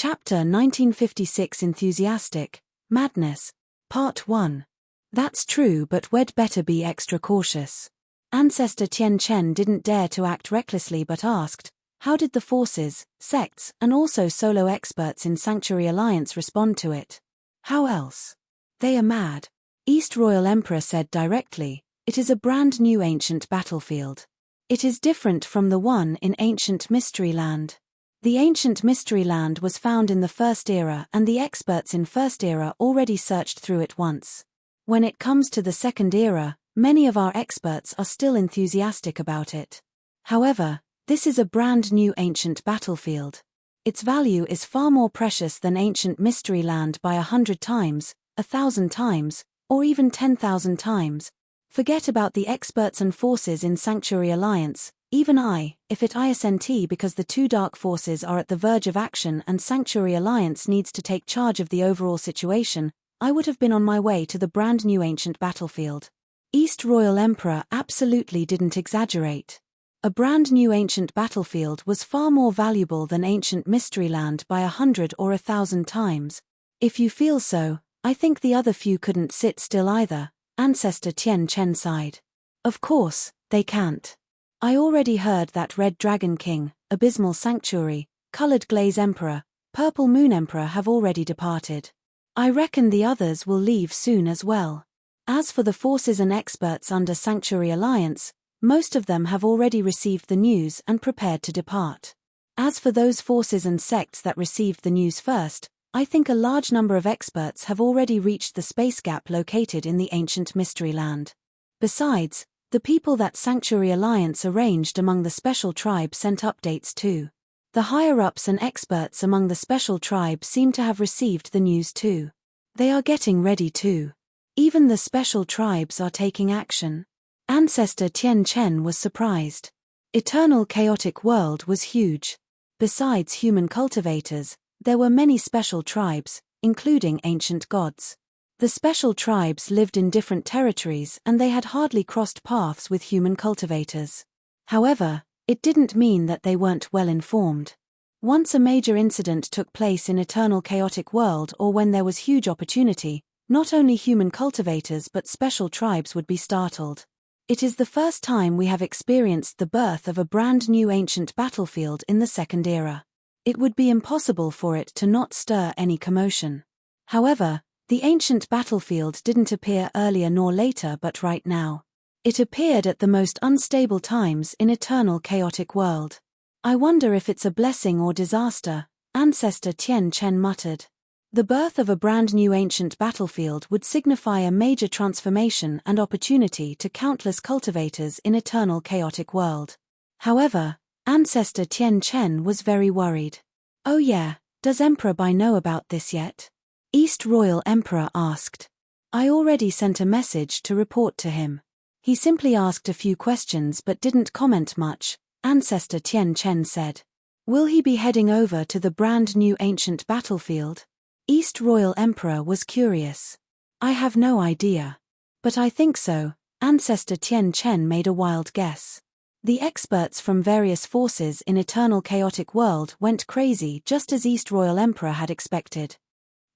Chapter 1956 Enthusiastic, Madness, Part 1. That's true, but we'd better be extra cautious. Ancestor Tian Chen didn't dare to act recklessly but asked, how did the forces, sects, and also solo experts in Sanctuary Alliance respond to it? How else? They are mad. East Royal Emperor said directly, it is a brand new ancient battlefield. It is different from the one in ancient Mystery Land. The ancient Mystery Land was found in the First Era and the experts in First Era already searched through it once. When it comes to the Second Era, many of our experts are still enthusiastic about it. However, this is a brand new ancient battlefield. Its value is far more precious than ancient Mystery Land by 100 times, 1,000 times, or even 10,000 times. Forget about the experts and forces in Sanctuary Alliance, even I, if it isn't because the two dark forces are at the verge of action and Sanctuary Alliance needs to take charge of the overall situation, I would have been on my way to the brand new ancient battlefield. East Royal Emperor absolutely didn't exaggerate. A brand new ancient battlefield was far more valuable than ancient Mystery Land by 100 or 1,000 times. If you feel so, I think the other few couldn't sit still either, Ancestor Tian Chen sighed. Of course, they can't. I already heard that Red Dragon King, Abysmal Sanctuary, Colored Glaze Emperor, Purple Moon Emperor have already departed. I reckon the others will leave soon as well. As for the forces and experts under Sanctuary Alliance, most of them have already received the news and prepared to depart. As for those forces and sects that received the news first, I think a large number of experts have already reached the space gap located in the ancient Mystery Land. Besides, the people that Sanctuary Alliance arranged among the special tribe sent updates too. The higher-ups and experts among the special tribe seem to have received the news too. They are getting ready too. Even the special tribes are taking action. Ancestor Tian Chen was surprised. Eternal Chaotic World was huge. Besides human cultivators, there were many special tribes, including ancient gods. The special tribes lived in different territories and they had hardly crossed paths with human cultivators. However, it didn't mean that they weren't well informed. Once a major incident took place in Eternal Chaotic World or when there was huge opportunity, not only human cultivators but special tribes would be startled. It is the first time we have experienced the birth of a brand new ancient battlefield in the Second Era. It would be impossible for it to not stir any commotion. However, the ancient battlefield didn't appear earlier nor later but right now. It appeared at the most unstable times in Eternal Chaotic World. I wonder if it's a blessing or disaster, Ancestor Tian Chen muttered. The birth of a brand new ancient battlefield would signify a major transformation and opportunity to countless cultivators in Eternal Chaotic World. However, Ancestor Tian Chen was very worried. Oh yeah, does Emperor Bai know about this yet? East Royal Emperor asked. I already sent a message to report to him. He simply asked a few questions but didn't comment much, Ancestor Tian Chen said. Will he be heading over to the brand new ancient battlefield? East Royal Emperor was curious. I have no idea. But I think so, Ancestor Tian Chen made a wild guess. The experts from various forces in Eternal Chaotic World went crazy just as East Royal Emperor had expected.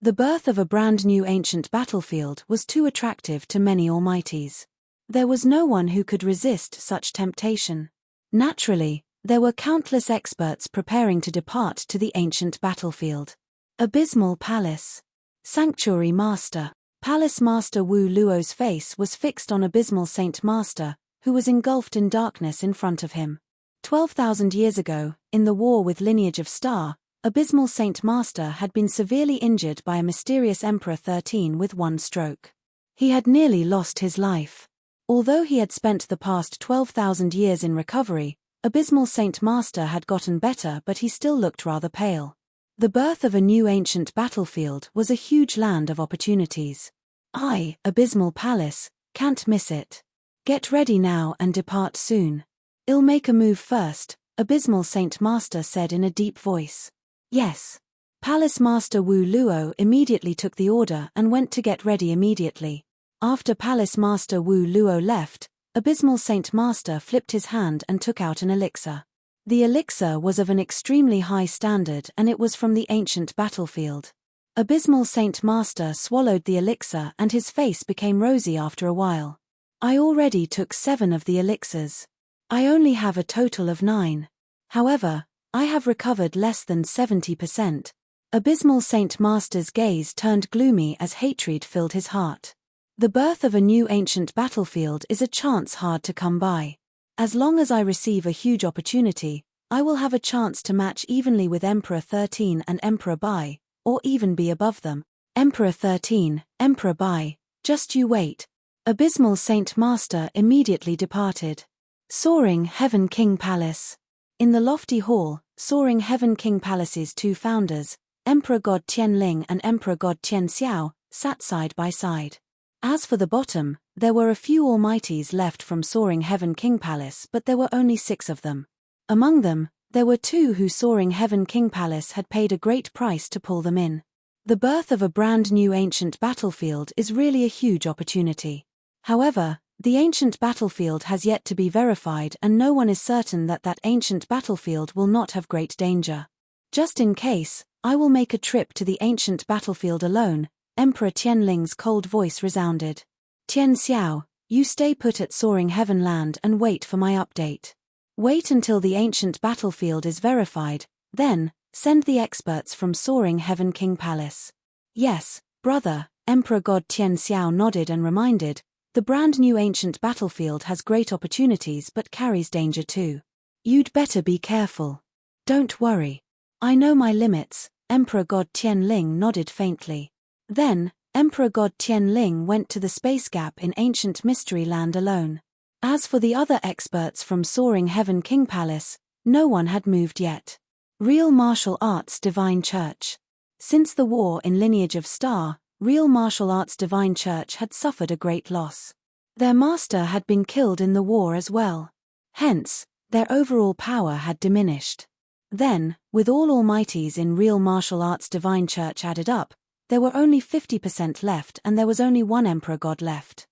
The birth of a brand new ancient battlefield was too attractive to many almighties. There was no one who could resist such temptation. Naturally, there were countless experts preparing to depart to the ancient battlefield. Abysmal Palace. Sanctuary Master. Palace Master Wu Luo's face was fixed on Abysmal Saint Master, who was engulfed in darkness in front of him. 12,000 years ago, in the war with Lineage of Star, Abysmal Saint Master had been severely injured by a mysterious Emperor 13 with one stroke. He had nearly lost his life. Although he had spent the past 12,000 years in recovery, Abysmal Saint Master had gotten better but he still looked rather pale. The birth of a new ancient battlefield was a huge land of opportunities. Abysmal Palace, can't miss it. Get ready now and depart soon. I'll make a move first, Abysmal Saint Master said in a deep voice. Yes. Palace Master Wu Luo immediately took the order and went to get ready immediately. After Palace Master Wu Luo left, Abysmal Saint Master flipped his hand and took out an elixir. The elixir was of an extremely high standard and it was from the ancient battlefield. Abysmal Saint Master swallowed the elixir and his face became rosy after a while. I already took 7 of the elixirs. I only have a total of 9. However, I have recovered less than 70%. Abysmal Saint Master's gaze turned gloomy as hatred filled his heart. The birth of a new ancient battlefield is a chance hard to come by. As long as I receive a huge opportunity, I will have a chance to match evenly with Emperor 13 and Emperor Bai, or even be above them. Emperor 13, Emperor Bai, just you wait. Abysmal Saint Master immediately departed. Soaring Heaven King Palace. In the lofty hall, Soaring Heaven King Palace's 2 founders, Emperor God Tianling and Emperor God Tian Xiao, sat side by side. As for the bottom, there were a few almighties left from Soaring Heaven King Palace, but there were only 6 of them. Among them, there were 2 who Soaring Heaven King Palace had paid a great price to pull them in. The birth of a brand new ancient battlefield is really a huge opportunity. However, the ancient battlefield has yet to be verified and no one is certain that that ancient battlefield will not have great danger. Just in case, I will make a trip to the ancient battlefield alone. Emperor Tianling's cold voice resounded. Tian Xiao, you stay put at Soaring Heaven Land and wait for my update. Wait until the ancient battlefield is verified, then, send the experts from Soaring Heaven King Palace. Yes, brother, Emperor God Tian Xiao nodded and reminded, the brand new ancient battlefield has great opportunities but carries danger too. You'd better be careful. Don't worry. I know my limits, Emperor God Tianling nodded faintly. Then, Emperor God Tianling went to the space gap in ancient Mystery Land alone. As for the other experts from Soaring Heaven King Palace, no one had moved yet. Real Martial Arts Divine Church. Since the war in Lineage of Star, Real Martial Arts Divine Church had suffered a great loss. Their master had been killed in the war as well. Hence, their overall power had diminished. Then, with all almighties in Real Martial Arts Divine Church added up, there were only 50% left and there was only 1 Emperor God left.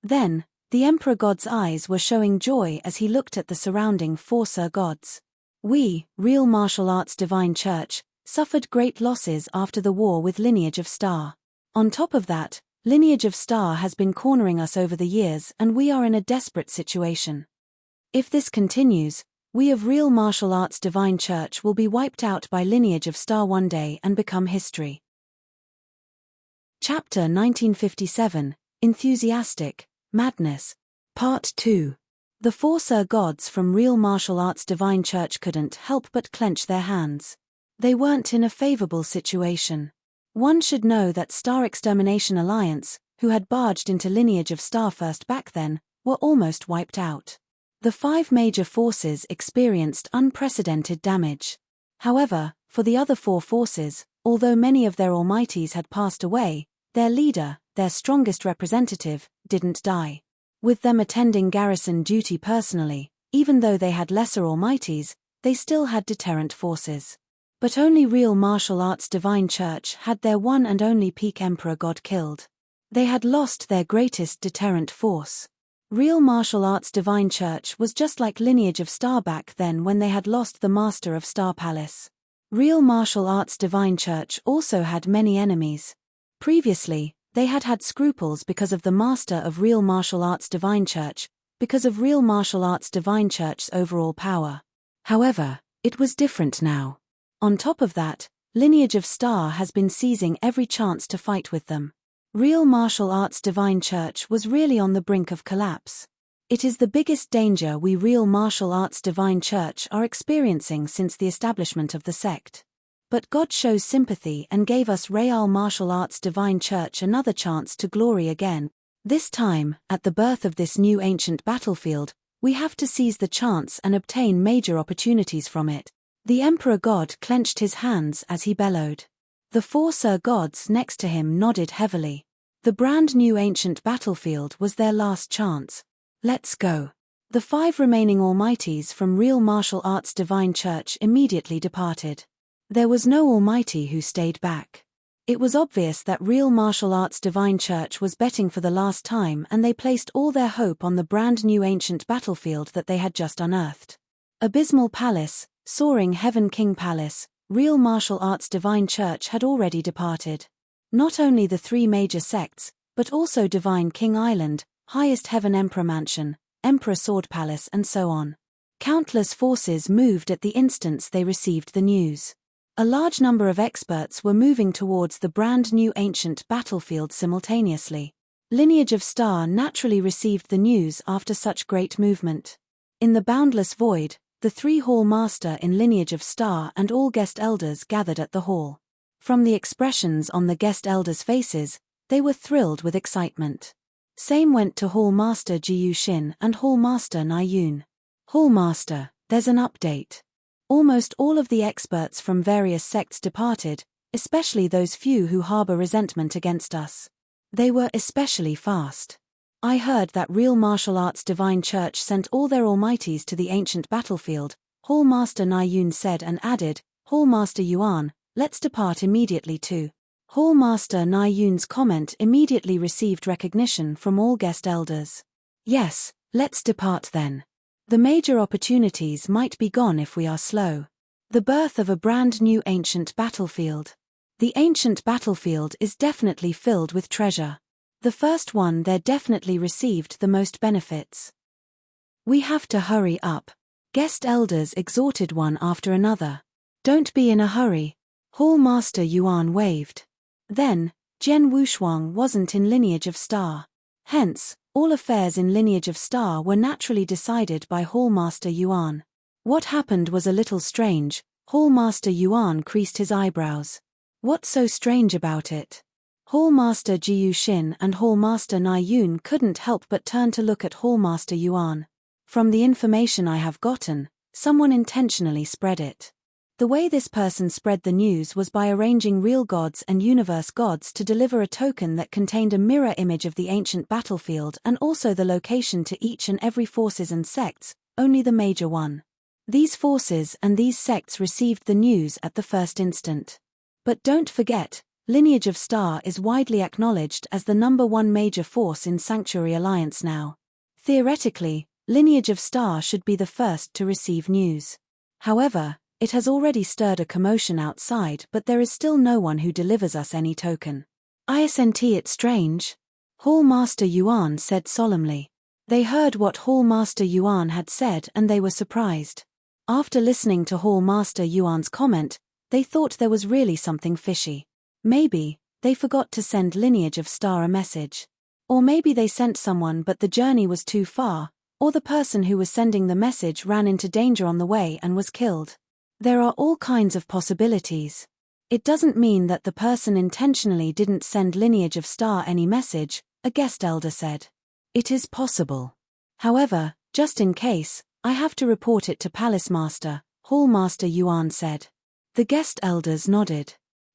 Then, the Emperor God's eyes were showing joy as he looked at the surrounding 4 Sir Gods. We, Real Martial Arts Divine Church, suffered great losses after the war with Lineage of Star. On top of that, Lineage of Star has been cornering us over the years and we are in a desperate situation. If this continues, we of Real Martial Arts Divine Church will be wiped out by Lineage of Star one day and become history. Chapter 1957, Enthusiastic, Madness. Part 2. The 4 Sir Gods from Real Martial Arts Divine Church couldn't help but clench their hands. They weren't in a favorable situation. One should know that Star Extermination Alliance, who had barged into Lineage of Star first back then, were almost wiped out. The 5 major forces experienced unprecedented damage. However, for the other 4 forces, although many of their almighties had passed away, their leader, their strongest representative, didn't die. With them attending garrison duty personally, even though they had lesser almighties, they still had deterrent forces. But only Real Martial Arts Divine Church had their one and only peak Emperor God killed. They had lost their greatest deterrent force. Real Martial Arts Divine Church was just like Lineage of Star back then when they had lost the Master of Star Palace. Real Martial Arts Divine Church also had many enemies. Previously, they had had scruples because of the Master of Real Martial Arts Divine Church, because of Real Martial Arts Divine Church's overall power. However, it was different now. On top of that, Lineage of Star has been seizing every chance to fight with them. Real Martial Arts Divine Church was really on the brink of collapse. It is the biggest danger we Real Martial Arts Divine Church are experiencing since the establishment of the sect. But God shows sympathy and gave us Real Martial Arts Divine Church another chance to glory again. This time, at the birth of this new ancient battlefield, we have to seize the chance and obtain major opportunities from it. The Emperor God clenched his hands as he bellowed. The 4 Sir Gods next to him nodded heavily. The brand new ancient battlefield was their last chance. Let's go. The 5 remaining almighties from Real Martial Arts Divine Church immediately departed. There was no almighty who stayed back. It was obvious that Real Martial Arts Divine Church was betting for the last time and they placed all their hope on the brand new ancient battlefield that they had just unearthed. Abysmal Palace, Soaring Heaven King Palace, Real Martial Arts Divine Church had already departed. Not only the three major sects, but also Divine King Island, Highest Heaven Emperor Mansion, Emperor Sword Palace and so on. Countless forces moved at the instant they received the news. A large number of experts were moving towards the brand new ancient battlefield simultaneously. Lineage of Star naturally received the news after such great movement. In the boundless void, the 3 Hall Master in Lineage of Star and all guest elders gathered at the hall. From the expressions on the guest elders' faces, they were thrilled with excitement. Same went to Hall Master Jiyu Shin and Hall Master Nai Yun. Hall Master, there's an update. Almost all of the experts from various sects departed, especially those few who harbor resentment against us. They were especially fast. I heard that Real Martial Arts Divine Church sent all their almighties to the ancient battlefield, Hall Master Nai Yun said and added, Hall Master Yuan, let's depart immediately too. Hall Master Nai Yun's comment immediately received recognition from all guest elders. Yes, let's depart then. The major opportunities might be gone if we are slow. The birth of a brand new ancient battlefield. The ancient battlefield is definitely filled with treasure. The first one there definitely received the most benefits. We have to hurry up. Guest elders exhorted one after another. Don't be in a hurry. Hall Master Yuan waved. Then, Jian Wushuang wasn't in Lineage of Star. Hence, all affairs in Lineage of Star were naturally decided by Hall Master Yuan. What happened was a little strange. Hall Master Yuan creased his eyebrows. What's so strange about it? Hall Master Jiyu Shin and Hall Master Nai Yun couldn't help but turn to look at Hall Master Yuan. From the information I have gotten, someone intentionally spread it. The way this person spread the news was by arranging real gods and universe gods to deliver a token that contained a mirror image of the ancient battlefield and also the location to each and every forces and sects, only the major one. These forces and these sects received the news at the first instant. But don't forget, Lineage of Star is widely acknowledged as the #1 major force in Sanctuary Alliance now. Theoretically, Lineage of Star should be the first to receive news. However, it has already stirred a commotion outside, but there is still no one who delivers us any token. Isn't it strange? Hall Master Yuan said solemnly. They heard what Hall Master Yuan had said and they were surprised. After listening to Hall Master Yuan's comment, they thought there was really something fishy. Maybe they forgot to send Lineage of Star a message. Or maybe they sent someone but the journey was too far, or the person who was sending the message ran into danger on the way and was killed. There are all kinds of possibilities. It doesn't mean that the person intentionally didn't send Lineage of Star any message, a guest elder said. It is possible. However, just in case, I have to report it to Palace Master, Hall Master Yuan said. The guest elders nodded.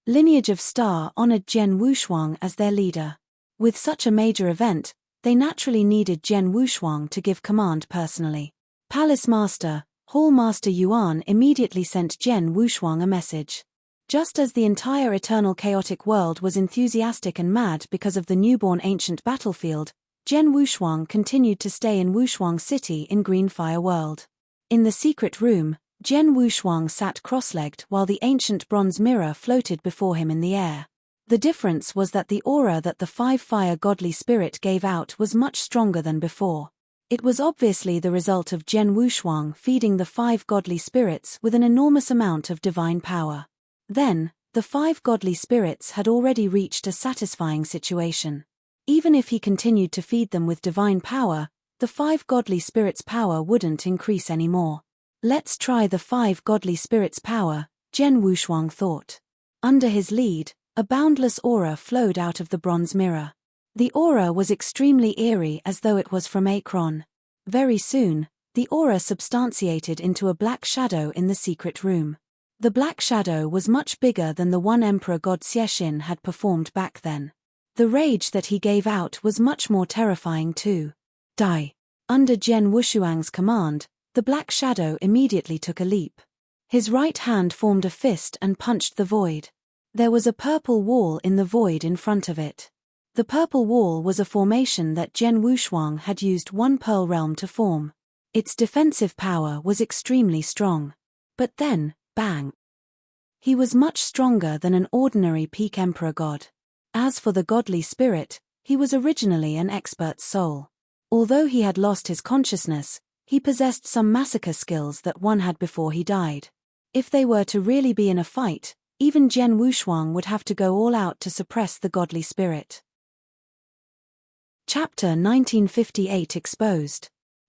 Lineage of Star honored Jian Wushuang as their leader. With such a major event, they naturally needed Jian Wushuang to give command personally. Palace Master, Hall Master Yuan immediately sent Jian Wushuang a message. Just as the entire eternal chaotic world was enthusiastic and mad because of the newborn ancient battlefield, Jian Wushuang continued to stay in Wushuang City in Greenfire World. In the secret room, Jian Wushuang sat cross-legged while the ancient bronze mirror floated before him in the air. The difference was that the aura that the 5-fire godly spirit gave out was much stronger than before. It was obviously the result of Jian Wushuang feeding the 5 godly spirits with an enormous amount of divine power. Then, the 5 godly spirits had already reached a satisfying situation. Even if he continued to feed them with divine power, the 5 godly spirits' power wouldn't increase anymore. Let's try the 5 godly spirits' power, Jian Wushuang thought. Under his lead, a boundless aura flowed out of the bronze mirror. The aura was extremely eerie as though it was from Akron. Very soon, the aura substantiated into a black shadow in the secret room. The black shadow was much bigger than the one Emperor God Xiexin had performed back then. The rage that he gave out was much more terrifying too. Die. Under Jian Wushuang's command, the black shadow immediately took a leap. His right hand formed a fist and punched the void. There was a purple wall in the void in front of it. The purple wall was a formation that Jian Wushuang had used one pearl realm to form. Its defensive power was extremely strong. But then, bang! He was much stronger than an ordinary peak emperor god. As for the godly spirit, he was originally an expert soul. Although he had lost his consciousness, he possessed some massacre skills that one had before he died. If they were to really be in a fight, even Jian Wushuang would have to go all out to suppress the godly spirit. Chapter 1958 exposed.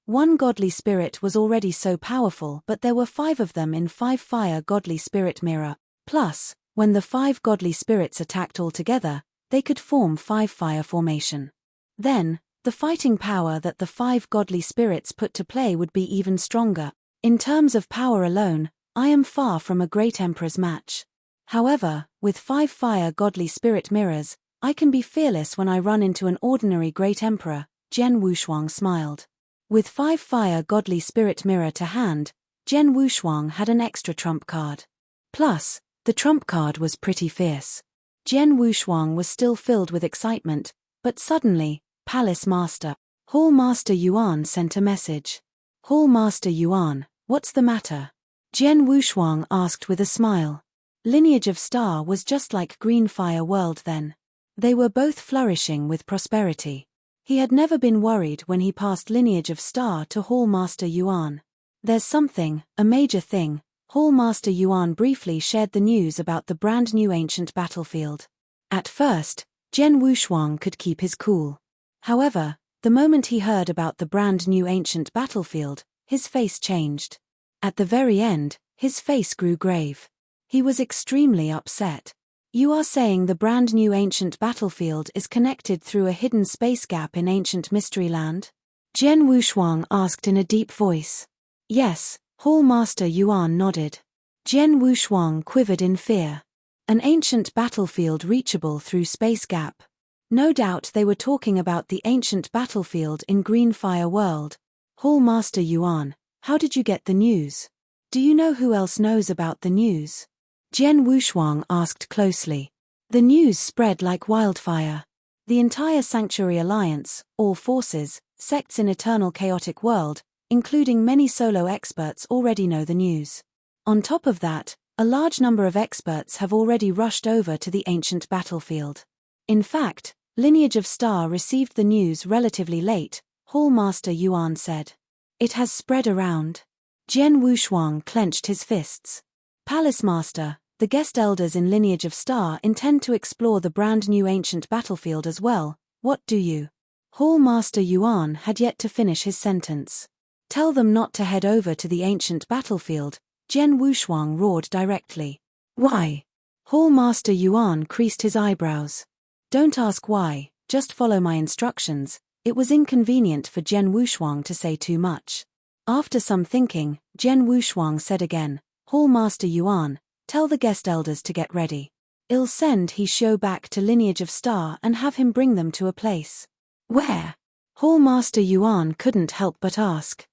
One godly spirit was already so powerful, but there were 5 of them in 5-fire godly spirit mirror. Plus, when the 5 godly spirits attacked all together, they could form 5-fire formation. Then, the fighting power that the 5 godly spirits put to play would be even stronger. In terms of power alone, I am far from a great emperor's match. However, with 5-fire godly spirit mirrors, I can be fearless when I run into an ordinary great emperor, Jian Wushuang smiled. With 5-fire godly spirit mirror to hand, Jian Wushuang had an extra trump card. Plus, the trump card was pretty fierce. Jian Wushuang was still filled with excitement, but suddenly, Palace Master, Hall Master Yuan sent a message. Hall Master Yuan, what's the matter? Jian Wushuang asked with a smile. Lineage of Star was just like Green Fire World then. They were both flourishing with prosperity. He had never been worried when he passed Lineage of Star to Hall Master Yuan. There's something, a major thing. Hall Master Yuan briefly shared the news about the brand new ancient battlefield. At first, Jian Wushuang could keep his cool. However, the moment he heard about the brand new ancient battlefield, his face changed. At the very end, his face grew grave. He was extremely upset. You are saying the brand new ancient battlefield is connected through a hidden space gap in ancient mystery land? Jian Wushuang asked in a deep voice. Yes, Hall Master Yuan nodded. Jian Wushuang quivered in fear. An ancient battlefield reachable through space gap. No doubt they were talking about the ancient battlefield in Green Fire World. Hall Master Yuan, how did you get the news? Do you know who else knows about the news? Jian Wushuang asked closely. The news spread like wildfire. The entire Sanctuary Alliance, all forces, sects in Eternal Chaotic World, including many solo experts already know the news. On top of that, a large number of experts have already rushed over to the ancient battlefield. In fact, Lineage of Star received the news relatively late, Hall Master Yuan said. It has spread around. Jian Wushuang clenched his fists. Palace Master, the guest elders in Lineage of Star intend to explore the brand new ancient battlefield as well. What do you? Hall Master Yuan had yet to finish his sentence. Tell them not to head over to the ancient battlefield, Jian Wushuang roared directly. Why? Hall Master Yuan creased his eyebrows. Don't ask why, just follow my instructions. It was inconvenient for Jian Wushuang to say too much. After some thinking, Jian Wushuang said again, Hall Master Yuan, tell the guest elders to get ready. I'll send He Xiu back to Lineage of Star and have him bring them to a place. Where? Hall Master Yuan couldn't help but ask.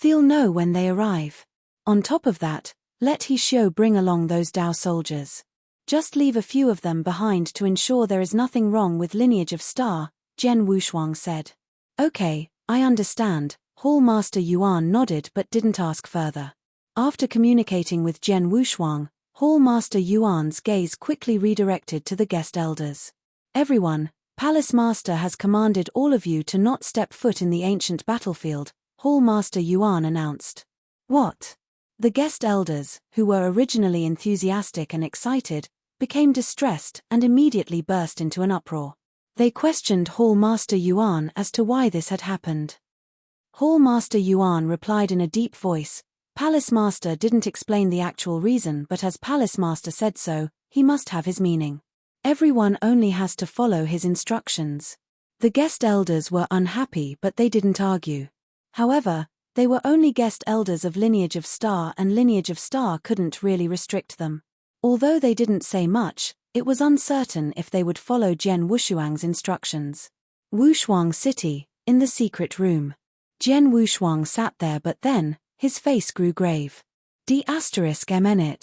They'll know when they arrive. On top of that, let He Xiu bring along those Dao soldiers. Just leave a few of them behind to ensure there is nothing wrong with Lineage of Star, Jian Wushuang said. Okay, I understand. Hall Master Yuan nodded but didn't ask further. After communicating with Jian Wushuang, Hall Master Yuan's gaze quickly redirected to the guest elders. Everyone, Palace Master has commanded all of you to not step foot in the ancient battlefield, Hall Master Yuan announced. What? The guest elders, who were originally enthusiastic and excited, became distressed and immediately burst into an uproar. They questioned Hall Master Yuan as to why this had happened. Hall Master Yuan replied in a deep voice. Palace Master didn't explain the actual reason, but as Palace Master said so, he must have his meaning. Everyone only has to follow his instructions. The guest elders were unhappy but they didn't argue. However, they were only guest elders of Lineage of Star and Lineage of Star couldn't really restrict them. Although they didn't say much, it was uncertain if they would follow Jian Wushuang's instructions. Wushuang City, in the secret room. Jian Wushuang sat there but then, his face grew grave. D***MN.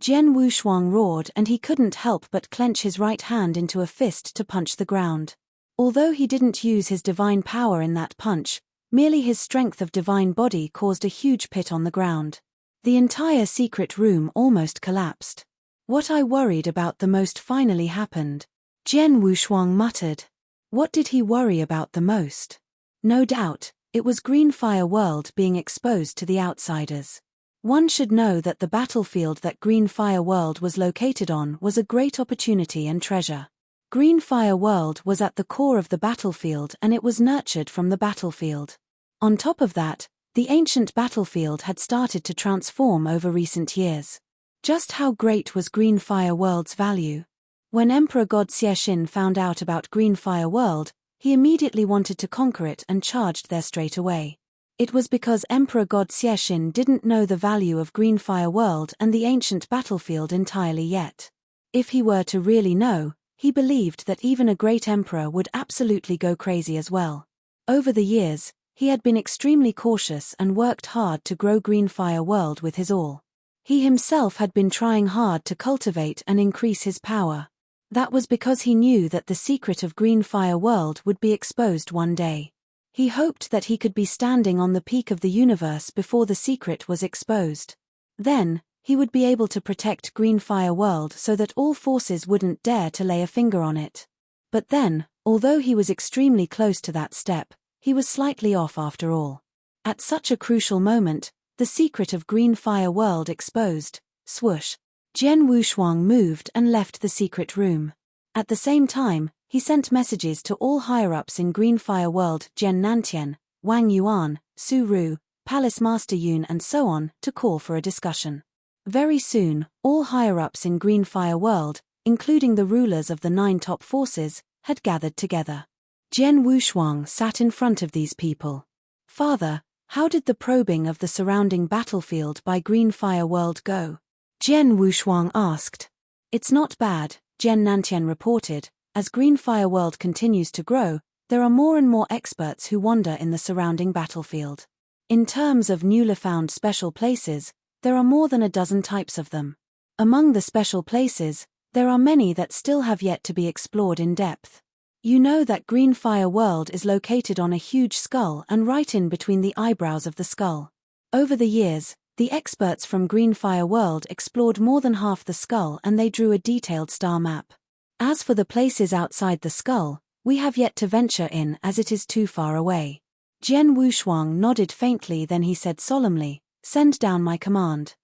Jian Wushuang roared and he couldn't help but clench his right hand into a fist to punch the ground. Although he didn't use his divine power in that punch, Merely his strength of divine body caused a huge pit on the ground. The entire secret room almost collapsed. What I worried about the most finally happened, Jian Wushuang muttered. What did he worry about the most? No doubt, it was Green Fire World being exposed to the outsiders. One should know that the battlefield that Green Fire World was located on was a great opportunity and treasure. Green Fire World was at the core of the battlefield and it was nurtured from the battlefield. On top of that, the ancient battlefield had started to transform over recent years. Just how great was Green Fire World's value? When Emperor God Xiexin found out about Green Fire World, he immediately wanted to conquer it and charged there straight away. It was because Emperor God Xiexin didn't know the value of Green Fire World and the ancient battlefield entirely yet. If he were to really know, he believed that even a great emperor would absolutely go crazy as well. Over the years, he had been extremely cautious and worked hard to grow Green Fire World with his all. He himself had been trying hard to cultivate and increase his power. That was because he knew that the secret of Green Fire World would be exposed one day. He hoped that he could be standing on the peak of the universe before the secret was exposed. Then, he would be able to protect Green Fire World so that all forces wouldn't dare to lay a finger on it. But then, although he was extremely close to that step, he was slightly off after all. At such a crucial moment, the secret of Green Fire World exposed. Swoosh. Jian Wushuang moved and left the secret room. At the same time, he sent messages to all higher-ups in Green Fire World, Jian Nantian, Wang Yuan, Su Ru, Palace Master Yun and so on, to call for a discussion. Very soon, all higher-ups in Green Fire World, including the rulers of the 9 top forces, had gathered together. Jian Wushuang sat in front of these people. Father, how did the probing of the surrounding battlefield by Green Fire World go? Jian Wushuang asked. It's not bad, Jian Nantian reported. As Green Fire World continues to grow, there are more and more experts who wander in the surrounding battlefield. In terms of newly found special places, there are more than a dozen types of them. Among the special places, there are many that still have yet to be explored in depth. You know that Green Fire World is located on a huge skull and right in between the eyebrows of the skull. Over the years, the experts from Green Fire World explored more than half the skull and they drew a detailed star map. As for the places outside the skull, we have yet to venture in as it is too far away. Jian Wushuang nodded faintly, then he said solemnly, Send down my command.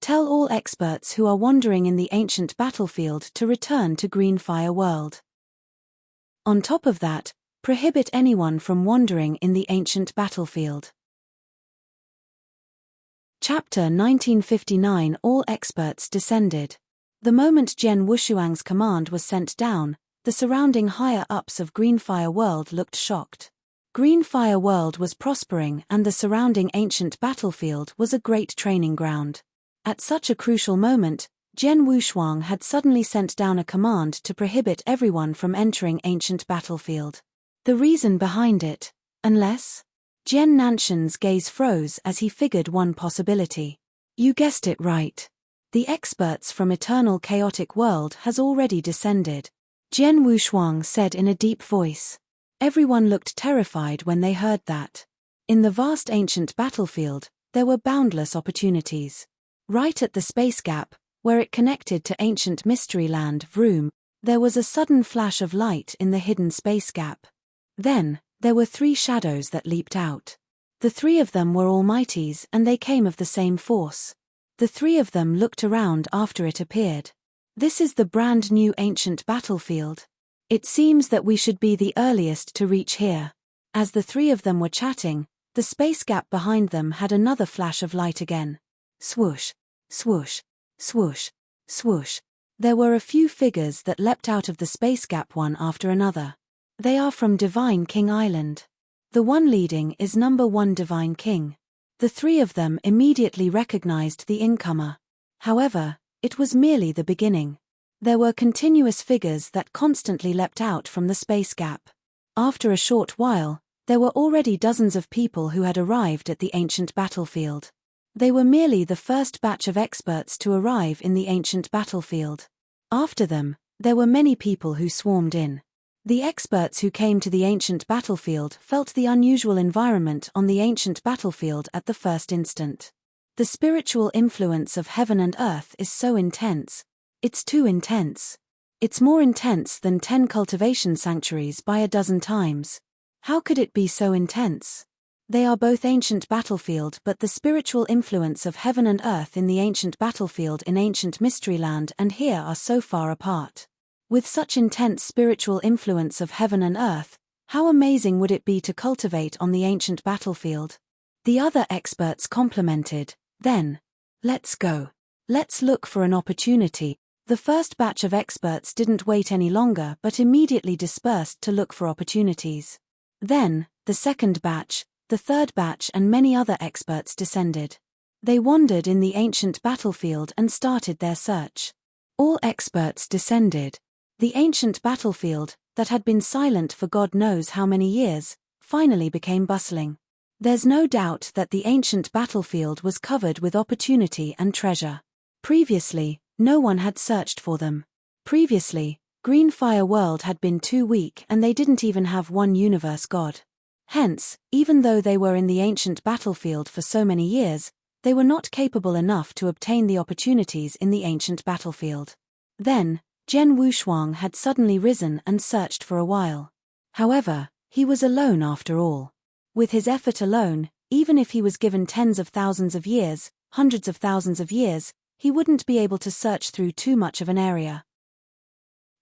Tell all experts who are wandering in the ancient battlefield to return to Green Fire World. On top of that, prohibit anyone from wandering in the ancient battlefield. Chapter 1959. All experts descended. The moment Jian Wushuang's command was sent down, the surrounding higher-ups of Green Fire World looked shocked. Green Fire World was prospering and the surrounding ancient battlefield was a great training ground. At such a crucial moment, Jian Wushuang had suddenly sent down a command to prohibit everyone from entering ancient battlefield. The reason behind it, unless? Jian Nantian's gaze froze as he figured one possibility. You guessed it right. The experts from Eternal Chaotic World has already descended. Jian Wushuang said in a deep voice. Everyone looked terrified when they heard that. In the vast ancient battlefield, there were boundless opportunities. Right at the space gap, where it connected to ancient mystery land Vroom, there was a sudden flash of light in the hidden space gap. Then, there were 3 shadows that leaped out. The 3 of them were almighties and they came of the same force. The 3 of them looked around after it appeared. This is the brand new ancient battlefield. It seems that we should be the earliest to reach here. As the 3 of them were chatting, the space gap behind them had another flash of light again. Swoosh, swoosh, swoosh, swoosh. There were a few figures that leapt out of the space gap one after another. They are from Divine King Island. The one leading is number 1 Divine King. The 3 of them immediately recognized the incomer. However, it was merely the beginning. There were continuous figures that constantly leapt out from the space gap. After a short while, there were already dozens of people who had arrived at the ancient battlefield. They were merely the first batch of experts to arrive in the ancient battlefield. After them, there were many people who swarmed in. The experts who came to the ancient battlefield felt the unusual environment on the ancient battlefield at the first instant. The spiritual influence of heaven and earth is so intense. It's too intense. It's more intense than 10 cultivation sanctuaries by a dozen times. How could it be so intense? They are both ancient battlefield, but the spiritual influence of heaven and earth in the ancient battlefield in ancient Mysteryland and here are so far apart. With such intense spiritual influence of heaven and earth, how amazing would it be to cultivate on the ancient battlefield? The other experts complimented. Then, let's go. Let's look for an opportunity. The first batch of experts didn't wait any longer but immediately dispersed to look for opportunities. Then, the second batch, the third batch and many other experts descended. They wandered in the ancient battlefield and started their search. All experts descended. The ancient battlefield, that had been silent for God knows how many years, finally became bustling. There's no doubt that the ancient battlefield was covered with opportunity and treasure. Previously, no one had searched for them. Previously, Greenfire World had been too weak and they didn't even have one universe god. Hence, even though they were in the ancient battlefield for so many years, they were not capable enough to obtain the opportunities in the ancient battlefield. Then, Zhen Wushuang had suddenly risen and searched for a while. However, he was alone after all. With his effort alone, even if he was given tens of thousands of years, hundreds of thousands of years, he wouldn't be able to search through too much of an area.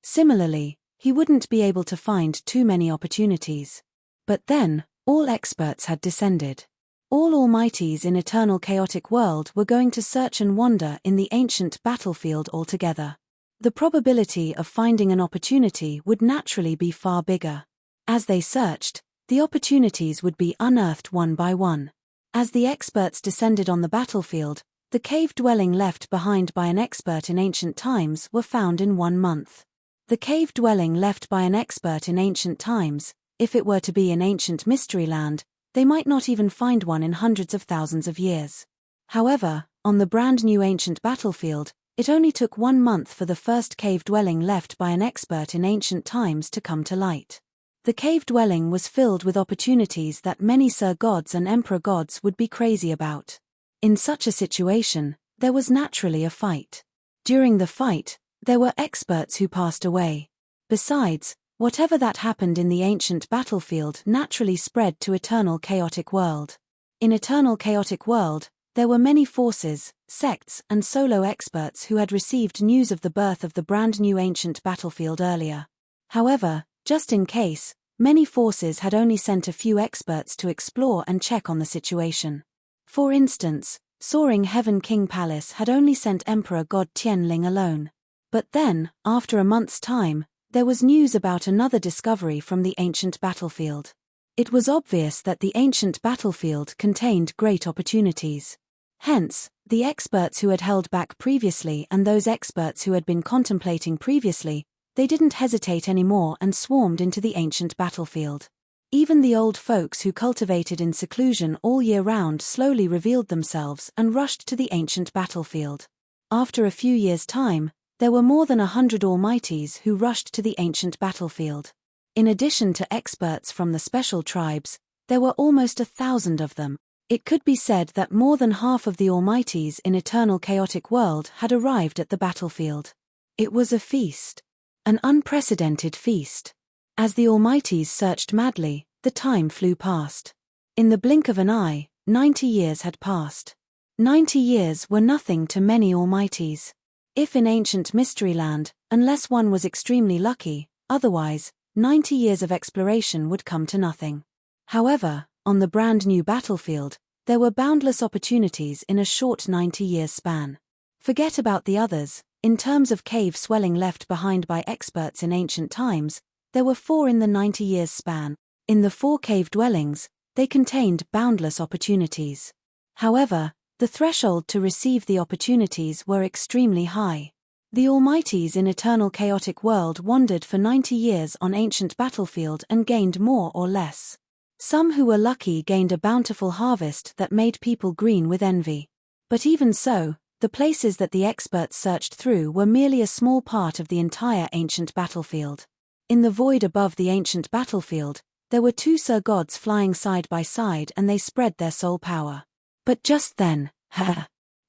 Similarly, he wouldn't be able to find too many opportunities. But then, all experts had descended. All Almighties in eternal chaotic world were going to search and wander in the ancient battlefield altogether. The probability of finding an opportunity would naturally be far bigger. As they searched, the opportunities would be unearthed one by one. As the experts descended on the battlefield, the cave dwelling left behind by an expert in ancient times were found in 1 month. The cave dwelling left by an expert in ancient times, if it were to be in ancient Mysteryland, they might not even find one in hundreds of thousands of years. However, on the brand new ancient battlefield, it only took 1 month for the first cave dwelling left by an expert in ancient times to come to light. The cave dwelling was filled with opportunities that many Sir Gods and Emperor Gods would be crazy about. In such a situation, there was naturally a fight. During the fight, there were experts who passed away. Besides, whatever that happened in the ancient battlefield naturally spread to eternal chaotic world. In eternal chaotic world, there were many forces, sects and solo experts who had received news of the birth of the brand new ancient battlefield earlier. However, just in case, many forces had only sent a few experts to explore and check on the situation. For instance, Soaring Heaven King Palace had only sent Emperor God Tianling alone. But then, after a month's time, there was news about another discovery from the ancient battlefield. It was obvious that the ancient battlefield contained great opportunities. Hence, the experts who had held back previously and those experts who had been contemplating previously, they didn't hesitate anymore and swarmed into the ancient battlefield. Even the old folks who cultivated in seclusion all year round slowly revealed themselves and rushed to the ancient battlefield. After a few years' time, there were more than 100 Almighties who rushed to the ancient battlefield. In addition to experts from the special tribes, there were almost 1,000 of them. It could be said that more than half of the Almighties in eternal chaotic world had arrived at the battlefield. It was a feast. An unprecedented feast. As the Almighties searched madly, the time flew past. In the blink of an eye, 90 years had passed. 90 years were nothing to many Almighties. If in ancient Mysteryland, unless one was extremely lucky, otherwise, 90 years of exploration would come to nothing. However, on the brand new battlefield, there were boundless opportunities in a short 90-year span. Forget about the others, in terms of cave swelling left behind by experts in ancient times, there were 4 in the 90 years span. In the 4 cave dwellings, they contained boundless opportunities. However, the threshold to receive the opportunities were extremely high. The Almighties in eternal chaotic world wandered for 90 years on ancient battlefield and gained more or less. Some who were lucky gained a bountiful harvest that made people green with envy. But even so, the places that the experts searched through were merely a small part of the entire ancient battlefield. In the void above the ancient battlefield, there were two Sir Gods flying side by side, and they spread their soul power. But just then,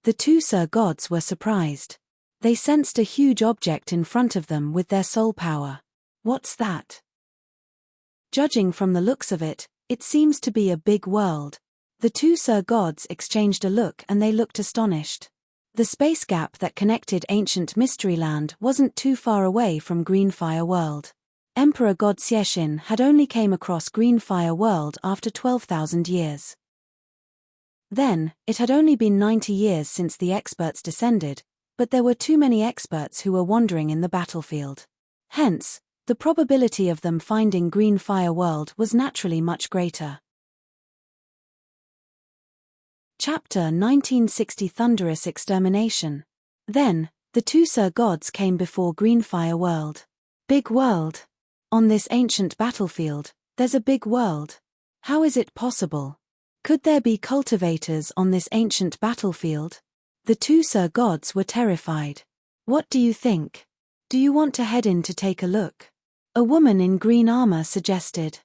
the two Sir Gods were surprised. They sensed a huge object in front of them with their soul power. What's that? Judging from the looks of it, it seems to be a big world. The two Sir Gods exchanged a look, and they looked astonished. The space gap that connected ancient Mysteryland wasn't too far away from Greenfire World. Emperor God Xiexin had only came across Greenfire World after 12,000 years. Then, it had only been 90 years since the experts descended, but there were too many experts who were wandering in the battlefield. Hence, the probability of them finding Greenfire World was naturally much greater. Chapter 1960 Thunderous Extermination. Then, the two Sir Gods came before Greenfire World. Big world. On this ancient battlefield, there's a big world. How is it possible? Could there be cultivators on this ancient battlefield? The two Sir Gods were terrified. What do you think? Do you want to head in to take a look? A woman in green armor suggested.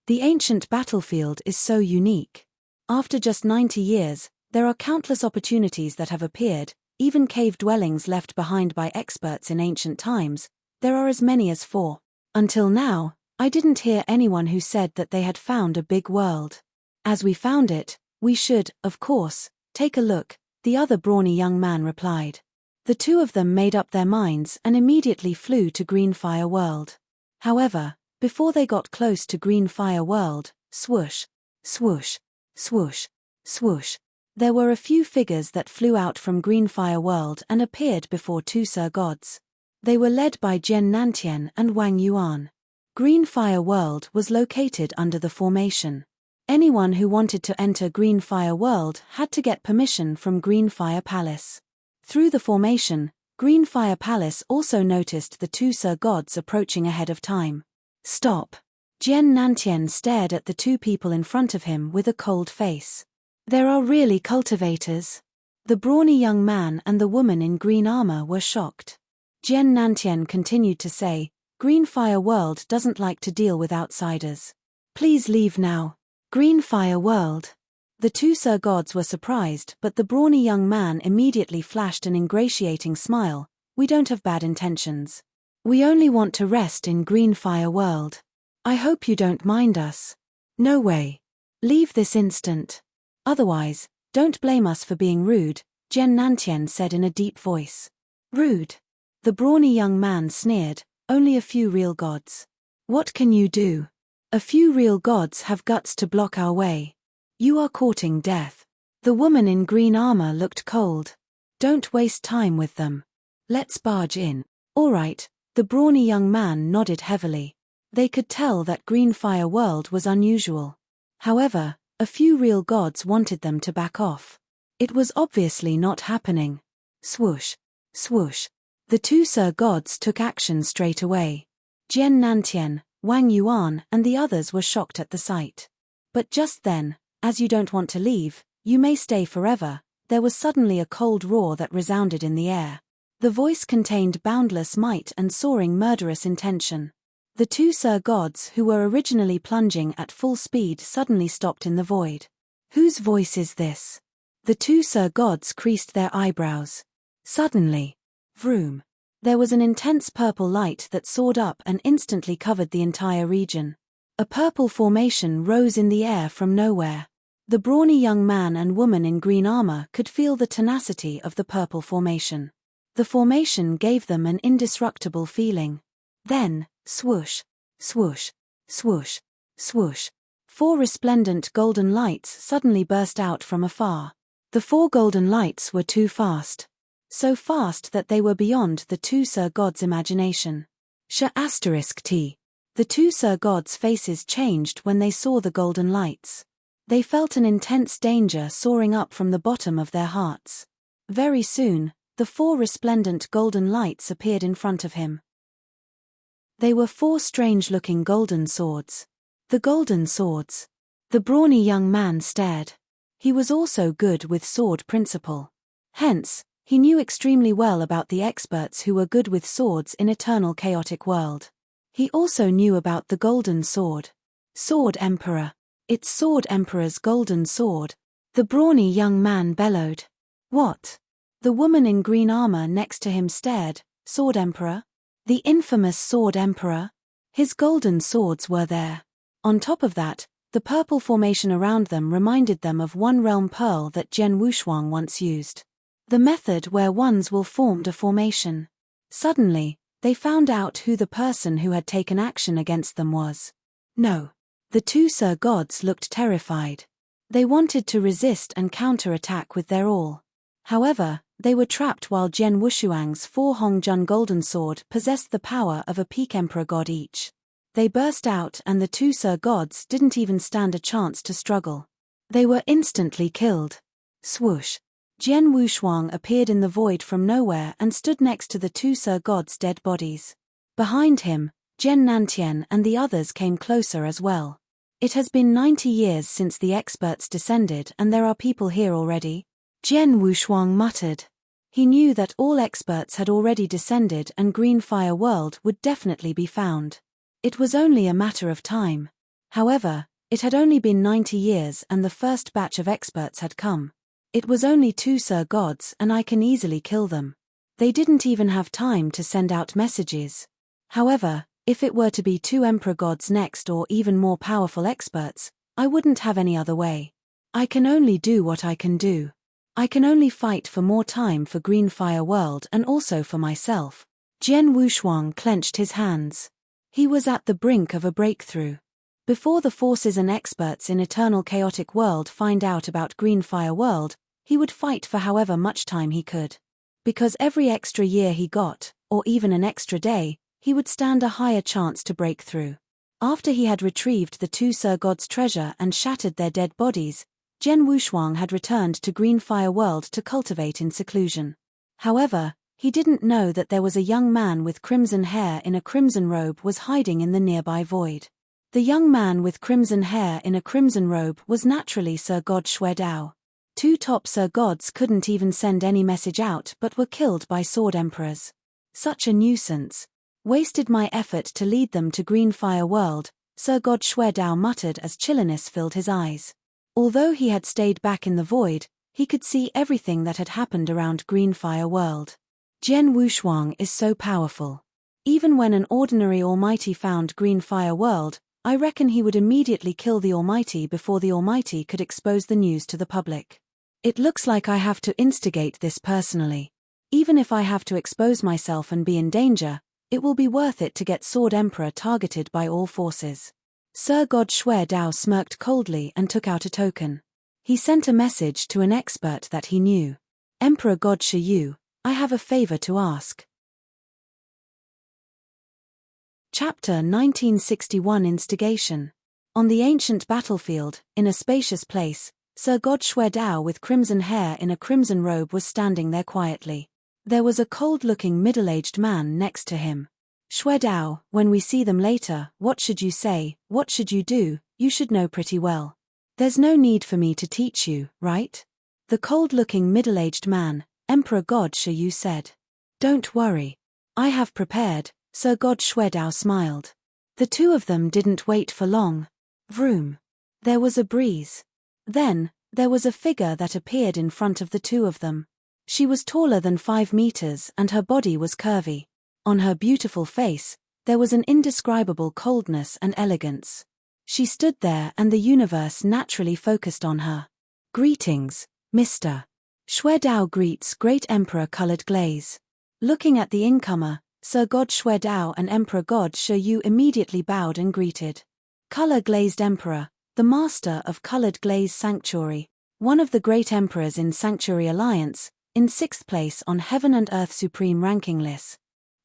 The ancient battlefield is so unique. After just 90 years, there are countless opportunities that have appeared, even cave dwellings left behind by experts in ancient times. There are as many as 4. Until now, I didn't hear anyone who said that they had found a big world. As we found it, we should, of course, take a look, the other brawny young man replied. The two of them made up their minds and immediately flew to Greenfire World. However, before they got close to Greenfire World, swoosh, swoosh, swoosh, swoosh, there were a few figures that flew out from Greenfire World and appeared before two Sir Gods. They were led by Jian Nantian and Wang Yuan. Greenfire World was located under the formation. Anyone who wanted to enter Greenfire World had to get permission from Greenfire Palace. Through the formation, Greenfire Palace also noticed the two Sir Gods approaching ahead of time. Stop. Jian Nantian stared at the two people in front of him with a cold face. There are really cultivators. The brawny young man and the woman in green armor were shocked. Jian Nantian continued to say, Greenfire World doesn't like to deal with outsiders. Please leave now. Greenfire World. The two Sir Gods were surprised, but the brawny young man immediately flashed an ingratiating smile. We don't have bad intentions. We only want to rest in Greenfire World. I hope you don't mind us. No way. Leave this instant. Otherwise, don't blame us for being rude, Jian Nantian said in a deep voice. Rude? The brawny young man sneered, only a few real gods. What can you do? A few real gods have guts to block our way. You are courting death. The woman in green armor looked cold. Don't waste time with them. Let's barge in. All right, the brawny young man nodded heavily. They could tell that Greenfire World was unusual. However, a few real gods wanted them to back off. It was obviously not happening. Swoosh, swoosh. The two Sir Gods took action straight away. Jian Nantian, Wang Yuan and the others were shocked at the sight. But just then, as you don't want to leave, you may stay forever, there was suddenly a cold roar that resounded in the air. The voice contained boundless might and soaring murderous intention. The two Sir Gods who were originally plunging at full speed suddenly stopped in the void. Whose voice is this? The two Sir Gods creased their eyebrows. Suddenly, vroom. There was an intense purple light that soared up and instantly covered the entire region. A purple formation rose in the air from nowhere. The brawny young man and woman in green armor could feel the tenacity of the purple formation. The formation gave them an indestructible feeling. Then, swoosh, swoosh, swoosh, swoosh. 4 resplendent golden lights suddenly burst out from afar. The 4 golden lights were too fast. So fast that they were beyond the two Sir Gods' imagination. Sh**t. The two Sir Gods' faces changed when they saw the golden lights. They felt an intense danger soaring up from the bottom of their hearts. Very soon, the 4 resplendent golden lights appeared in front of him. They were 4 strange-looking golden swords. The golden swords. The brawny young man stared. He was also good with sword principle. Hence, he knew extremely well about the experts who were good with swords in Eternal Chaotic World. He also knew about the golden sword. Sword Emperor. It's Sword Emperor's golden sword. The brawny young man bellowed. What? The woman in green armor next to him stared. Sword Emperor? The infamous Sword Emperor? His golden swords were there. On top of that, the purple formation around them reminded them of one realm pearl that Jian Wushuang once used. The method where ones will formed a formation. Suddenly, they found out who the person who had taken action against them was. No. The two Sir Gods looked terrified. They wanted to resist and counter-attack with their all. However, they were trapped while Jian Wushuang's 4 Hongjun golden sword possessed the power of a peak emperor god each. They burst out and the two Sir Gods didn't even stand a chance to struggle. They were instantly killed. Swoosh. Jian Wushuang appeared in the void from nowhere and stood next to the two Sir Gods' dead bodies. Behind him, Jian Nantian and the others came closer as well. It has been 90 years since the experts descended and there are people here already. Jian Wushuang muttered. He knew that all experts had already descended and Green Fire World would definitely be found. It was only a matter of time. However, it had only been 90 years and the first batch of experts had come. It was only 2 Sir Gods and I can easily kill them. They didn't even have time to send out messages. However, if it were to be 2 Emperor Gods next or even more powerful experts, I wouldn't have any other way. I can only do what I can do. I can only fight for more time for Green Fire World and also for myself. Jian Wushuang clenched his hands. He was at the brink of a breakthrough. Before the forces and experts in Eternal Chaotic World find out about Green Fire World, he would fight for however much time he could. Because every extra year he got, or even an extra day, he would stand a higher chance to break through. After he had retrieved the 2 Sir Gods' treasure and shattered their dead bodies, Jian Wushuang had returned to Green Fire World to cultivate in seclusion. However, he didn't know that there was a young man with crimson hair in a crimson robe was hiding in the nearby void. The young man with crimson hair in a crimson robe was naturally Sir God Xuedao. 2 top Sir Gods couldn't even send any message out but were killed by Sword Emperors. Such a nuisance. Wasted my effort to lead them to Green Fire World, Sir God Xuedao muttered as chilliness filled his eyes. Although he had stayed back in the void, he could see everything that had happened around Green Fire World. Jian Wushuang is so powerful. Even when an ordinary Almighty found Green Fire World, I reckon he would immediately kill the Almighty before the Almighty could expose the news to the public. It looks like I have to instigate this personally. Even if I have to expose myself and be in danger, it will be worth it to get Sword Emperor targeted by all forces. Sir God Xuedao smirked coldly and took out a token. He sent a message to an expert that he knew. Emperor God Shiyu, I have a favor to ask. Chapter 1961 Instigation. On the ancient battlefield, in a spacious place, Sir God Xuedao with crimson hair in a crimson robe was standing there quietly. There was a cold-looking middle-aged man next to him. Xuedao, when we see them later, what should you say, what should you do, you should know pretty well. There's no need for me to teach you, right? The cold-looking middle-aged man, Emperor God Shiyu said. Don't worry. I have prepared, Sir God Xuedao smiled. The two of them didn't wait for long. Vroom. There was a breeze. Then, there was a figure that appeared in front of the two of them. She was taller than 5 meters and her body was curvy. On her beautiful face, there was an indescribable coldness and elegance. She stood there and the universe naturally focused on her. Greetings, Mr. Xuedao greets Great Emperor Colored Glaze. Looking at the incomer, Sir God Xuedao and Emperor God Shiyu immediately bowed and greeted. Color Glazed Emperor, the master of Colored Glaze Sanctuary, one of the great emperors in Sanctuary Alliance, in 6th place on Heaven and Earth Supreme ranking list.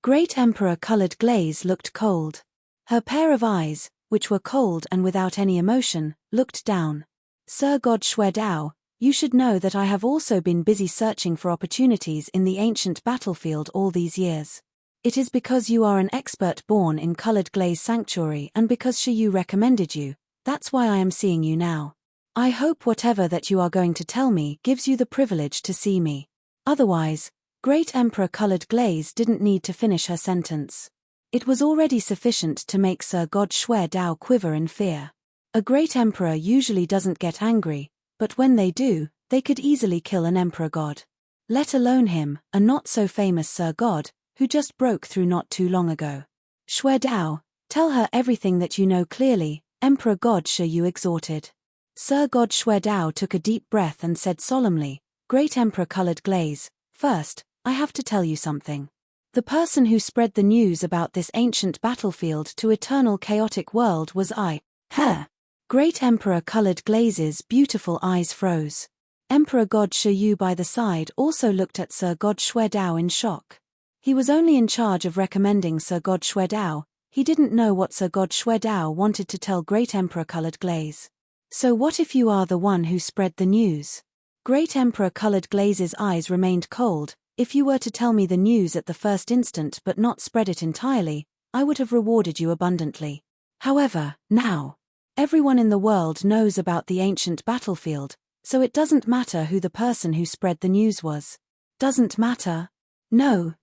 Great Emperor Colored Glaze looked cold. Her pair of eyes, which were cold and without any emotion, looked down. Sir God Xuedao, you should know that I have also been busy searching for opportunities in the ancient battlefield all these years. It is because you are an expert born in Colored Glaze Sanctuary and because Shiyu recommended you, that's why I am seeing you now. I hope whatever that you are going to tell me gives you the privilege to see me. Otherwise, Great Emperor Colored Glaze didn't need to finish her sentence. It was already sufficient to make Sir God Shui Dao quiver in fear. A great emperor usually doesn't get angry, but when they do, they could easily kill an emperor god. Let alone him, a not-so-famous Sir God, who just broke through not too long ago. Shui Dao, tell her everything that you know clearly, Emperor God Shu Yu exhorted. Sir God Shui Dao took a deep breath and said solemnly, Great Emperor Colored Glaze, first, I have to tell you something. The person who spread the news about this ancient battlefield to eternal chaotic world was I. Great Emperor Colored Glaze's beautiful eyes froze. Emperor God Shu Yu by the side also looked at Sir God Shui Dao in shock. He was only in charge of recommending Sir God Shui Dao, he didn't know what Sir God Shui Dao wanted to tell Great Emperor Colored Glaze. So what if you are the one who spread the news? Great Emperor Colored Glaze's eyes remained cold. If you were to tell me the news at the first instant but not spread it entirely, I would have rewarded you abundantly. However, now, everyone in the world knows about the ancient battlefield, so it doesn't matter who the person who spread the news was. Doesn't matter? No,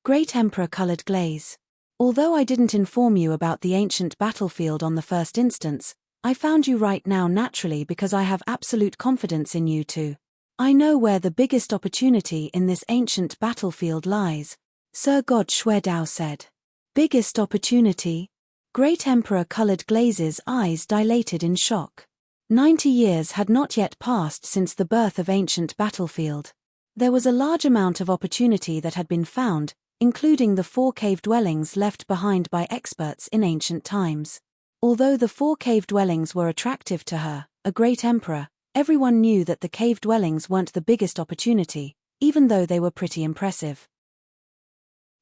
Great Emperor Colored Glaze. Although I didn't inform you about the ancient battlefield on the first instance, I found you right now naturally because I have absolute confidence in you too. I know where the biggest opportunity in this ancient battlefield lies, Sir God Shui Dao said. Biggest opportunity? Great Emperor Colored Glaze's eyes dilated in shock. 90 years had not yet passed since the birth of ancient battlefield. There was a large amount of opportunity that had been found, including the 4 cave dwellings left behind by experts in ancient times. Although the 4 cave dwellings were attractive to her, a great emperor, everyone knew that the cave dwellings weren't the biggest opportunity, even though they were pretty impressive.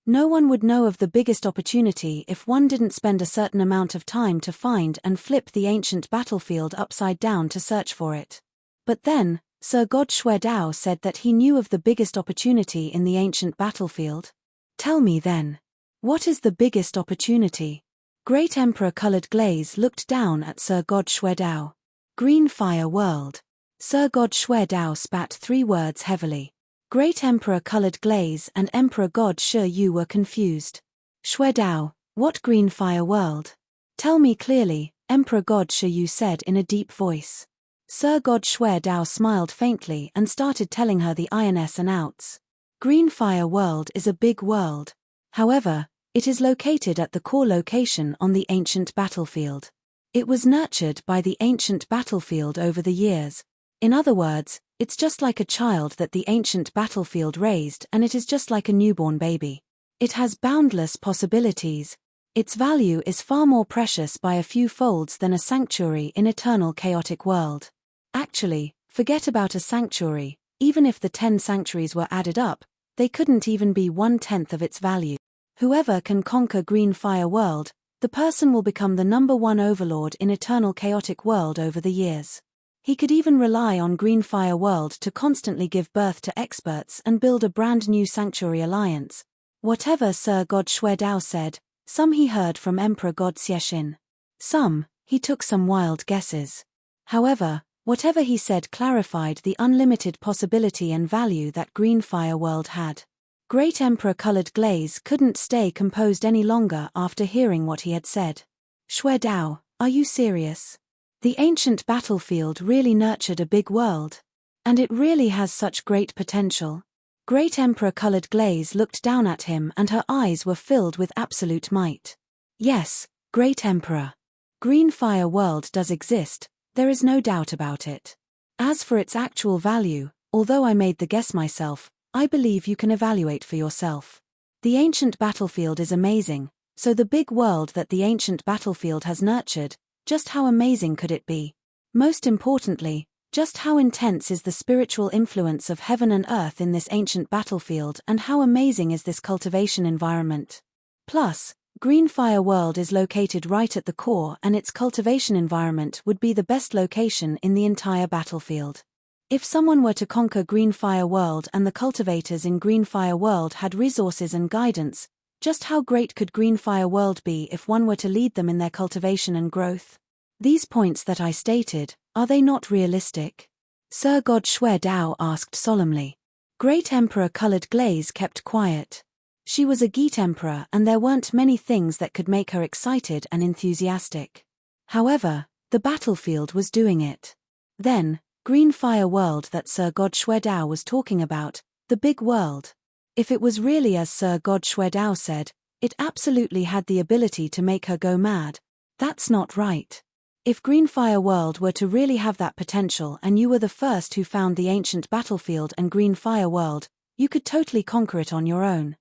No one would know of the biggest opportunity if one didn't spend a certain amount of time to find and flip the ancient battlefield upside down to search for it. But then, Sir God Shui Dao said that he knew of the biggest opportunity in the ancient battlefield. Tell me then. What is the biggest opportunity? Great Emperor Colored Glaze looked down at Sir God Shui Dao. Green Fire World. Sir God Shui Dao spat 3 words heavily. Great Emperor Colored Glaze and Emperor God Shu Yu were confused. Shui Dao, what Green Fire World? Tell me clearly, Emperor God Shu Yu said in a deep voice. Sir God Shui Dao smiled faintly and started telling her the ins and outs. Green Fire World is a big world. However, it is located at the core location on the ancient battlefield. It was nurtured by the ancient battlefield over the years. In other words, it's just like a child that the ancient battlefield raised, and it is just like a newborn baby. It has boundless possibilities. Its value is far more precious by a few folds than a sanctuary in eternal chaotic world. Actually, forget about a sanctuary, even if the 10 sanctuaries were added up, they couldn't even be 1/10 of its value. Whoever can conquer Green Fire World, the person will become the #1 overlord in eternal chaotic world over the years. He could even rely on Green Fire World to constantly give birth to experts and build a brand new sanctuary alliance. Whatever Sir God Shui Dao said, some he heard from Emperor God Xiexin. Some, he took some wild guesses. However, whatever he said clarified the unlimited possibility and value that Green Fire World had. Great Emperor Colored Glaze couldn't stay composed any longer after hearing what he had said. Shui Dao, are you serious? The ancient battlefield really nurtured a big world. And it really has such great potential. Great Emperor Colored Glaze looked down at him and her eyes were filled with absolute might. Yes, Great Emperor. Green Fire World does exist, there is no doubt about it. As for its actual value, although I made the guess myself, I believe you can evaluate for yourself. The ancient battlefield is amazing, so the big world that the ancient battlefield has nurtured, just how amazing could it be? Most importantly, just how intense is the spiritual influence of heaven and earth in this ancient battlefield, and how amazing is this cultivation environment? Plus, Green Fire World is located right at the core, and its cultivation environment would be the best location in the entire battlefield. If someone were to conquer Green Fire World and the cultivators in Green Fire World had resources and guidance, just how great could Green Fire World be if one were to lead them in their cultivation and growth? These points that I stated, are they not realistic? Sir God Shui Dao asked solemnly. Great Emperor Colored Glaze kept quiet. She was a Geet emperor and there weren't many things that could make her excited and enthusiastic. However, the battlefield was doing it. Then, green fire world that Sir God Shuedao was talking about, the big world. If it was really as Sir God Shuedao said, it absolutely had the ability to make her go mad. That's not right. If Green Fire World were to really have that potential and you were the first who found the ancient battlefield and Green Fire World, you could totally conquer it on your own.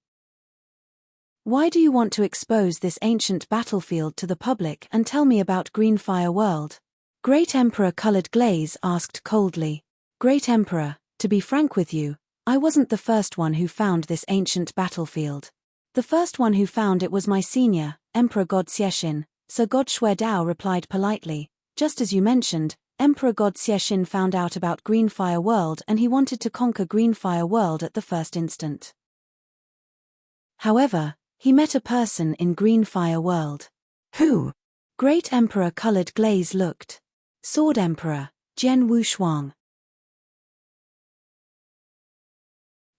Why do you want to expose this ancient battlefield to the public and tell me about Green Fire World? Great Emperor Colored Glaze asked coldly. Great Emperor, to be frank with you, I wasn't the first one who found this ancient battlefield. The first one who found it was my senior, Emperor God Xiexin. Sir God Shuedao replied politely. Just as you mentioned, Emperor God Xiexin found out about Green Fire World and he wanted to conquer Green Fire World at the first instant. However, he met a person in Green Fire World. Who? Great Emperor Colored Glaze looked. Sword Emperor, Jian Wushuang.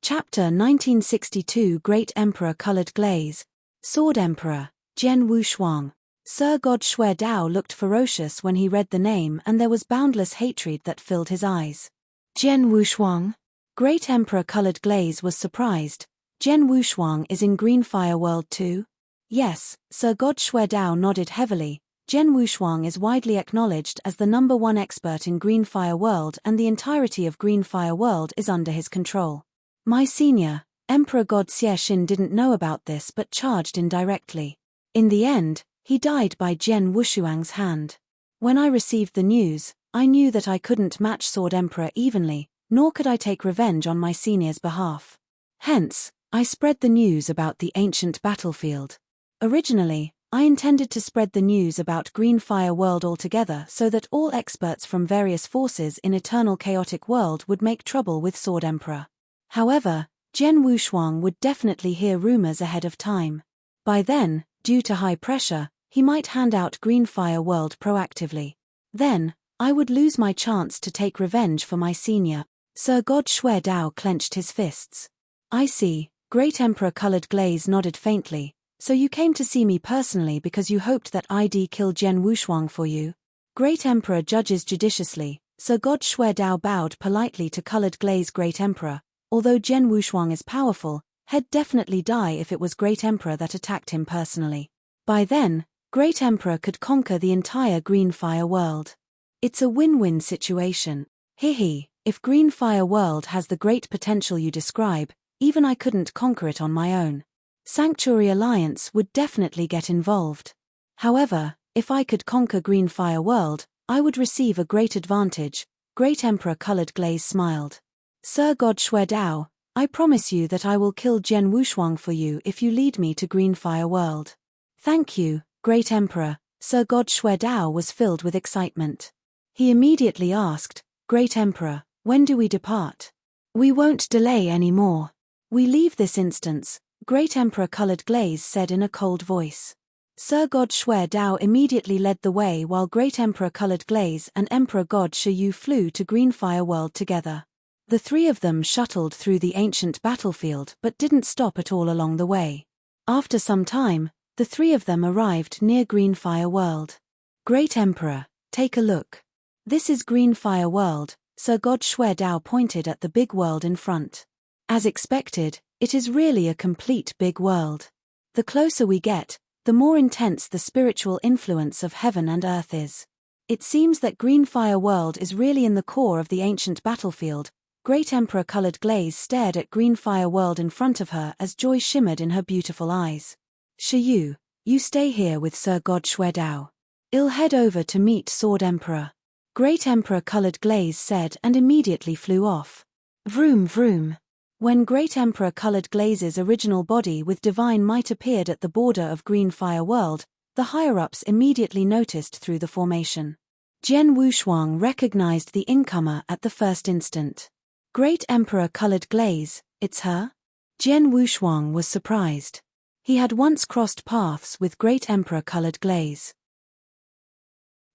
Chapter 1962 Great Emperor Colored Glaze. Sword Emperor, Jian Wushuang. Sir God Shuedao looked ferocious when he read the name and there was boundless hatred that filled his eyes. Jian Wushuang? Great Emperor Colored Glaze was surprised. Jian Wushuang is in Green Fire World too? Yes, Sir God Shuedao nodded heavily. Jian Wushuang is widely acknowledged as the #1 expert in Green Fire World and the entirety of Green Fire World is under his control. My senior, Emperor God Xiexin didn't know about this but charged indirectly. In the end, he died by Jian Wushuang's hand. When I received the news, I knew that I couldn't match Sword Emperor evenly, nor could I take revenge on my senior's behalf. Hence, I spread the news about the ancient battlefield. Originally, I intended to spread the news about Green Fire World altogether so that all experts from various forces in Eternal Chaotic World would make trouble with Sword Emperor. However, Jian Wushuang would definitely hear rumors ahead of time. By then, due to high pressure, he might hand out Green Fire World proactively. Then, I would lose my chance to take revenge for my senior. Sir God Shuedao clenched his fists. I see, Great Emperor Colored Glaze nodded faintly. So you came to see me personally because you hoped that I'd kill Jian Wushuang for you? Great Emperor judges judiciously. Sir God Shuedao bowed politely to Colored Glaze. Great Emperor, although Jian Wushuang is powerful, he'd definitely die if it was Great Emperor that attacked him personally. By then, Great Emperor could conquer the entire Green Fire World. It's a win-win situation. Hehe, if Green Fire World has the great potential you describe, even I couldn't conquer it on my own. Sanctuary Alliance would definitely get involved. However, if I could conquer Green Fire World, I would receive a great advantage. Great Emperor Colored Glaze smiled. Sir God Shuedao, I promise you that I will kill Jian Wushuang for you if you lead me to Green Fire World. Thank you, Great Emperor. Sir God Shuedao was filled with excitement. He immediately asked, Great Emperor, when do we depart? We won't delay any more. We leave this instance, Great Emperor Colored Glaze said in a cold voice. Sir God Shuedao immediately led the way while Great Emperor Colored Glaze and Emperor God Shiyu flew to Green Fire World together. The three of them shuttled through the ancient battlefield but didn't stop at all along the way. After some time, the three of them arrived near Green Fire World. Great Emperor, take a look. This is Green Fire World. Sir God Shuedao pointed at the big world in front. As expected, it is really a complete big world. The closer we get, the more intense the spiritual influence of heaven and earth is. It seems that Green Fire World is really in the core of the ancient battlefield. Great Emperor Colored Glaze stared at Green Fire World in front of her as joy shimmered in her beautiful eyes. Shiyu, you stay here with Sir God Shuedao. I'll head over to meet Sword Emperor. Great Emperor Colored Glaze said and immediately flew off. Vroom vroom. When Great Emperor Colored Glaze's original body with divine might appeared at the border of Green Fire World, the higher-ups immediately noticed through the formation. Jian Wushuang recognized the incomer at the first instant. Great Emperor Colored Glaze, it's her? Jian Wushuang was surprised. He had once crossed paths with Great Emperor Colored Glaze.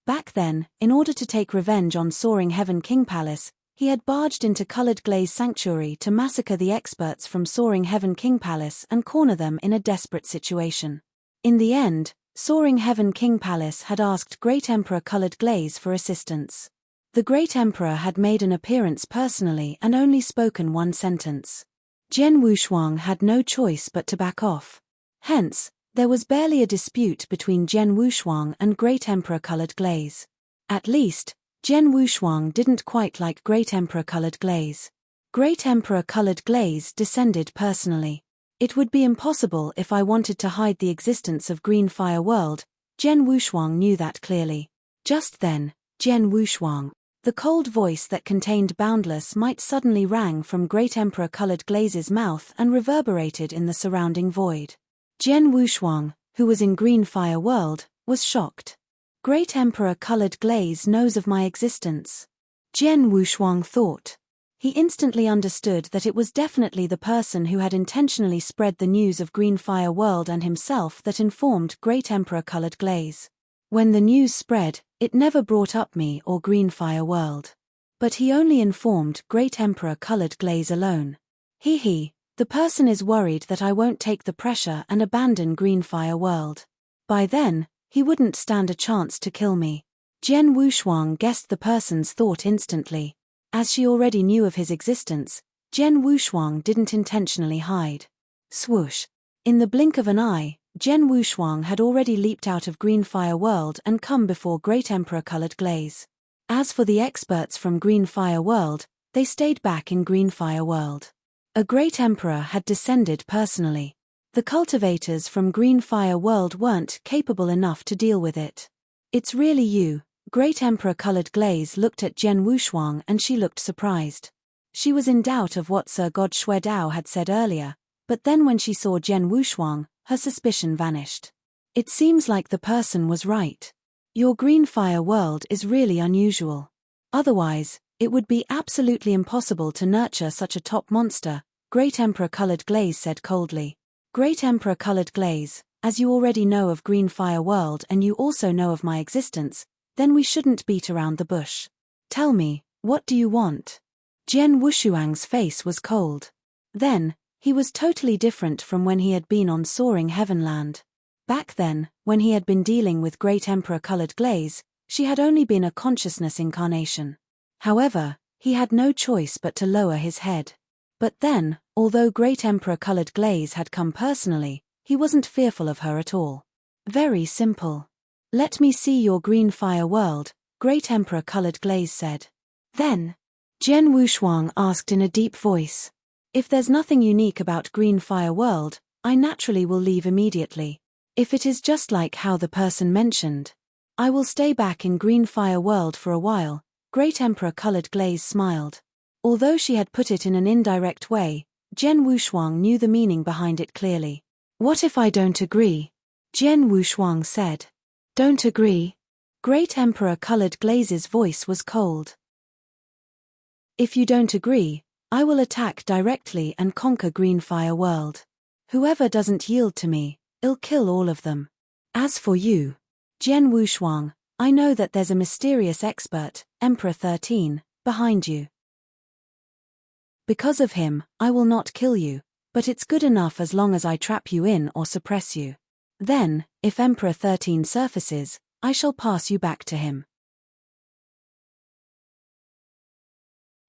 Back then, in order to take revenge on Soaring Heaven King Palace, He had barged into Colored Glaze Sanctuary to massacre the experts from Soaring Heaven King Palace and corner them in a desperate situation. In the end, Soaring Heaven King Palace had asked Great Emperor Colored Glaze for assistance. The Great Emperor had made an appearance personally and only spoken one sentence. Jian Wushuang had no choice but to back off. Hence, there was barely a dispute between Jian Wushuang and Great Emperor Colored Glaze. At least, Jian Wushuang didn't quite like Great Emperor Colored Glaze. Great Emperor Colored Glaze descended personally. It would be impossible if I wanted to hide the existence of Green Fire World. Jian Wushuang knew that clearly. Just then, Jian Wushuang, the cold voice that contained boundless might suddenly rang from Great Emperor Colored Glaze's mouth and reverberated in the surrounding void. Jian Wushuang, who was in Green Fire World, was shocked. Great Emperor Colored Glaze knows of my existence. Jian Wushuang thought. He instantly understood that it was definitely the person who had intentionally spread the news of Green Fire World and himself that informed Great Emperor Colored Glaze. When the news spread, it never brought up me or Green Fire World. But he only informed Great Emperor Colored Glaze alone. The person is worried that I won't take the pressure and abandon Green Fire World. By then, he wouldn't stand a chance to kill me. Jian Wushuang guessed the person's thought instantly. As she already knew of his existence, Jian Wushuang didn't intentionally hide. Swoosh. In the blink of an eye, Jian Wushuang had already leaped out of Green Fire World and come before Great Emperor Colored Glaze. As for the experts from Green Fire World, they stayed back in Green Fire World. A Great Emperor had descended personally. The cultivators from Green Fire World weren't capable enough to deal with it. It's really you. Great Emperor Colored Glaze looked at Jian Wushuang and she looked surprised. She was in doubt of what Sir God Shuedao had said earlier, but then when she saw Jian Wushuang, her suspicion vanished. It seems like the person was right. Your Green Fire World is really unusual. Otherwise, it would be absolutely impossible to nurture such a top monster, Great Emperor Colored Glaze said coldly. Great Emperor Colored Glaze, as you already know of Green Fire World and you also know of my existence, then we shouldn't beat around the bush. Tell me, what do you want? Jian Wushuang's face was cold. Then, he was totally different from when he had been on Soaring Heavenland. Back then, when he had been dealing with Great Emperor Colored Glaze, she had only been a consciousness incarnation. However, he had no choice but to lower his head. But then, although Great Emperor Colored Glaze had come personally, he wasn't fearful of her at all. Very simple. Let me see your Green Fire World, Great Emperor Colored Glaze said. Then, Jian Wushuang asked in a deep voice. If there's nothing unique about Green Fire World, I naturally will leave immediately. If it is just like how the person mentioned, I will stay back in Green Fire World for a while. Great Emperor Colored Glaze smiled. Although she had put it in an indirect way, Jian Wushuang knew the meaning behind it clearly. What if I don't agree? Jian Wushuang said. Don't agree? Great Emperor Colored Glaze's voice was cold. If you don't agree, I will attack directly and conquer Green Fire World. Whoever doesn't yield to me, I'll kill all of them. As for you, Jian Wushuang, I know that there's a mysterious expert, Emperor 13, behind you. Because of him, I will not kill you, but it's good enough as long as I trap you in or suppress you. Then, if Emperor 13 surfaces, I shall pass you back to him.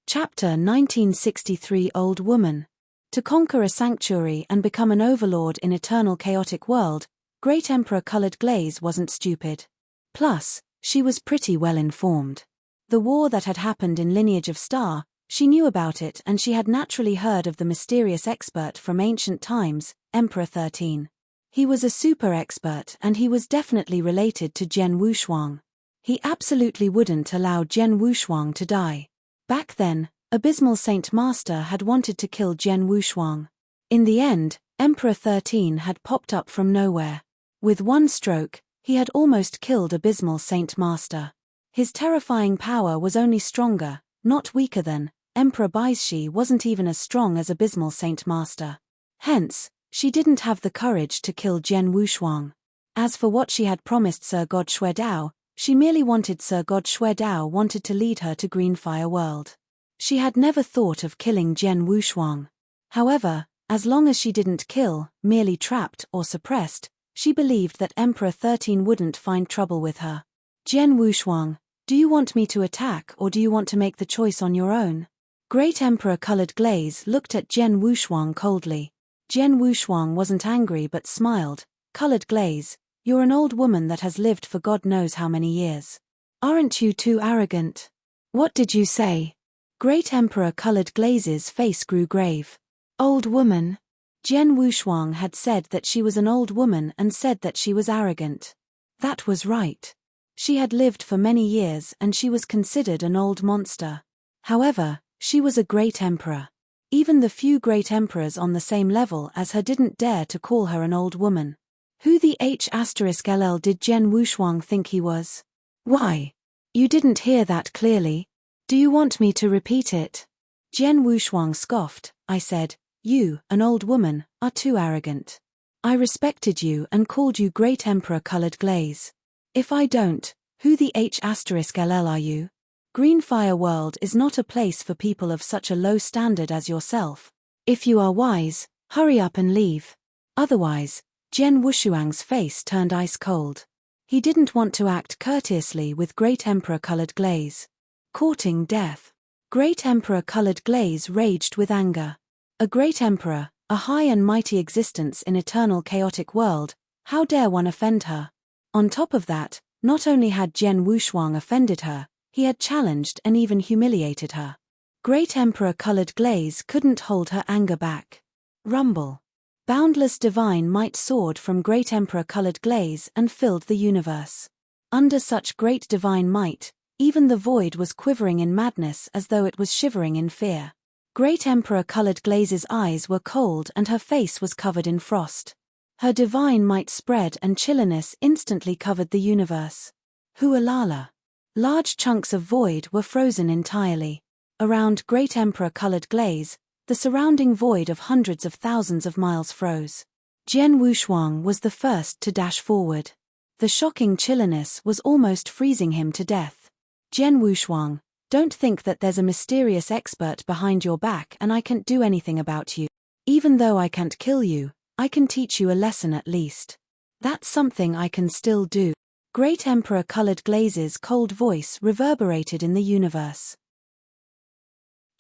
Chapter 1963 Old Woman. To conquer a sanctuary and become an overlord in eternal chaotic world, Great Emperor Colored Glaze wasn't stupid. Plus, she was pretty well informed. The war that had happened in Lineage of Star, she knew about it and she had naturally heard of the mysterious expert from ancient times, Emperor 13. He was a super expert and he was definitely related to Jian Wushuang. He absolutely wouldn't allow Jian Wushuang to die. Back then, Abysmal Saint Master had wanted to kill Jian Wushuang. In the end, Emperor 13 had popped up from nowhere. With one stroke, he had almost killed Abysmal Saint Master. His terrifying power was only stronger, not weaker than. Emperor Baizhi wasn't even as strong as Abysmal Saint Master. Hence, she didn't have the courage to kill Jian Wushuang. As for what she had promised Sir God Shuedao, she merely wanted Sir God Shuedao wanted to lead her to Green Fire World. She had never thought of killing Jian Wushuang. However, as long as she didn't kill, merely trapped or suppressed, she believed that Emperor 13 wouldn't find trouble with her. Jian Wushuang, do you want me to attack or do you want to make the choice on your own? Great Emperor Colored Glaze looked at Jian Wushuang coldly. Jian Wushuang wasn't angry but smiled. Colored Glaze, you're an old woman that has lived for God knows how many years. Aren't you too arrogant? What did you say? Great Emperor Colored Glaze's face grew grave. Old woman. Jian Wushuang had said that she was an old woman and said that she was arrogant. That was right. She had lived for many years and she was considered an old monster. However, she was a great emperor. Even the few great emperors on the same level as her didn't dare to call her an old woman. Who the H*LL did Jian Wushuang think he was? Why? You didn't hear that clearly. Do you want me to repeat it? Jian Wushuang scoffed. I said, you, an old woman, are too arrogant. I respected you and called you Great Emperor Colored Glaze. If I don't, who the H*LL are you? Greenfire World is not a place for people of such a low standard as yourself. If you are wise, hurry up and leave. Otherwise, Jian Wushuang's face turned ice cold. He didn't want to act courteously with Great Emperor Colored Glaze. Courting death. Great Emperor Colored Glaze raged with anger. A great emperor, a high and mighty existence in eternal chaotic world, how dare one offend her? On top of that, not only had Jian Wushuang offended her, he had challenged and even humiliated her. Great Emperor Colored Glaze couldn't hold her anger back. Rumble. Boundless divine might soared from Great Emperor Colored Glaze and filled the universe. Under such great divine might, even the void was quivering in madness as though it was shivering in fear. Great Emperor Colored Glaze's eyes were cold and her face was covered in frost. Her divine might spread and chilliness instantly covered the universe. Hualala. Large chunks of void were frozen entirely. Around Great Emperor Colored Glaze, the surrounding void of hundreds of thousands of miles froze. Jian Wushuang was the first to dash forward. The shocking chilliness was almost freezing him to death. Jian Wushuang, don't think that there's a mysterious expert behind your back and I can't do anything about you. Even though I can't kill you, I can teach you a lesson at least. That's something I can still do. Great Emperor Colored Glaze's cold voice reverberated in the universe.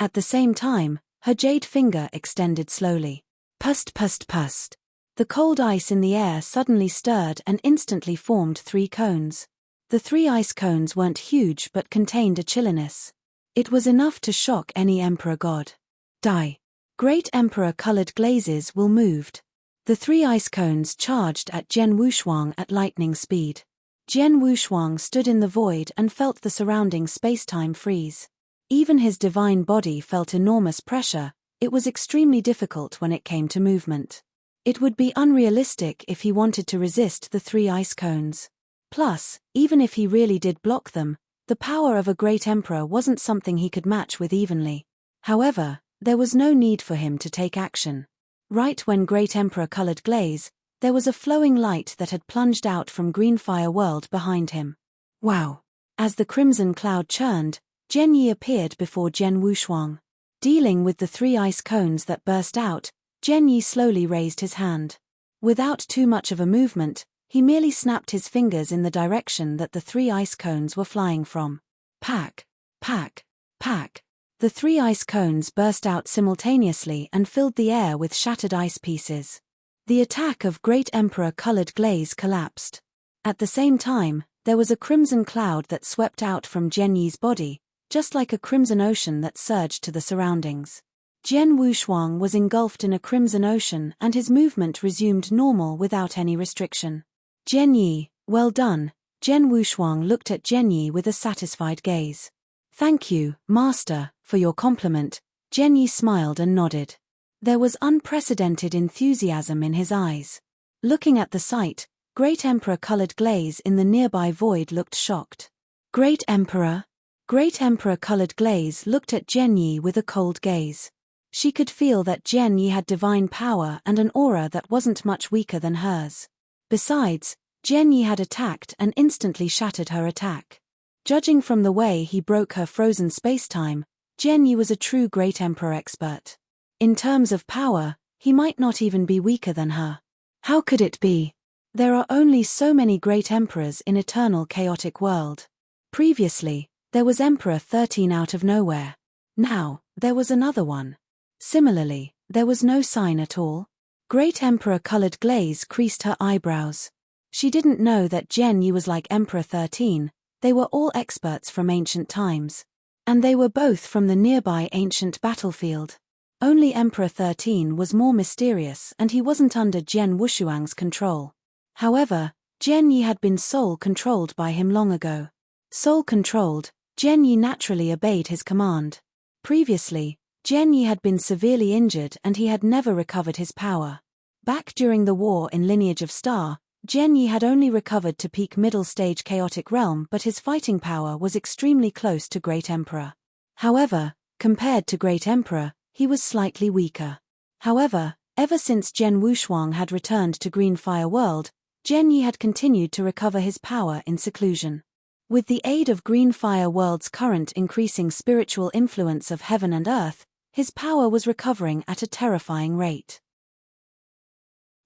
At the same time, her jade finger extended slowly. Pust pust pust. The cold ice in the air suddenly stirred and instantly formed 3 cones. The 3 ice cones weren't huge but contained a chilliness. It was enough to shock any emperor god. Die. Great Emperor Colored Glazes will moved. The 3 ice cones charged at Jian Wushuang at lightning speed. Jian Wushuang stood in the void and felt the surrounding space-time freeze. Even his divine body felt enormous pressure. It was extremely difficult when it came to movement. It would be unrealistic if he wanted to resist the 3 ice cones. Plus, even if he really did block them, the power of a great emperor wasn't something he could match with evenly. However, there was no need for him to take action. Right when Great Emperor Colored Glaze, there was a flowing light that had plunged out from Greenfire World behind him. Wow! As the crimson cloud churned, Jian Yi appeared before Jian Wushuang. Dealing with the 3 ice cones that burst out, Jian Yi slowly raised his hand. Without too much of a movement, he merely snapped his fingers in the direction that the 3 ice cones were flying from. Pack, pack, pack. The 3 ice cones burst out simultaneously and filled the air with shattered ice pieces. The attack of Great Emperor Colored Glaze collapsed. At the same time, there was a crimson cloud that swept out from Jian Yi's body, just like a crimson ocean that surged to the surroundings. Jian Wushuang was engulfed in a crimson ocean and his movement resumed normal without any restriction. Jian Yi, well done. Jian Wushuang looked at Jian Yi with a satisfied gaze. Thank you, Master, for your compliment. Jian Yi smiled and nodded. There was unprecedented enthusiasm in his eyes. Looking at the sight, Great Emperor Colored Glaze in the nearby void looked shocked. Great Emperor? Great Emperor Colored Glaze looked at Jian Yi with a cold gaze. She could feel that Jian Yi had divine power and an aura that wasn't much weaker than hers. Besides, Jian Yi had attacked and instantly shattered her attack. Judging from the way he broke her frozen space-time, Jian Yi was a true Great Emperor expert. In terms of power, he might not even be weaker than her. How could it be? There are only so many great emperors in eternal chaotic world. Previously, there was Emperor 13 out of nowhere. Now, there was another one. Similarly, there was no sign at all. Great Emperor colored glaze creased her eyebrows. She didn't know that Jian Yi was like Emperor 13, they were all experts from ancient times. And they were both from the nearby ancient battlefield. Only Emperor 13 was more mysterious and he wasn't under Jian Wushuang's control. However, Jian Yi had been soul-controlled by him long ago. Soul-controlled, Jian Yi naturally obeyed his command. Previously, Jian Yi had been severely injured and he had never recovered his power. Back during the war in Lineage of Star, Jian Yi had only recovered to peak middle stage chaotic realm, but his fighting power was extremely close to Great Emperor. However, compared to Great Emperor, he was slightly weaker. However, ever since Jian Wushuang had returned to Green Fire World, Jian Yi had continued to recover his power in seclusion. With the aid of Green Fire World's current increasing spiritual influence of heaven and earth, his power was recovering at a terrifying rate.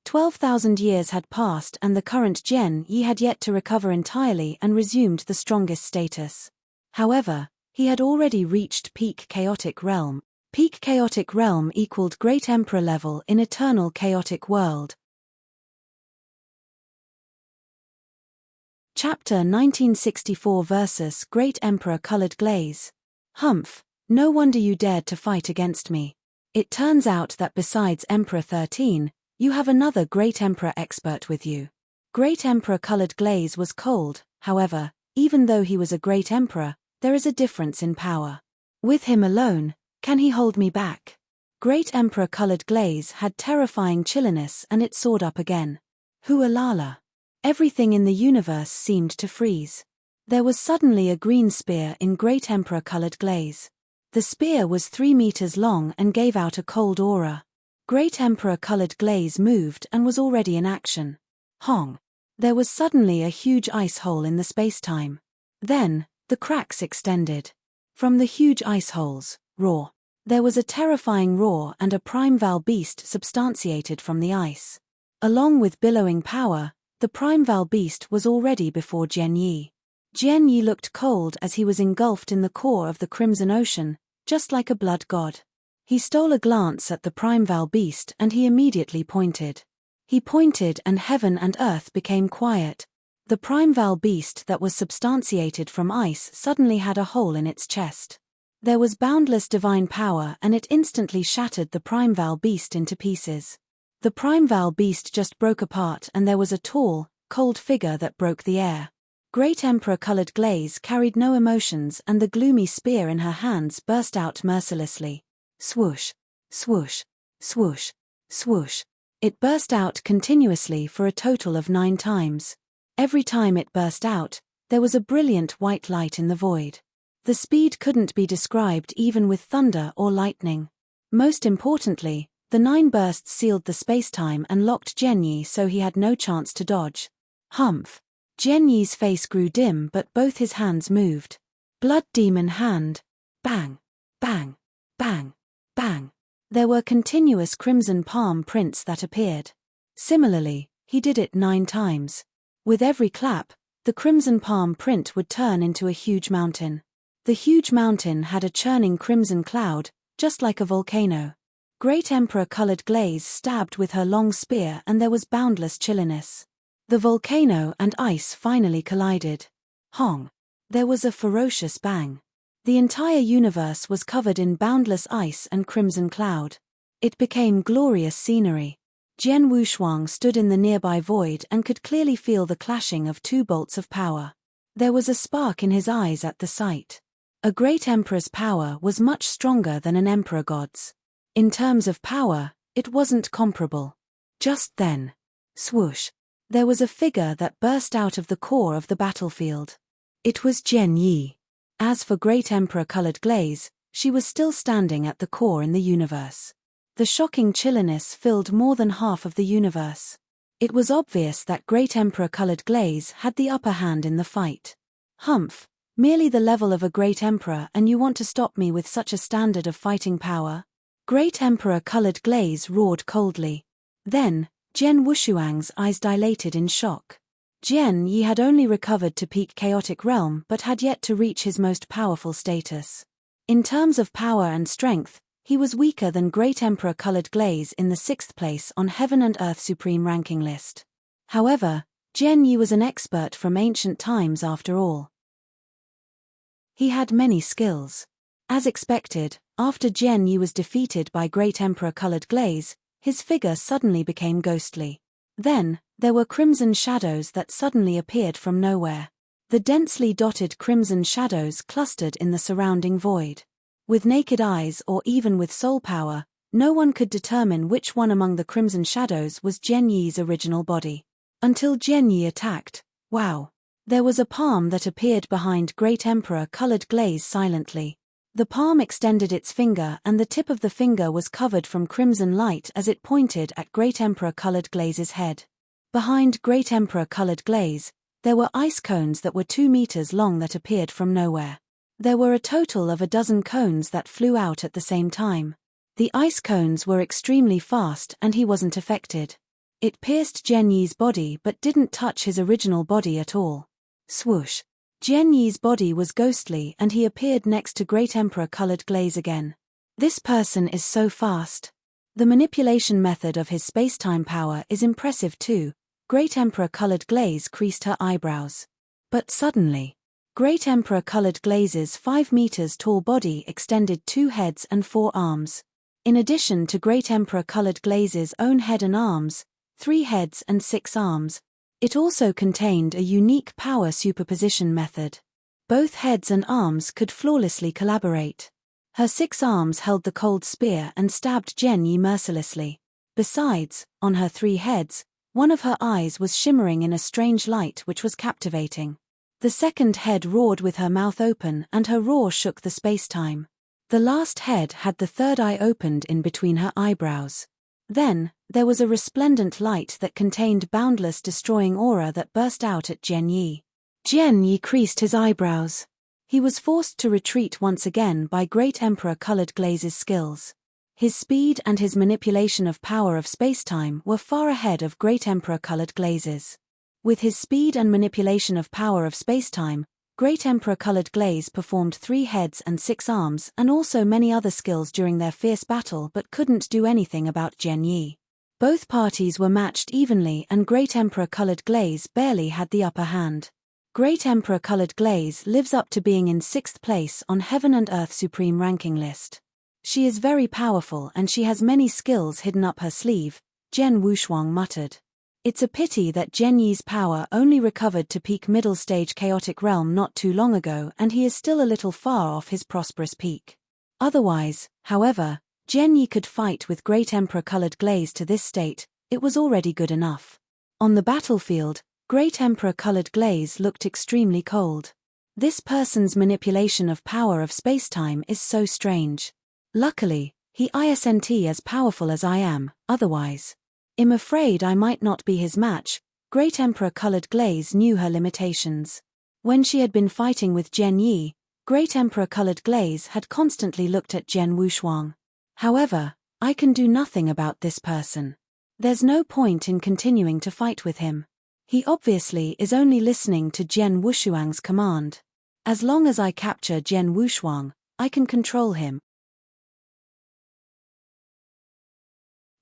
12,000 years had passed and the current Jian Yi had yet to recover entirely and resumed the strongest status. However, he had already reached peak chaotic realm. Peak chaotic realm equaled Great Emperor level in eternal chaotic world. Chapter 1964 versus Great Emperor colored glaze. Humph, no wonder you dared to fight against me. It turns out that besides Emperor 13, you have another Great Emperor expert with you. Great Emperor colored glaze was cold, however, even though he was a Great Emperor, there is a difference in power. With him alone, can he hold me back? Great Emperor colored glaze had terrifying chilliness and it soared up again. Hualala. Everything in the universe seemed to freeze. There was suddenly a green spear in Great Emperor colored glaze. The spear was 3 meters long and gave out a cold aura. Great Emperor colored glaze moved and was already in action. Hong. There was suddenly a huge ice hole in the space-time. Then, the cracks extended. From the huge ice holes, roar. There was a terrifying roar and a primeval beast substantiated from the ice. Along with billowing power, the primeval beast was already before Jian Yi. Jian Yi looked cold as he was engulfed in the core of the Crimson Ocean, just like a blood god. He stole a glance at the primeval beast and he immediately pointed. He pointed and heaven and earth became quiet. The primeval beast that was substantiated from ice suddenly had a hole in its chest. There was boundless divine power and it instantly shattered the primeval beast into pieces. The primeval beast just broke apart and there was a tall, cold figure that broke the air. Great Emperor colored glaze carried no emotions and the gloomy spear in her hands burst out mercilessly. Swoosh, swoosh, swoosh, swoosh. It burst out continuously for a total of 9 times. Every time it burst out, there was a brilliant white light in the void. The speed couldn't be described even with thunder or lightning. Most importantly, the 9 bursts sealed the space-time and locked Jian Yi so he had no chance to dodge. Humph. Jian Yi's face grew dim but both his hands moved. Blood demon hand. Bang, bang, bang, bang. There were continuous crimson palm prints that appeared. Similarly, he did it 9 times. With every clap, the crimson palm print would turn into a huge mountain. The huge mountain had a churning crimson cloud, just like a volcano. Great Emperor colored glaze stabbed with her long spear and there was boundless chilliness. The volcano and ice finally collided. Hong. There was a ferocious bang. The entire universe was covered in boundless ice and crimson cloud. It became glorious scenery. Jian Wushuang stood in the nearby void and could clearly feel the clashing of 2 bolts of power. There was a spark in his eyes at the sight. A great emperor's power was much stronger than an emperor god's. In terms of power, it wasn't comparable. Just then, swoosh, there was a figure that burst out of the core of the battlefield. It was Jian Yi. As for Great Emperor colored glaze, she was still standing at the core in the universe. The shocking chilliness filled more than half of the universe. It was obvious that Great Emperor colored glaze had the upper hand in the fight. Humph, Merely the level of a great emperor, and you want to stop me with such a standard of fighting power? Great Emperor Colored Glaze roared coldly. Then, Jian Wushuang's eyes dilated in shock. Jian Yi had only recovered to peak chaotic realm but had yet to reach his most powerful status. In terms of power and strength, he was weaker than Great Emperor Colored Glaze in the 6th place on Heaven and Earth Supreme ranking list. However, Jian Yi was an expert from ancient times after all. He had many skills. As expected, after Jian Yi was defeated by Great Emperor Colored Glaze, his figure suddenly became ghostly. Then, there were crimson shadows that suddenly appeared from nowhere. The densely dotted crimson shadows clustered in the surrounding void. With naked eyes or even with soul power, no one could determine which one among the crimson shadows was Jian Yi's original body. Until Jian Yi attacked. Wow! There was a palm that appeared behind Great Emperor Colored Glaze silently. The palm extended its finger and the tip of the finger was covered from crimson light as it pointed at Great Emperor Colored Glaze's head. Behind Great Emperor Colored Glaze, there were ice cones that were 2 meters long that appeared from nowhere. There were a total of a dozen cones that flew out at the same time. The ice cones were extremely fast and he wasn't affected. It pierced Jian Yi's body but didn't touch his original body at all. Swoosh! Jian Yi's body was ghostly and he appeared next to Great Emperor Colored Glaze again. This person is so fast. The manipulation method of his space-time power is impressive too. Great Emperor Colored Glaze creased her eyebrows. But suddenly, Great Emperor Colored Glaze's 5 meters tall body extended 2 heads and 4 arms. In addition to Great Emperor Colored Glaze's own head and arms, 3 heads and 6 arms, it also contained a unique power superposition method. Both heads and arms could flawlessly collaborate. Her 6 arms held the cold spear and stabbed Jian Yi mercilessly. Besides, on her 3 heads, one of her eyes was shimmering in a strange light which was captivating. The second head roared with her mouth open and her roar shook the space-time. The last head had the third eye opened in between her eyebrows. Then, there was a resplendent light that contained boundless destroying aura that burst out at Jian Yi. Jian Yi creased his eyebrows. He was forced to retreat once again by Great Emperor Colored Glaze's skills. His speed and his manipulation of power of space-time were far ahead of Great Emperor Colored Glaze's. With his speed and manipulation of power of space-time, Great Emperor Colored Glaze performed 3 heads and 6 arms and also many other skills during their fierce battle but couldn't do anything about Jian Yi. Both parties were matched evenly and Great Emperor Colored Glaze barely had the upper hand. Great Emperor Colored Glaze lives up to being in 6th place on Heaven and Earth Supreme ranking list. She is very powerful and she has many skills hidden up her sleeve, Jian Wushuang muttered. It's a pity that Jian Yi's power only recovered to peak middle stage chaotic realm not too long ago and he is still a little far off his prosperous peak. Otherwise, however, Jian Yi could fight with Great Emperor Colored Glaze to this state, it was already good enough. On the battlefield, Great Emperor Colored Glaze looked extremely cold. This person's manipulation of power of space-time is so strange. Luckily, he isn't as powerful as I am, otherwise. I'm afraid I might not be his match. Great Emperor Colored Glaze knew her limitations. When she had been fighting with Jian Yi, Great Emperor Colored Glaze had constantly looked at Jian Wushuang. However, I can do nothing about this person. There's no point in continuing to fight with him. He obviously is only listening to Jian Wushuang's command. As long as I capture Jian Wushuang, I can control him.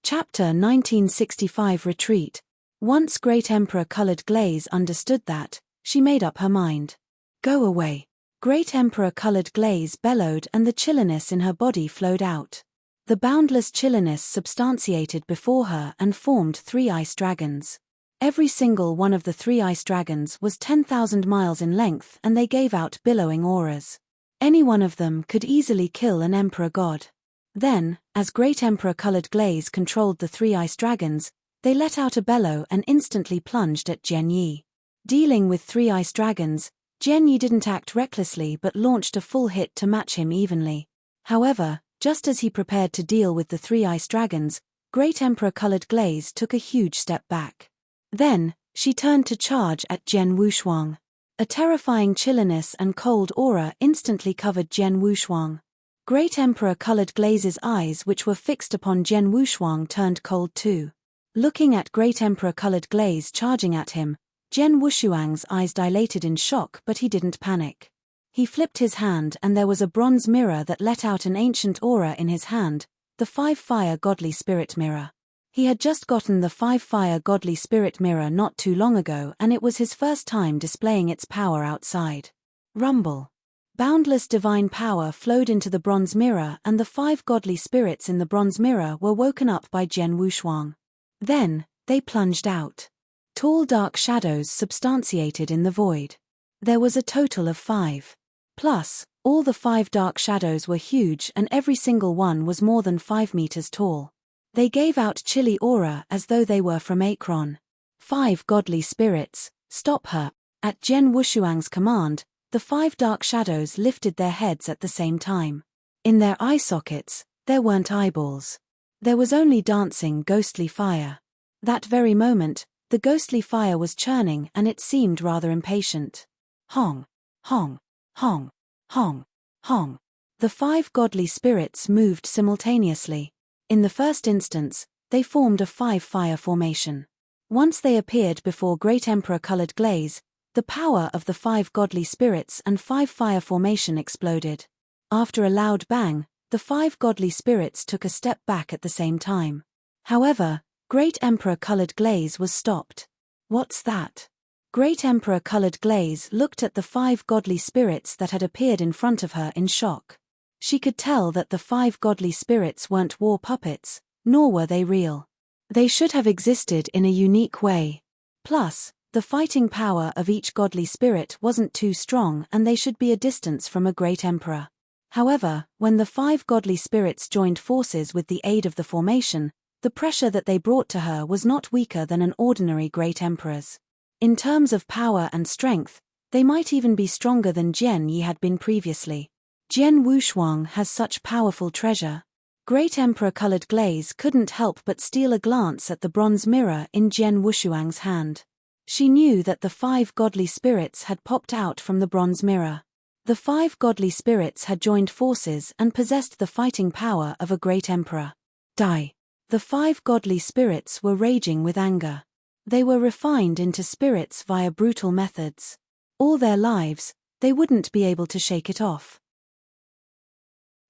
Chapter 1965 Retreat. Once Great Emperor Colored Glaze understood that, she made up her mind. Go away. Great Emperor Colored Glaze bellowed and the chilliness in her body flowed out. The boundless chilliness substantiated before her and formed 3 ice dragons. Every single one of the 3 ice dragons was 10,000 miles in length and they gave out billowing auras. Any one of them could easily kill an emperor god. Then, as Great Emperor Colored Glaze controlled the 3 ice dragons, they let out a bellow and instantly plunged at Jian Yi. Dealing with 3 ice dragons, Jian Yi didn't act recklessly but launched a full hit to match him evenly. However, just as he prepared to deal with the 3 ice dragons, Great Emperor Colored Glaze took a huge step back. Then, she turned to charge at Jian Wushuang. A terrifying chilliness and cold aura instantly covered Jian Wushuang. Great Emperor Colored Glaze's eyes, which were fixed upon Jian Wushuang, turned cold too. Looking at Great Emperor Colored Glaze charging at him, Jian Wushuang's eyes dilated in shock, but he didn't panic. He flipped his hand and there was a bronze mirror that let out an ancient aura in his hand, the 5-fire Godly Spirit Mirror. He had just gotten the 5-fire Godly Spirit Mirror not too long ago, and it was his first time displaying its power outside. Rumble. Boundless divine power flowed into the bronze mirror, and the 5 godly spirits in the bronze mirror were woken up by Jian Wushuang. Then, they plunged out. Tall dark shadows substantiated in the void. There was a total of 5. Plus, all the 5 dark shadows were huge and every single one was more than 5 meters tall. They gave out chilly aura as though they were from Akron. 5 godly spirits, stop her. At Jian Wushuang's command, the 5 dark shadows lifted their heads at the same time. In their eye sockets, there weren't eyeballs. There was only dancing ghostly fire. That very moment, the ghostly fire was churning and it seemed rather impatient. Hong, hong, hong, hong, hong. The 5 godly spirits moved simultaneously. In the first instance, they formed a 5-fire formation. Once they appeared before Great Emperor Colored Glaze, the power of the 5 godly spirits and 5-fire formation exploded. After a loud bang, the 5 godly spirits took a step back at the same time. However, Great Emperor Colored Glaze was stopped. What's that? Great Emperor Colored Glaze looked at the 5 godly spirits that had appeared in front of her in shock. She could tell that the 5 godly spirits weren't war puppets, nor were they real. They should have existed in a unique way. Plus, the fighting power of each godly spirit wasn't too strong and they should be a distance from a great emperor. However, when the 5 godly spirits joined forces with the aid of the formation, the pressure that they brought to her was not weaker than an ordinary great emperor's. In terms of power and strength, they might even be stronger than Jian Yi had been previously. Jian Wushuang has such powerful treasure. Great Emperor Colored Glaze couldn't help but steal a glance at the bronze mirror in Jian Wushuang's hand. She knew that the 5 godly spirits had popped out from the bronze mirror. The 5 godly spirits had joined forces and possessed the fighting power of a great emperor. Die. The 5 godly spirits were raging with anger. They were refined into spirits via brutal methods. All their lives, they wouldn't be able to shake it off.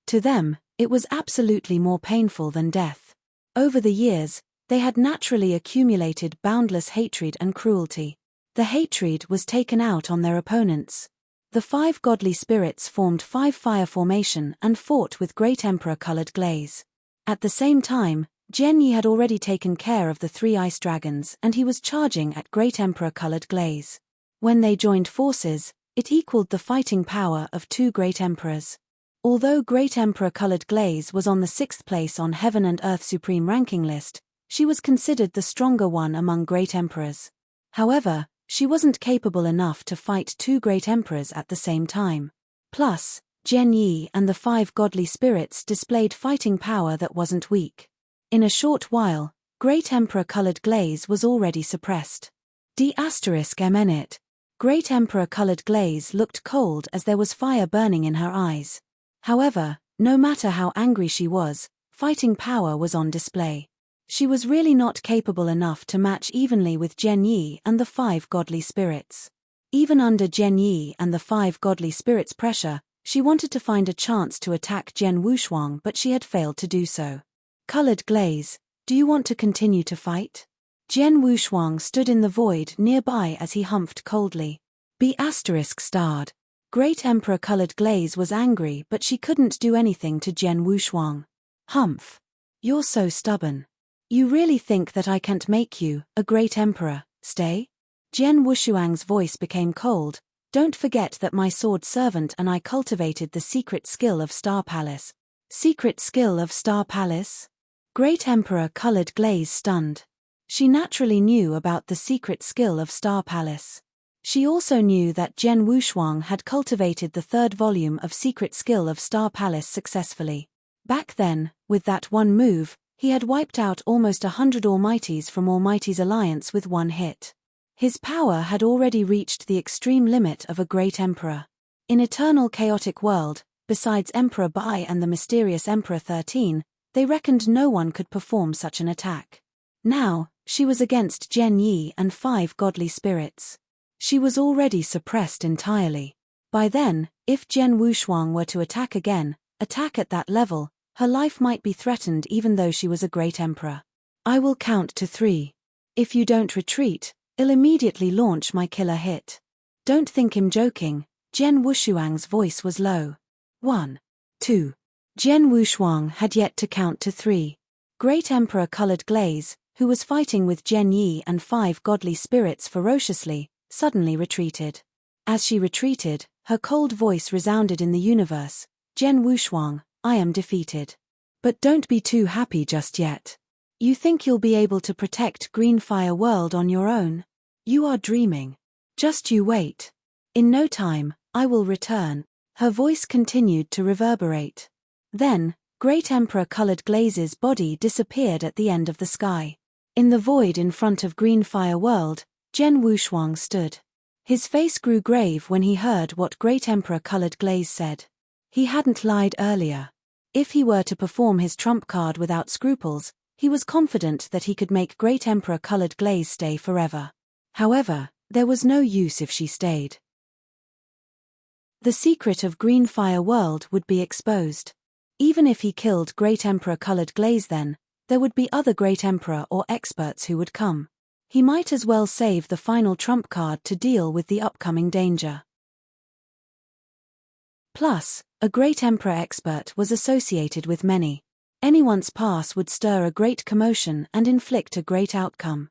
To them, it was absolutely more painful than death. Over the years, they had naturally accumulated boundless hatred and cruelty. The hatred was taken out on their opponents. The 5 godly spirits formed 5-fire formation and fought with Great Emperor Colored Glaze. At the same time, Jian Yi had already taken care of the 3 ice dragons and he was charging at Great Emperor Colored Glaze. When they joined forces, it equaled the fighting power of 2 great emperors. Although Great Emperor Colored Glaze was on the 6th place on Heaven and Earth Supreme ranking list, she was considered the stronger one among great emperors. However, she wasn't capable enough to fight 2 great emperors at the same time. Plus, Jian Yi and the 5 godly spirits displayed fighting power that wasn't weak. In a short while, Great Emperor Colored Glaze was already suppressed. D***MN. Great Emperor Colored Glaze looked cold as there was fire burning in her eyes. However, no matter how angry she was, fighting power was on display. She was really not capable enough to match evenly with Jian Yi and the 5 godly spirits. Even under Jian Yi and the 5 godly spirits' pressure, she wanted to find a chance to attack Jian Wushuang, but she had failed to do so. Colored Glaze, do you want to continue to fight? Jian Wushuang stood in the void nearby as he humphed coldly. B*****. Great Emperor Colored Glaze was angry, but she couldn't do anything to Jian Wushuang. Humph. You're so stubborn. You really think that I can't make you a great emperor, stay? Jian Wushuang's voice became cold. Don't forget that my sword servant and I cultivated the secret skill of Star Palace. Secret skill of Star Palace? Great Emperor Colored Glaze stunned. She naturally knew about the secret skill of Star Palace. She also knew that Jian Wushuang had cultivated the 3rd volume of Secret Skill of Star Palace successfully. Back then, with that one move, he had wiped out almost 100 Almighties from Almighty's alliance with one hit. His power had already reached the extreme limit of a great emperor. In eternal chaotic world, besides Emperor Bai and the mysterious Emperor 13, they reckoned no one could perform such an attack. Now, she was against Zhen Yi and 5 godly spirits. She was already suppressed entirely. By then, if Zhen Wushuang were to attack at that level, her life might be threatened even though she was a great emperor. I will count to 3. If you don't retreat, I'll immediately launch my killer hit. Don't think I'm joking. Zhen Wushuang's voice was low. 1. 2. Zhen Wushuang had yet to count to 3. Great Emperor Colored Glaze, who was fighting with Zhen Yi and 5 godly spirits ferociously, suddenly retreated. As she retreated, her cold voice resounded in the universe. Zhen Wushuang, I am defeated. But don't be too happy just yet. You think you'll be able to protect Green Fire World on your own? You are dreaming. Just you wait. In no time, I will return. Her voice continued to reverberate. Then, Great Emperor Colored Glaze's body disappeared at the end of the sky. In the void in front of Green Fire World, Zhen Wushuang stood. His face grew grave when he heard what Great Emperor Colored Glaze said. He hadn't lied earlier. If he were to perform his trump card without scruples, he was confident that he could make Great Emperor Colored Glaze stay forever. However, there was no use if she stayed. The secret of Green Fire World would be exposed. Even if he killed Great Emperor Colored Glaze then, there would be other Great Emperor or experts who would come. He might as well save the final trump card to deal with the upcoming danger. Plus, a Great Emperor expert was associated with many. Anyone's pass would stir a great commotion and inflict a great outcome.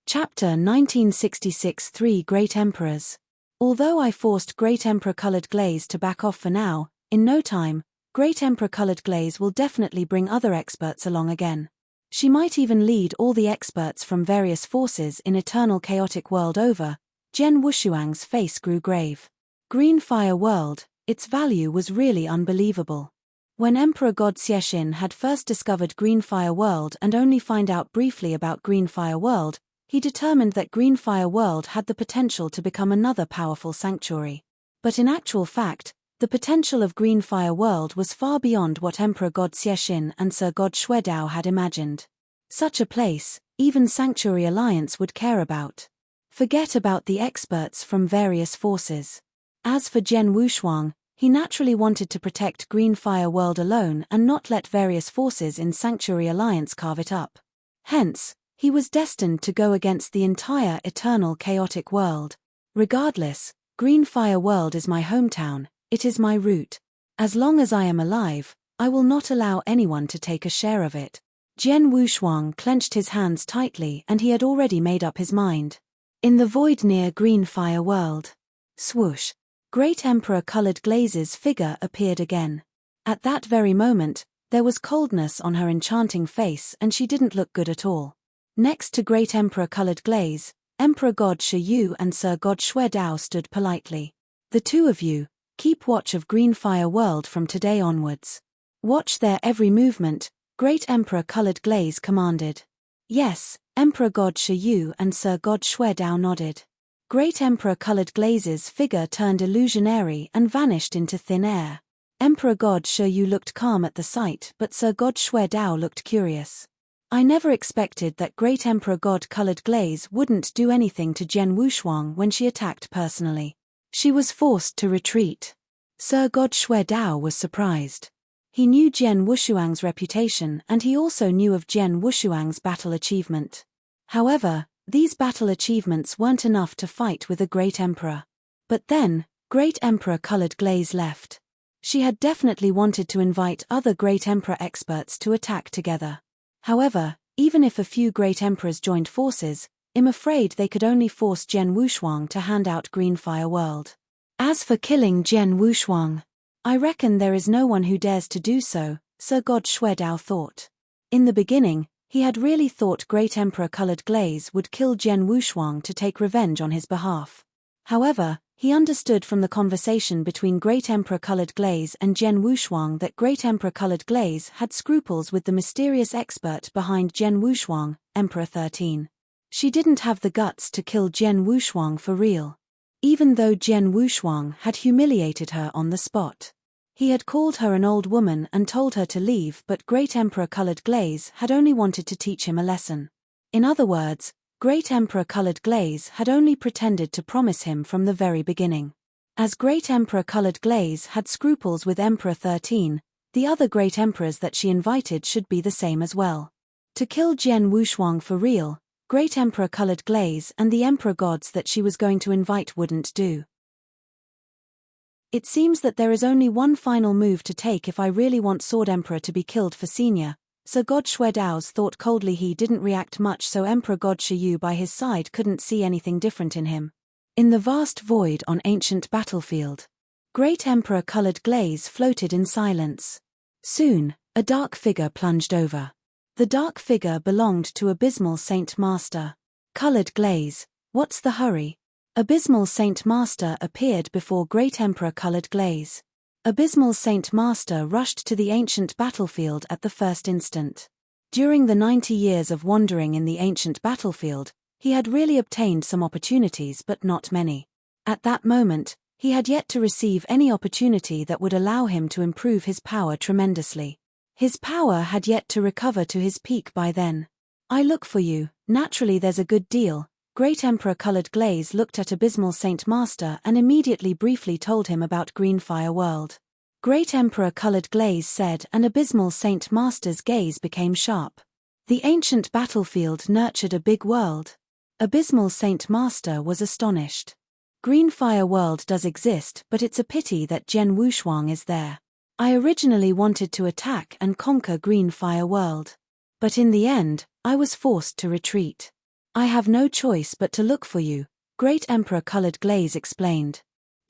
Chapter 1966 3 Great Emperors. Although I forced Great Emperor Colored Glaze to back off for now, in no time, Great Emperor Colored Glaze will definitely bring other experts along again. She might even lead all the experts from various forces in eternal chaotic world over. Zhen Wushuang's face grew grave. Green Fire World, its value was really unbelievable. When Emperor God Xiexin had first discovered Green Fire World and only find out briefly about Green Fire World, he determined that Green Fire World had the potential to become another powerful sanctuary. But in actual fact, the potential of Green Fire World was far beyond what Emperor God Xiexin and Sir God Shuedao had imagined. Such a place, even Sanctuary Alliance would care about. Forget about the experts from various forces. As for Zhen Wushuang, he naturally wanted to protect Green Fire World alone and not let various forces in Sanctuary Alliance carve it up. Hence, he was destined to go against the entire eternal chaotic world. Regardless, Green Fire World is my hometown, it is my root. As long as I am alive, I will not allow anyone to take a share of it. Zhen Wushuang clenched his hands tightly and he had already made up his mind. In the void near Green Fire World. Swoosh. Great Emperor Colored Glaze's figure appeared again. At that very moment, there was coldness on her enchanting face and she didn't look good at all. Next to Great Emperor Colored Glaze, Emperor God Shi Yu and Sir God Shuedao stood politely. The two of you, keep watch of Green Fire World from today onwards. Watch their every movement, Great Emperor Colored Glaze commanded. Yes, Emperor God Shi Yu and Sir God Shuedao nodded. Great Emperor Colored Glaze's figure turned illusionary and vanished into thin air. Emperor God Shi Yu looked calm at the sight but Sir God Shuedao looked curious. I never expected that Great Emperor God Colored Glaze wouldn't do anything to Zhen Wushuang when she attacked personally. She was forced to retreat. Sir God Shuedao was surprised. He knew Zhen Wushuang's reputation and he also knew of Zhen Wushuang's battle achievement. However, these battle achievements weren't enough to fight with a Great Emperor. But then, Great Emperor Colored Glaze left. She had definitely wanted to invite other Great Emperor experts to attack together. However, even if a few Great Emperors joined forces, I'm afraid they could only force Zhen Wushuang to hand out Green Fire World. As for killing Zhen Wushuang, I reckon there is no one who dares to do so, Sir God Shuedao thought. In the beginning, he had really thought Great Emperor Colored Glaze would kill Zhen Wushuang to take revenge on his behalf. However, He understood from the conversation between Great Emperor Colored Glaze and Jian Wushuang that Great Emperor Colored Glaze had scruples with the mysterious expert behind Jian Wushuang, Emperor 13. She didn't have the guts to kill Jian Wushuang for real. Even though Jian Wushuang had humiliated her on the spot. He had called her an old woman and told her to leave, but Great Emperor Colored Glaze had only wanted to teach him a lesson. In other words, Great Emperor Colored Glaze had only pretended to promise him from the very beginning. As Great Emperor Colored Glaze had scruples with Emperor 13, the other Great Emperors that she invited should be the same as well. To kill Jian Wushuang for real, Great Emperor Colored Glaze and the Emperor gods that she was going to invite wouldn't do. It seems that there is only one final move to take if I really want Sword Emperor to be killed for senior. Sir God Shuedao's thought coldly. He didn't react much, so Emperor God Shiyu by his side couldn't see anything different in him. In the vast void on ancient battlefield, Great Emperor Colored Glaze floated in silence. Soon, a dark figure plunged over. The dark figure belonged to Abysmal Saint Master. Colored Glaze, what's the hurry? Abysmal Saint Master appeared before Great Emperor Colored Glaze. Abysmal Saint Master rushed to the ancient battlefield at the first instant. During the 90 years of wandering in the ancient battlefield, he had really obtained some opportunities but not many. At that moment, he had yet to receive any opportunity that would allow him to improve his power tremendously. His power had yet to recover to his peak by then. I look for you, naturally there's a good deal. Great Emperor Colored Glaze looked at Abysmal Saint Master and immediately briefly told him about Greenfire World. Great Emperor Colored Glaze said, and Abysmal Saint Master's gaze became sharp. The ancient battlefield nurtured a big world. Abysmal Saint Master was astonished. Greenfire World does exist, but it's a pity that Jian Wushuang is there. I originally wanted to attack and conquer Greenfire World. But in the end, I was forced to retreat. I have no choice but to look for you, Great Emperor Colored Glaze explained.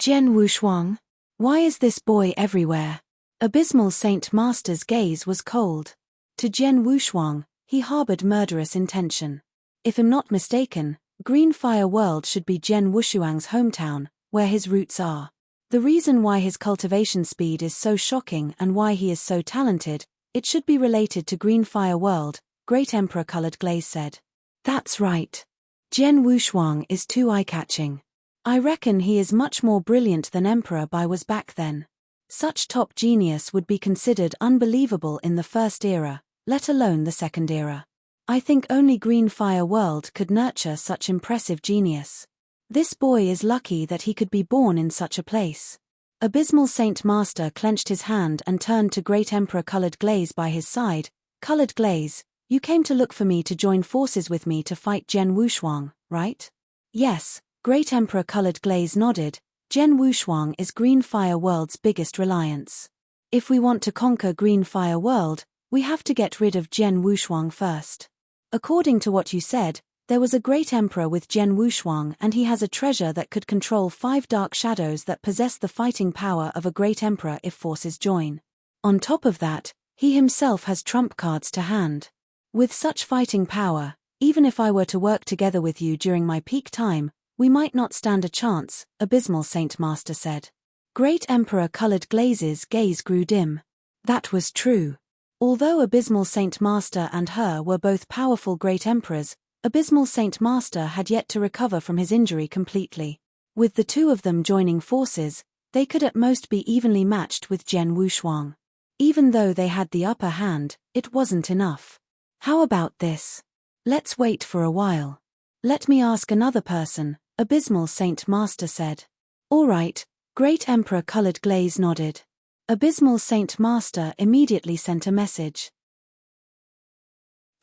Jian Wushuang? Why is this boy everywhere? Abysmal Saint Master's gaze was cold. To Jian Wushuang, he harbored murderous intention. If I'm not mistaken, Greenfire World should be Jian Wushuang's hometown, where his roots are. The reason why his cultivation speed is so shocking and why he is so talented, it should be related to Greenfire World, Great Emperor Colored Glaze said. That's right. Jian Wushuang is too eye-catching. I reckon he is much more brilliant than Emperor Bai was back then. Such top genius would be considered unbelievable in the first era, let alone the second era. I think only Greenfire World could nurture such impressive genius. This boy is lucky that he could be born in such a place. Abysmal Saint Master clenched his hand and turned to Great Emperor Colored Glaze by his side. Colored Glaze, you came to look for me to join forces with me to fight Jian Wushuang, right? Yes, Great Emperor Colored Glaze nodded. Jian Wushuang is Greenfire World's biggest reliance. If we want to conquer Greenfire World, we have to get rid of Jian Wushuang first. According to what you said, there was a great emperor with Jian Wushuang and he has a treasure that could control 5 dark shadows that possess the fighting power of a great emperor if forces join. On top of that, he himself has trump cards to hand. With such fighting power, even if I were to work together with you during my peak time, we might not stand a chance, Abysmal Saint Master said. Great Emperor Colored Glaze's gaze grew dim. That was true. Although Abysmal Saint Master and her were both powerful great emperors, Abysmal Saint Master had yet to recover from his injury completely. With the two of them joining forces, they could at most be evenly matched with Jian Wushuang. Even though they had the upper hand, it wasn't enough. How about this? Let's wait for a while. Let me ask another person, Abysmal Saint Master said. All right, Great Emperor Colored Glaze nodded. Abysmal Saint Master immediately sent a message.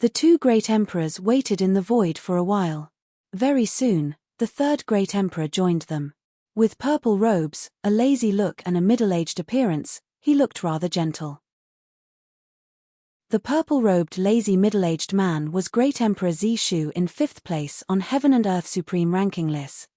The two great emperors waited in the void for a while. Very soon, the third great emperor joined them. With purple robes, a lazy look and a middle-aged appearance, he looked rather gentle. The purple-robed lazy middle-aged man was Great Emperor Zishu in 5th place on Heaven and Earth Supreme ranking list.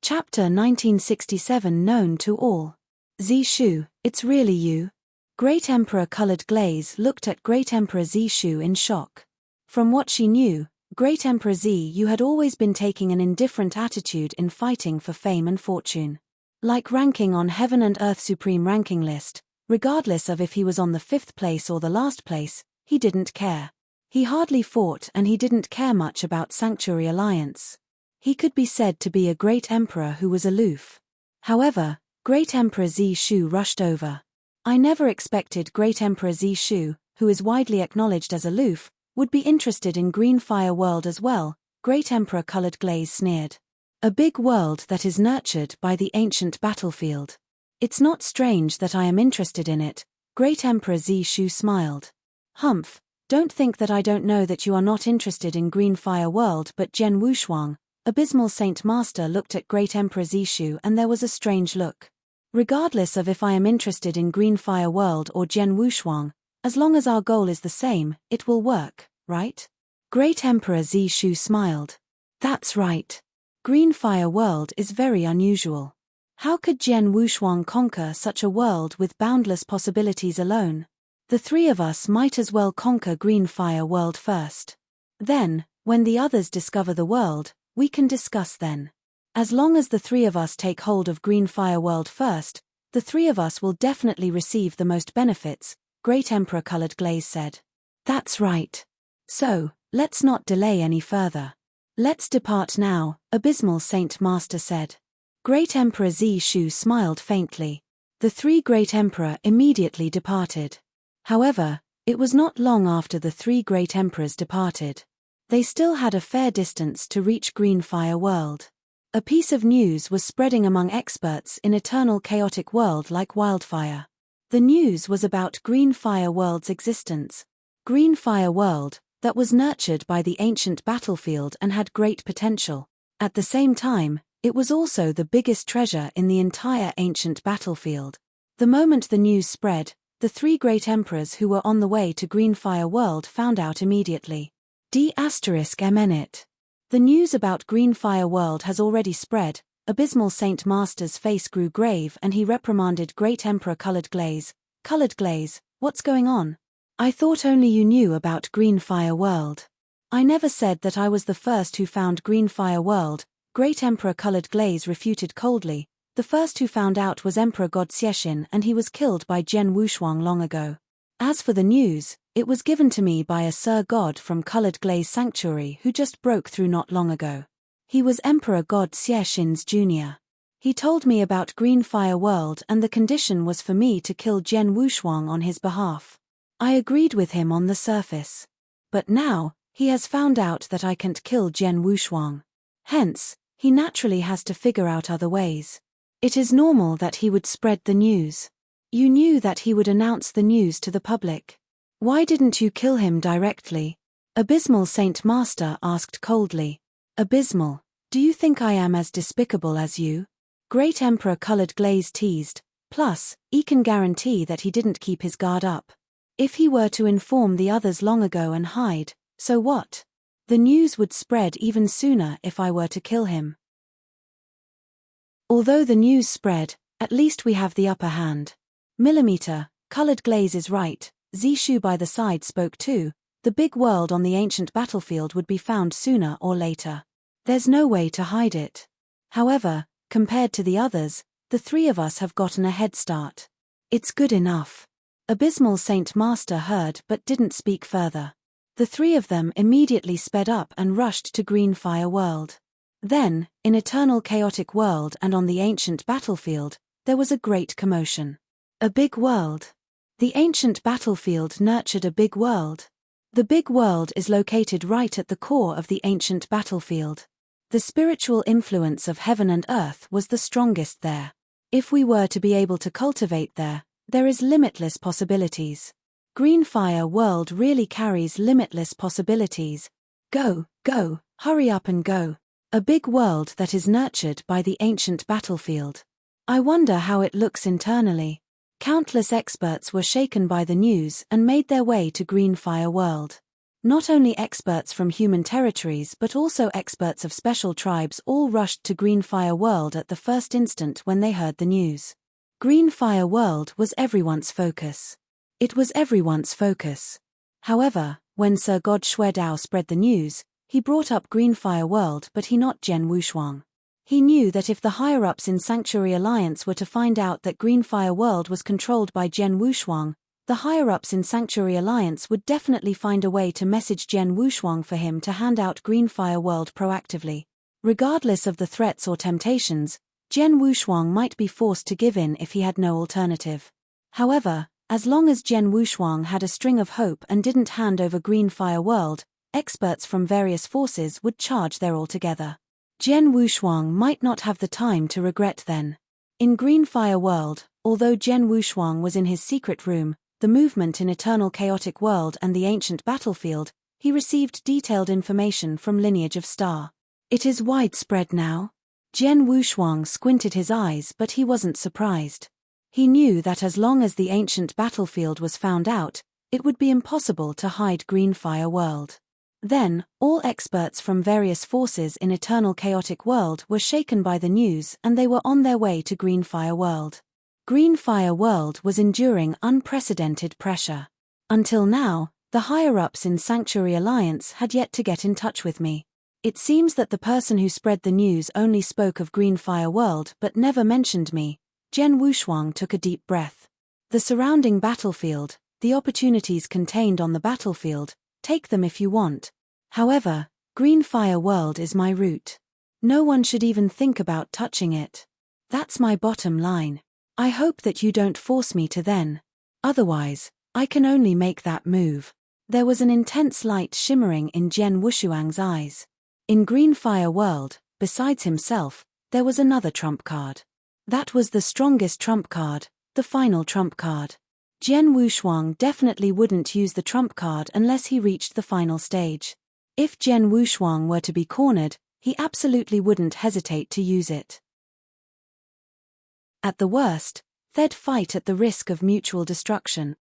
Chapter 1967 known to all. Zishu, it's really you? Great Emperor Colored Glaze looked at Great Emperor Zishu in shock. From what she knew, Great Emperor Z, you had always been taking an indifferent attitude in fighting for fame and fortune. Like ranking on heaven and earth supreme ranking list, regardless of if he was on the 5th place or the last place, he didn't care. He hardly fought and he didn't care much about Sanctuary Alliance. He could be said to be a great emperor who was aloof. However, Great Emperor Z Shu rushed over. I never expected Great Emperor Z Shu, who is widely acknowledged as aloof, would be interested in Green Fire World as well, Great Emperor Colored Glaze sneered. A big world that is nurtured by the ancient battlefield. It's not strange that I am interested in it, Great Emperor Z Shu smiled. Humph, don't think that I don't know that you are not interested in Green Fire World, but Zhen Wushuang, Abysmal Saint Master, looked at Great Emperor Z Shu and there was a strange look. Regardless of if I am interested in Green Fire World or Zhen Wushuang, as long as our goal is the same, it will work, right? Great Emperor Z Shu smiled. That's right. Green Fire World is very unusual. How could Zhen Wushuang conquer such a world with boundless possibilities alone? The three of us might as well conquer Green Fire World first. Then, when the others discover the world, we can discuss then. As long as the three of us take hold of Green Fire World first, the three of us will definitely receive the most benefits, Great Emperor Colored Glaze said. That's right. So, let's not delay any further. Let's depart now, Abysmal Saint Master said. Great Emperor Z Shu smiled faintly. The three Great Emperor immediately departed. However, it was not long after the three Great Emperors departed. They still had a fair distance to reach Green Fire World. A piece of news was spreading among experts in Eternal Chaotic World like wildfire. The news was about Green Fire World's existence. Green Fire World, that was nurtured by the ancient battlefield and had great potential. At the same time, it was also the biggest treasure in the entire ancient battlefield. The moment the news spread, the three Great Emperors who were on the way to Green Fire World found out immediately. D***MNit. The news about Green Fire World has already spread. Abysmal Saint Master's face grew grave and he reprimanded Great Emperor Colored Glaze. Colored Glaze, what's going on? I thought only you knew about Green Fire World. I never said that I was the first who found Green Fire World, Great Emperor Colored Glaze refuted coldly. The first who found out was Emperor God Xiexin and he was killed by Zhen Wushuang long ago. As for the news, it was given to me by a Sir God from Colored Glaze Sanctuary who just broke through not long ago. He was Emperor God Xiexin's junior. He told me about Green Fire World and the condition was for me to kill Zhen Wushuang on his behalf. I agreed with him on the surface. But now, he has found out that I can't kill Zhen Wushuang. Hence, he naturally has to figure out other ways. It is normal that he would spread the news. You knew that he would announce the news to the public. Why didn't you kill him directly? Abysmal Saint Master asked coldly. Abysmal, do you think I am as despicable as you? Great Emperor Colored Glaze teased. Plus, he can guarantee that he didn't keep his guard up. If he were to inform the others long ago and hide, so what? The news would spread even sooner if I were to kill him. Although the news spread, at least we have the upper hand. Millimeter, Colored Glaze is right, Z Shu by the side spoke too. The big world on the ancient battlefield would be found sooner or later. There's no way to hide it. However, compared to the others, the three of us have gotten a head start. It's good enough. Abysmal Saint Master heard but didn't speak further. The three of them immediately sped up and rushed to Green Fire World. Then, in Eternal Chaotic World and on the ancient battlefield, there was a great commotion. A big world. The ancient battlefield nurtured a big world. The big world is located right at the core of the ancient battlefield. The spiritual influence of heaven and earth was the strongest there. If we were to be able to cultivate there is limitless possibilities. Green Fire World really carries limitless possibilities. Go, hurry up and go. A big world that is nurtured by the ancient battlefield. I wonder how it looks internally. Countless experts were shaken by the news and made their way to Green Fire World. Not only experts from human territories but also experts of special tribes all rushed to Green Fire World at the first instant when they heard the news. Green Fire World was everyone's focus. It was everyone's focus. However, when Sir God Shuedao spread the news, He brought up Greenfire World, but he not Jen Wushuang. He knew that if the higher-ups in Sanctuary Alliance were to find out that Greenfire World was controlled by Jen Wushuang, the higher-ups in Sanctuary Alliance would definitely find a way to message Jen Wushuang for him to hand out Greenfire World proactively. Regardless of the threats or temptations, Jen Wushuang might be forced to give in if he had no alternative. However, as long as Jen Wushuang had a string of hope and didn't hand over Greenfire World, experts from various forces would charge there altogether. Jen Wushuang might not have the time to regret then. In Greenfire World, although Jen Wushuang was in his secret room, the movement in Eternal Chaotic World and the ancient battlefield, he received detailed information from Lineage of Star. It is widespread now. Jen Wushuang squinted his eyes, but he wasn't surprised. He knew that as long as the ancient battlefield was found out, it would be impossible to hide Greenfire World. Then, all experts from various forces in Eternal Chaotic World were shaken by the news and they were on their way to Greenfire World. Greenfire World was enduring unprecedented pressure. Until now, the higher-ups in Sanctuary Alliance had yet to get in touch with me. It seems that the person who spread the news only spoke of Greenfire World but never mentioned me. Jen Wushuang took a deep breath. The surrounding battlefield, the opportunities contained on the battlefield, take them if you want. However, Greenfire World is my route. No one should even think about touching it. That's my bottom line. I hope that you don't force me to then. Otherwise, I can only make that move. There was an intense light shimmering in Jen Wushuang's eyes. In Greenfire World, besides himself, there was another trump card. That was the strongest trump card, the final trump card. Jen Wushuang definitely wouldn't use the trump card unless he reached the final stage. If Jen Wushuang were to be cornered, he absolutely wouldn't hesitate to use it. At the worst, they'd fight at the risk of mutual destruction.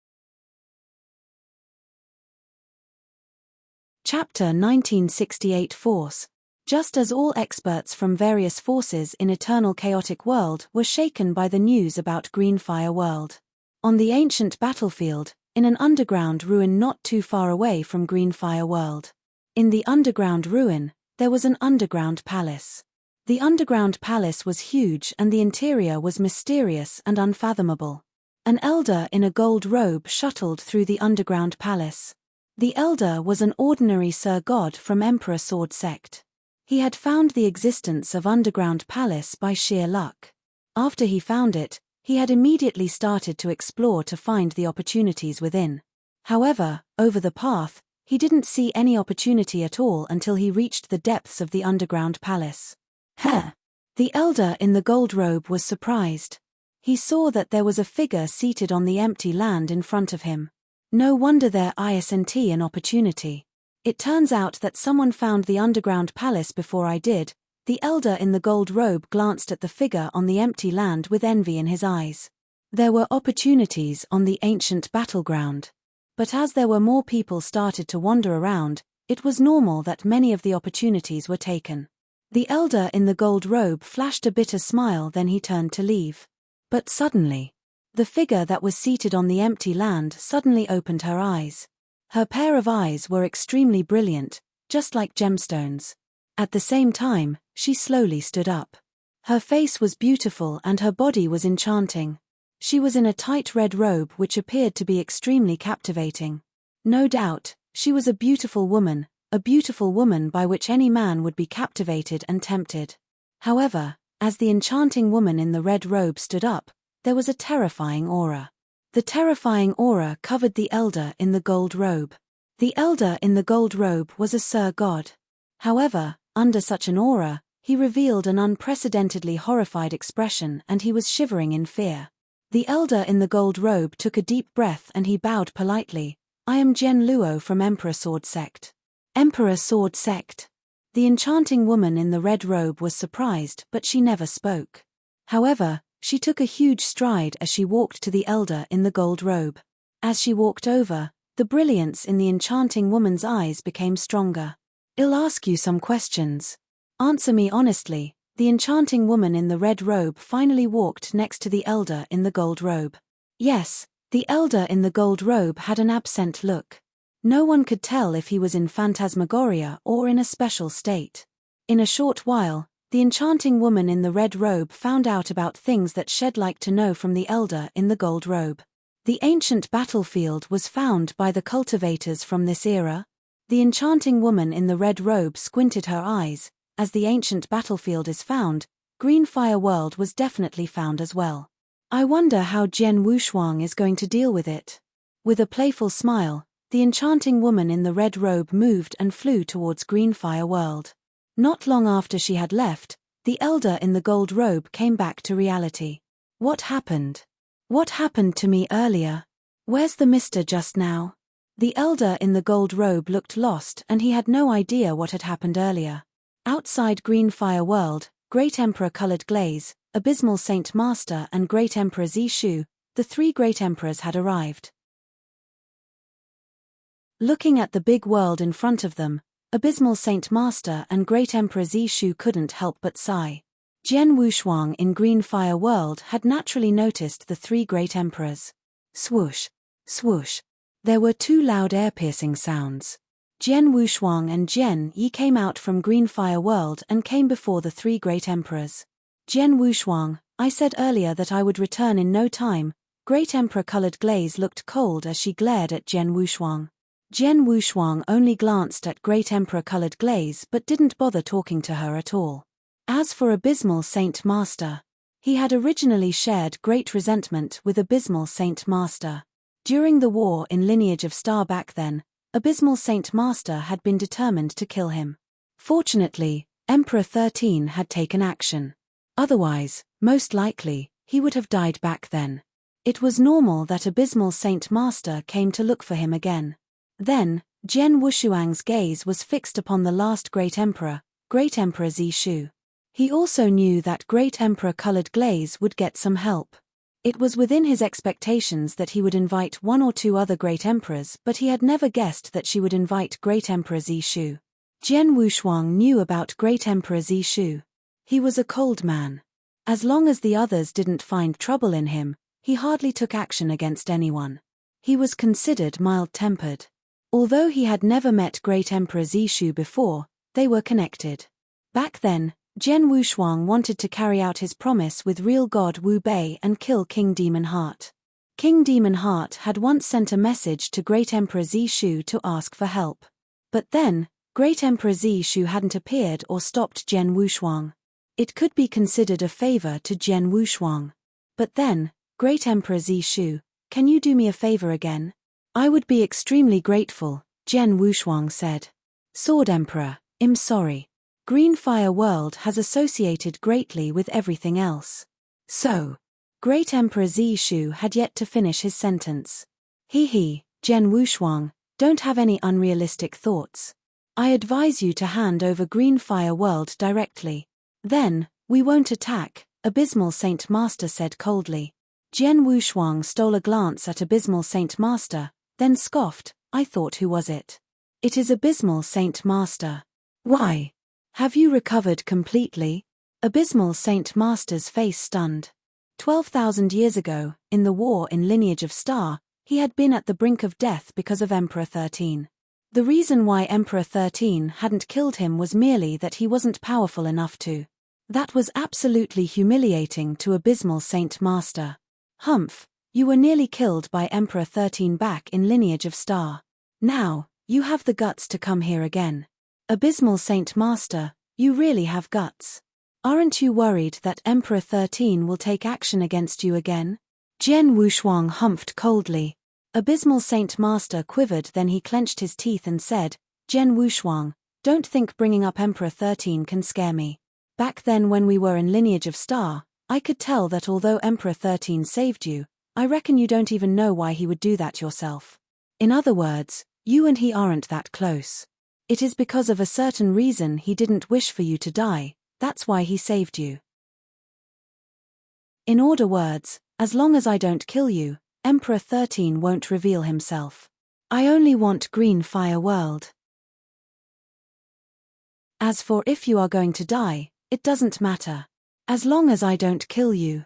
Chapter 1968 Force. Just as all experts from various forces in Eternal Chaotic World were shaken by the news about Greenfire World. On the ancient battlefield, in an underground ruin not too far away from Greenfire World. In the underground ruin, there was an underground palace. The underground palace was huge and the interior was mysterious and unfathomable. An elder in a gold robe shuttled through the underground palace. The elder was an ordinary Sir God from Emperor Sword Sect. He had found the existence of underground palace by sheer luck. After he found it, he had immediately started to explore to find the opportunities within. However, over the path, he didn't see any opportunity at all until he reached the depths of the underground palace. The elder in the gold robe was surprised. He saw that there was a figure seated on the empty land in front of him. No wonder there isn't an opportunity. It turns out that someone found the underground palace before I did. The elder in the gold robe glanced at the figure on the empty land with envy in his eyes. There were opportunities on the ancient battleground. But as there were more people started to wander around, it was normal that many of the opportunities were taken. The elder in the gold robe flashed a bitter smile, then he turned to leave. But suddenly, the figure that was seated on the empty land suddenly opened her eyes. Her pair of eyes were extremely brilliant, just like gemstones. At the same time, she slowly stood up. Her face was beautiful and her body was enchanting. She was in a tight red robe which appeared to be extremely captivating. No doubt, she was a beautiful woman by which any man would be captivated and tempted. However, as the enchanting woman in the red robe stood up, there was a terrifying aura. The terrifying aura covered the elder in the gold robe. The elder in the gold robe was a Sir God. However, under such an aura, he revealed an unprecedentedly horrified expression and he was shivering in fear. The elder in the gold robe took a deep breath and he bowed politely. I am Jen Luo from Emperor Sword Sect. Emperor Sword Sect. The enchanting woman in the red robe was surprised, but she never spoke. However, she took a huge stride as she walked to the elder in the gold robe. As she walked over, the brilliance in the enchanting woman's eyes became stronger. I'll ask you some questions. Answer me honestly. The enchanting woman in the red robe finally walked next to the elder in the gold robe. Yes, the elder in the gold robe had an absent look. No one could tell if he was in phantasmagoria or in a special state. In a short while, the enchanting woman in the red robe found out about things that she'd like to know from the elder in the gold robe. The ancient battlefield was found by the cultivators from this era. The enchanting woman in the red robe squinted her eyes. As the ancient battlefield is found, Greenfire World was definitely found as well. I wonder how Jian Wushuang is going to deal with it. With a playful smile, the enchanting woman in the red robe moved and flew towards Greenfire World. Not long after she had left, the elder in the gold robe came back to reality. What happened? What happened to me earlier? Where's the mister just now? The elder in the gold robe looked lost and he had no idea what had happened earlier. Outside Greenfire World, Great Emperor Colored Glaze, Abysmal Saint Master and Great Emperor Zishu, the three great emperors had arrived. Looking at the big world in front of them, Abysmal Saint Master and Great Emperor Zishu couldn't help but sigh. Jian Wushuang in Greenfire World had naturally noticed the three great emperors. Swoosh, swoosh. There were two loud air-piercing sounds. Jian Wushuang and Jian Yi came out from Greenfire World and came before the three great emperors. Jian Wushuang, I said earlier that I would return in no time. Great Emperor Colored Glaze looked cold as she glared at Jian Wushuang. Jian Wushuang only glanced at Great Emperor Colored Glaze but didn't bother talking to her at all. As for Abysmal Saint Master, he had originally shared great resentment with Abysmal Saint Master. During the war in Lineage of Star back then, Abysmal Saint Master had been determined to kill him. Fortunately, Emperor 13 had taken action. Otherwise, most likely, he would have died back then. It was normal that Abysmal Saint Master came to look for him again. Then, Jian Wushuang's gaze was fixed upon the last great emperor, Great Emperor Zishu. He also knew that Great Emperor Colored Glaze would get some help. It was within his expectations that he would invite one or two other great emperors, but he had never guessed that she would invite Great Emperor Zishu. Jian Wushuang knew about Great Emperor Zishu. He was a cold man. As long as the others didn't find trouble in him, he hardly took action against anyone. He was considered mild-tempered. Although he had never met Great Emperor Zishu before, they were connected. Back then, Jian Wushuang wanted to carry out his promise with real god Wu Bei and kill King Demon Heart. King Demon Heart had once sent a message to Great Emperor Zishu to ask for help. But then, Great Emperor Zishu hadn't appeared or stopped Jian Wushuang. It could be considered a favor to Jian Wushuang. But then, Great Emperor Zishu, can you do me a favor again? I would be extremely grateful, Jian Wushuang said. Sword Emperor, I'm sorry. Greenfire World has associated greatly with everything else. So, Great Emperor Zishu had yet to finish his sentence. Jian Wushuang, don't have any unrealistic thoughts. I advise you to hand over Greenfire World directly. Then, we won't attack, Abysmal Saint Master said coldly. Jian Wushuang stole a glance at Abysmal Saint Master, then scoffed, I thought who was it? It is Abysmal Saint Master. Why? Have you recovered completely? Abysmal Saint Master's face stunned. 12,000 years ago, in the war in Lineage of Star, he had been at the brink of death because of Emperor 13. The reason why Emperor 13 hadn't killed him was merely that he wasn't powerful enough to. That was absolutely humiliating to Abysmal Saint Master. Humph, you were nearly killed by Emperor 13 back in Lineage of Star. Now, you have the guts to come here again. Abysmal Saint Master, you really have guts. Aren't you worried that Emperor 13 will take action against you again? Jian Wushuang humphed coldly. Abysmal Saint Master quivered, then he clenched his teeth and said, Jian Wushuang, don't think bringing up Emperor 13 can scare me. Back then when we were in Lineage of Star, I could tell that although Emperor 13 saved you, I reckon you don't even know why he would do that yourself. In other words, you and he aren't that close. It is because of a certain reason he didn't wish for you to die, that's why he saved you. In other words, as long as I don't kill you, Emperor 13 won't reveal himself. I only want Greenfire World. As for if you are going to die, it doesn't matter. As long as I don't kill you.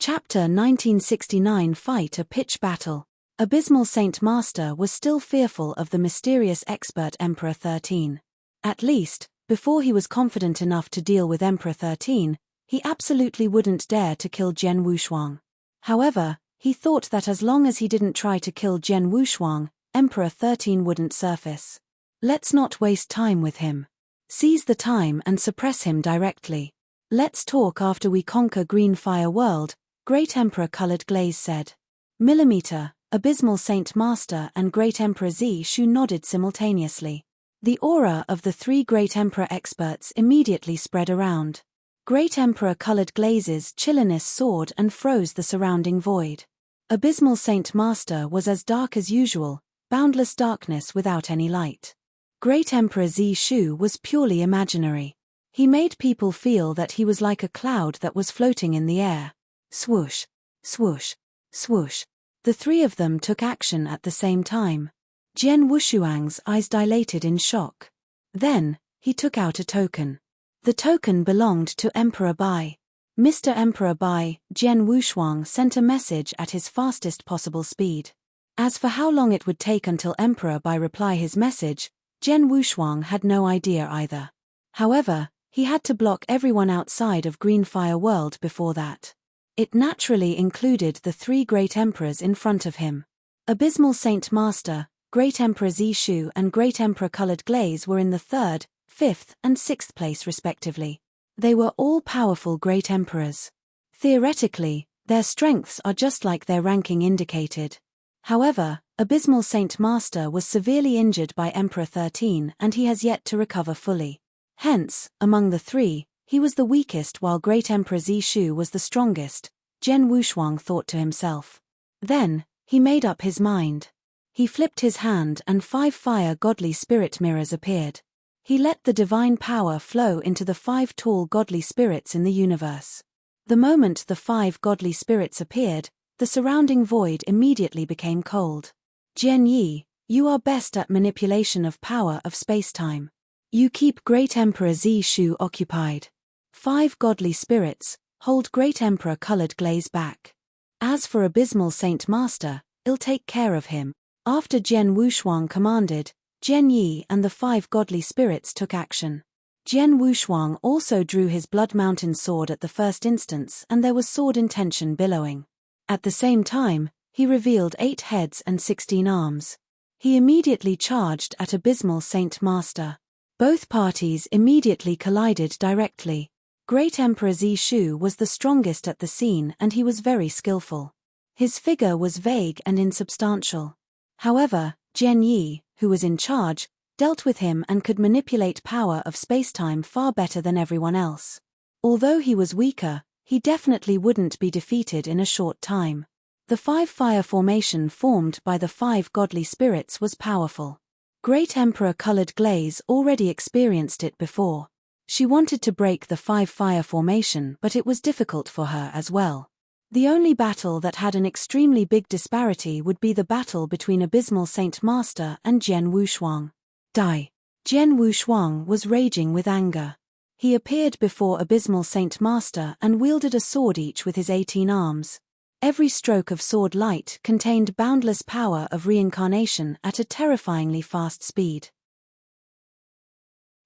Chapter 1969 Fight a Pitch Battle. Abysmal Saint Master was still fearful of the mysterious expert Emperor 13. At least, before he was confident enough to deal with Emperor 13, he absolutely wouldn't dare to kill Jian Wushuang. However, he thought that as long as he didn't try to kill Jian Wushuang, Emperor 13 wouldn't surface. Let's not waste time with him. Seize the time and suppress him directly. Let's talk after we conquer Green Fire World, Great Emperor Colored Glaze said. Millimeter, Abysmal Saint Master and Great Emperor Shu nodded simultaneously. The aura of the three Great Emperor experts immediately spread around. Great Emperor Colored Glaze's chilliness soared and froze the surrounding void. Abysmal Saint Master was as dark as usual, boundless darkness without any light. Great Emperor Shu was purely imaginary. He made people feel that he was like a cloud that was floating in the air. Swoosh, swoosh, swoosh. The three of them took action at the same time. Jian Wushuang's eyes dilated in shock. Then, he took out a token. The token belonged to Emperor Bai. Mr. Emperor Bai, Jian Wushuang sent a message at his fastest possible speed. As for how long it would take until Emperor Bai reply his message, Jian Wushuang had no idea either. However, he had to block everyone outside of Green Fire World before that. It naturally included the three Great Emperors in front of him. Abysmal Saint Master, Great Emperor Shu and Great Emperor Colored Glaze were in the 3rd, 5th and 6th place respectively. They were all powerful Great Emperors. Theoretically, their strengths are just like their ranking indicated. However, Abysmal Saint Master was severely injured by Emperor 13 and he has yet to recover fully. Hence, among the three, he was the weakest while Great Emperor Shu was the strongest, Jian Wushuang thought to himself. Then, he made up his mind. He flipped his hand and 5 fire godly spirit mirrors appeared. He let the divine power flow into the 5 tall godly spirits in the universe. The moment the 5 godly spirits appeared, the surrounding void immediately became cold. Jian Yi, you are best at manipulation of power of space-time. You keep Great Emperor Shu occupied. 5 godly spirits, hold Great Emperor Colored Glaze back. As for Abysmal Saint Master, I'll take care of him. After Jian Wushuang commanded, Jian Yi and the 5 godly spirits took action. Jian Wushuang also drew his Blood Mountain sword at the first instance and there was sword intention billowing. At the same time, he revealed 8 heads and 16 arms. He immediately charged at Abysmal Saint Master. Both parties immediately collided directly. Great Emperor Shu was the strongest at the scene and he was very skillful. His figure was vague and insubstantial. However, Jian Yi, who was in charge, dealt with him and could manipulate power of spacetime far better than everyone else. Although he was weaker, he definitely wouldn't be defeated in a short time. The 5 fire formation formed by the 5 godly spirits was powerful. Great Emperor Colored Glaze already experienced it before. She wanted to break the 5 fire formation but it was difficult for her as well. The only battle that had an extremely big disparity would be the battle between Abysmal Saint Master and Jian Wushuang. Die. Jian Wushuang was raging with anger. He appeared before Abysmal Saint Master and wielded a sword each with his 18 arms. Every stroke of sword light contained boundless power of reincarnation at a terrifyingly fast speed.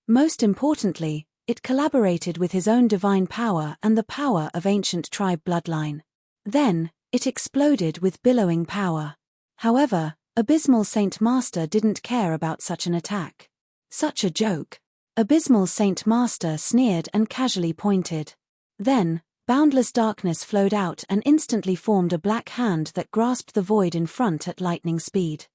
Most importantly, it collaborated with his own divine power and the power of ancient tribe bloodline. Then, it exploded with billowing power. However, Abysmal Saint Master didn't care about such an attack. Such a joke. Abysmal Saint Master sneered and casually pointed. Then, boundless darkness flowed out and instantly formed a black hand that grasped the void in front at lightning speed.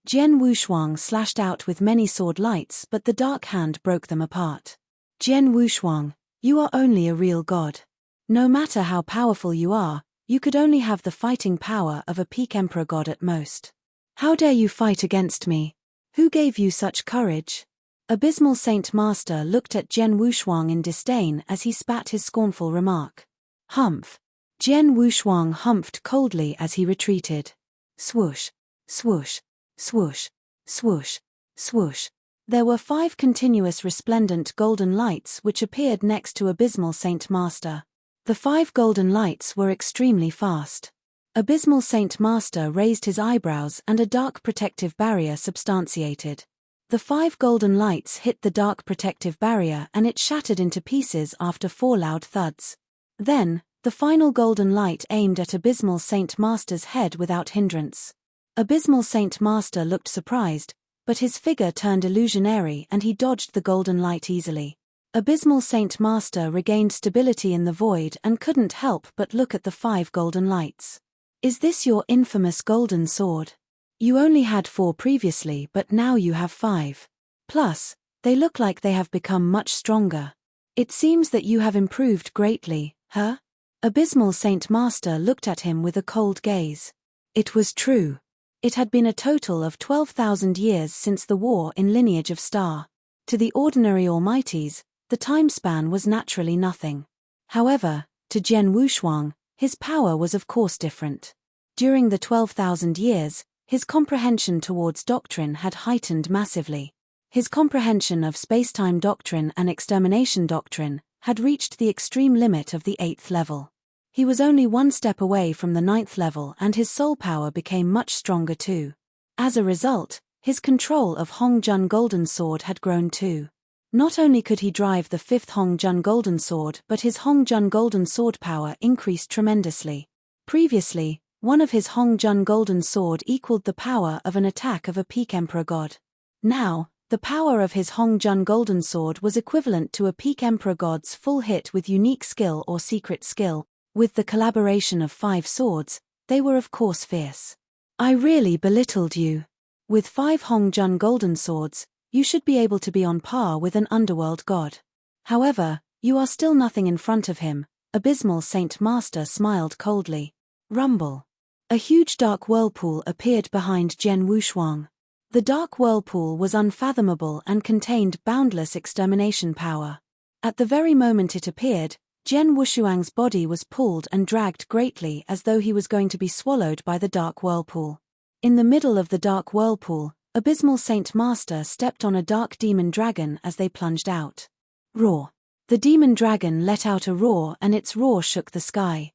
Jian Wushuang slashed out with many sword lights but the dark hand broke them apart. Jian Wushuang, you are only a real god. No matter how powerful you are, you could only have the fighting power of a peak emperor god at most. How dare you fight against me? Who gave you such courage? Abysmal Saint Master looked at Jian Wushuang in disdain as he spat his scornful remark. Humph. Jian Wushuang humphed coldly as he retreated. Swoosh, swoosh, swoosh, swoosh, swoosh. There were 5 continuous resplendent golden lights which appeared next to Abysmal Saint Master. The 5 golden lights were extremely fast. Abysmal Saint Master raised his eyebrows and a dark protective barrier substantiated. The 5 golden lights hit the dark protective barrier and it shattered into pieces after 4 loud thuds. Then, the final golden light aimed at Abysmal Saint Master's head without hindrance. Abysmal Saint Master looked surprised, but his figure turned illusionary and he dodged the golden light easily. Abysmal Saint Master regained stability in the void and couldn't help but look at the 5 golden lights. Is this your infamous golden sword? You only had 4 previously, but now you have 5. Plus, they look like they have become much stronger. It seems that you have improved greatly, huh? Abysmal Saint Master looked at him with a cold gaze. It was true. It had been a total of 12,000 years since the war in Lineage of Star. To the ordinary Almighties, the time span was naturally nothing. However, to Jian Wushuang, his power was of course different. During the 12,000 years, his comprehension towards doctrine had heightened massively. His comprehension of spacetime doctrine and extermination doctrine had reached the extreme limit of the 8th level. He was only 1 step away from the 9th level and his soul power became much stronger too. As a result, his control of Hong Jun Golden Sword had grown too. Not only could he drive the 5th Hong Jun Golden Sword, but his Hong Jun Golden Sword power increased tremendously. Previously, one of his Hong Jun Golden Sword equaled the power of an attack of a peak Emperor God. Now, the power of his Hong Jun Golden Sword was equivalent to a peak Emperor God's full hit with unique skill or secret skill. With the collaboration of 5 swords, they were of course fierce. I really belittled you. With 5 Hong Jun Golden Swords, you should be able to be on par with an underworld god. However, you are still nothing in front of him. Abysmal Saint Master smiled coldly. Rumble. A huge dark whirlpool appeared behind Jian Wushuang. The dark whirlpool was unfathomable and contained boundless extermination power. At the very moment it appeared, Jian Wushuang's body was pulled and dragged greatly as though he was going to be swallowed by the dark whirlpool. In the middle of the dark whirlpool, Abysmal Saint Master stepped on a dark demon dragon as they plunged out. Roar. The demon dragon let out a roar and its roar shook the sky.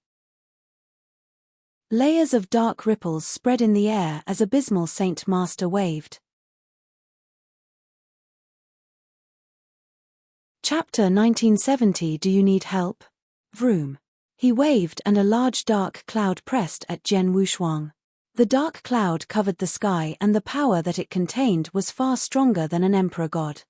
Layers of dark ripples spread in the air as Abysmal Saint Master waved. Chapter 1970. Do you need help? Vroom. He waved and a large dark cloud pressed at Jian Wushuang. The dark cloud covered the sky and the power that it contained was far stronger than an emperor god.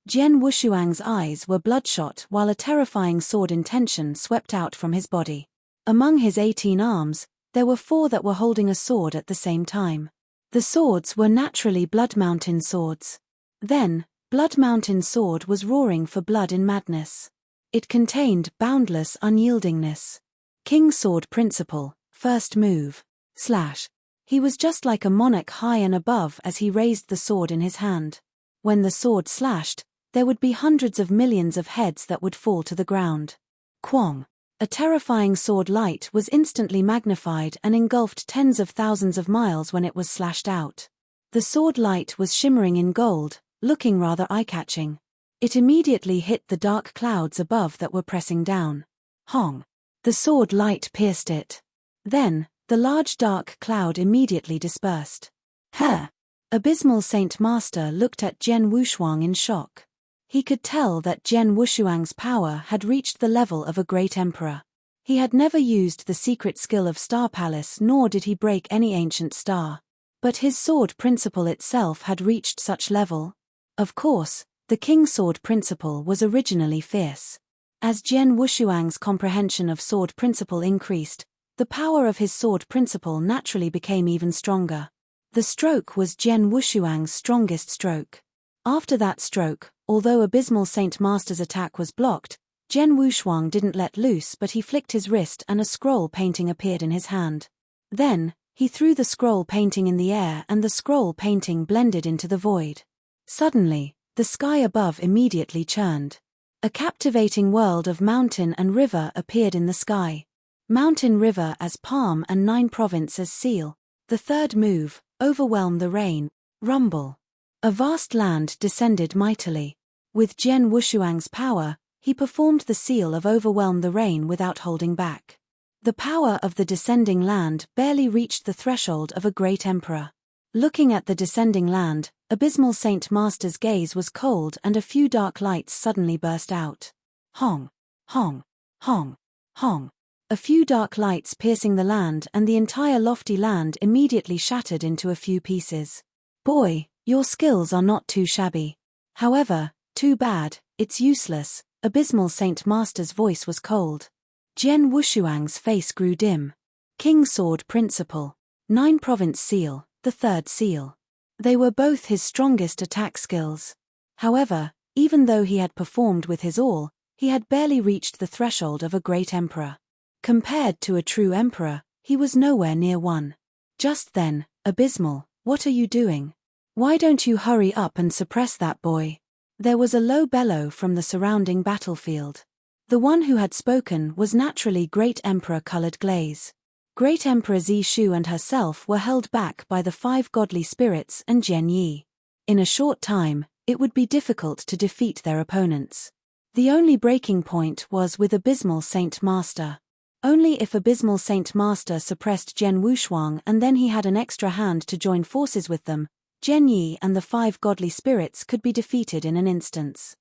Jian Wushuang's eyes were bloodshot while a terrifying sword intention swept out from his body. Among his 18 arms, there were 4 that were holding a sword at the same time. The swords were naturally Blood Mountain swords. Then, Blood Mountain sword was roaring for blood in madness. It contained boundless unyieldingness. King Sword Principle, first move. Slash. He was just like a monarch high and above as he raised the sword in his hand. When the sword slashed, there would be hundreds of millions of heads that would fall to the ground. Quong. A terrifying sword light was instantly magnified and engulfed tens of thousands of miles when it was slashed out. The sword light was shimmering in gold, looking rather eye-catching. It immediately hit the dark clouds above that were pressing down. Hong. The sword light pierced it. Then, the large dark cloud immediately dispersed. Huh! Abysmal Saint Master looked at Jian Wushuang in shock. He could tell that Jian Wushuang's power had reached the level of a great emperor. He had never used the secret skill of Star Palace nor did he break any ancient star. But his sword principle itself had reached such level. Of course, the King Sword Principle was originally fierce. As Jian Wushuang's comprehension of sword principle increased, the power of his sword principle naturally became even stronger. The stroke was Jian Wushuang's strongest stroke. After that stroke, although Abysmal Saint Master's attack was blocked, Jian Wushuang didn't let loose but he flicked his wrist and a scroll painting appeared in his hand. Then, he threw the scroll painting in the air and the scroll painting blended into the void. Suddenly, the sky above immediately churned. A captivating world of mountain and river appeared in the sky. Mountain river as palm and 9 province as seal. The third move, overwhelm the rain. Rumble. A vast land descended mightily. With Jian Wushuang's power, He performed the seal of overwhelm the rain without holding back. The power of the descending land barely reached the threshold of a great emperor. Looking at the descending land, abysmal Saint Master's gaze was cold and a few dark lights suddenly burst out. Hong! Hong! Hong! Hong! A few dark lights piercing the land, and the entire lofty land immediately shattered into a few pieces. Boy, your skills are not too shabby. However, too bad, it's useless. Abysmal Saint Master's voice was cold. Jian Wushuang's face grew dim. King Sword Principle. 9 Province Seal, the 3rd seal. They were both his strongest attack skills. However, even though he had performed with his all, he had barely reached the threshold of a great emperor. Compared to a true emperor, he was nowhere near one. Just then, Abysmal, what are you doing? Why don't you hurry up and suppress that boy? There was a low bellow from the surrounding battlefield. The one who had spoken was naturally Great Emperor Colored Glaze. Great Emperor Zishu and herself were held back by the 5 godly spirits and Jian Yi. In a short time, it would be difficult to defeat their opponents. The only breaking point was with Abysmal Saint Master. Only if Abysmal Saint Master suppressed Jian Wushuang and then he had an extra hand to join forces with them, Jian Yi and the 5 godly spirits could be defeated in an instant.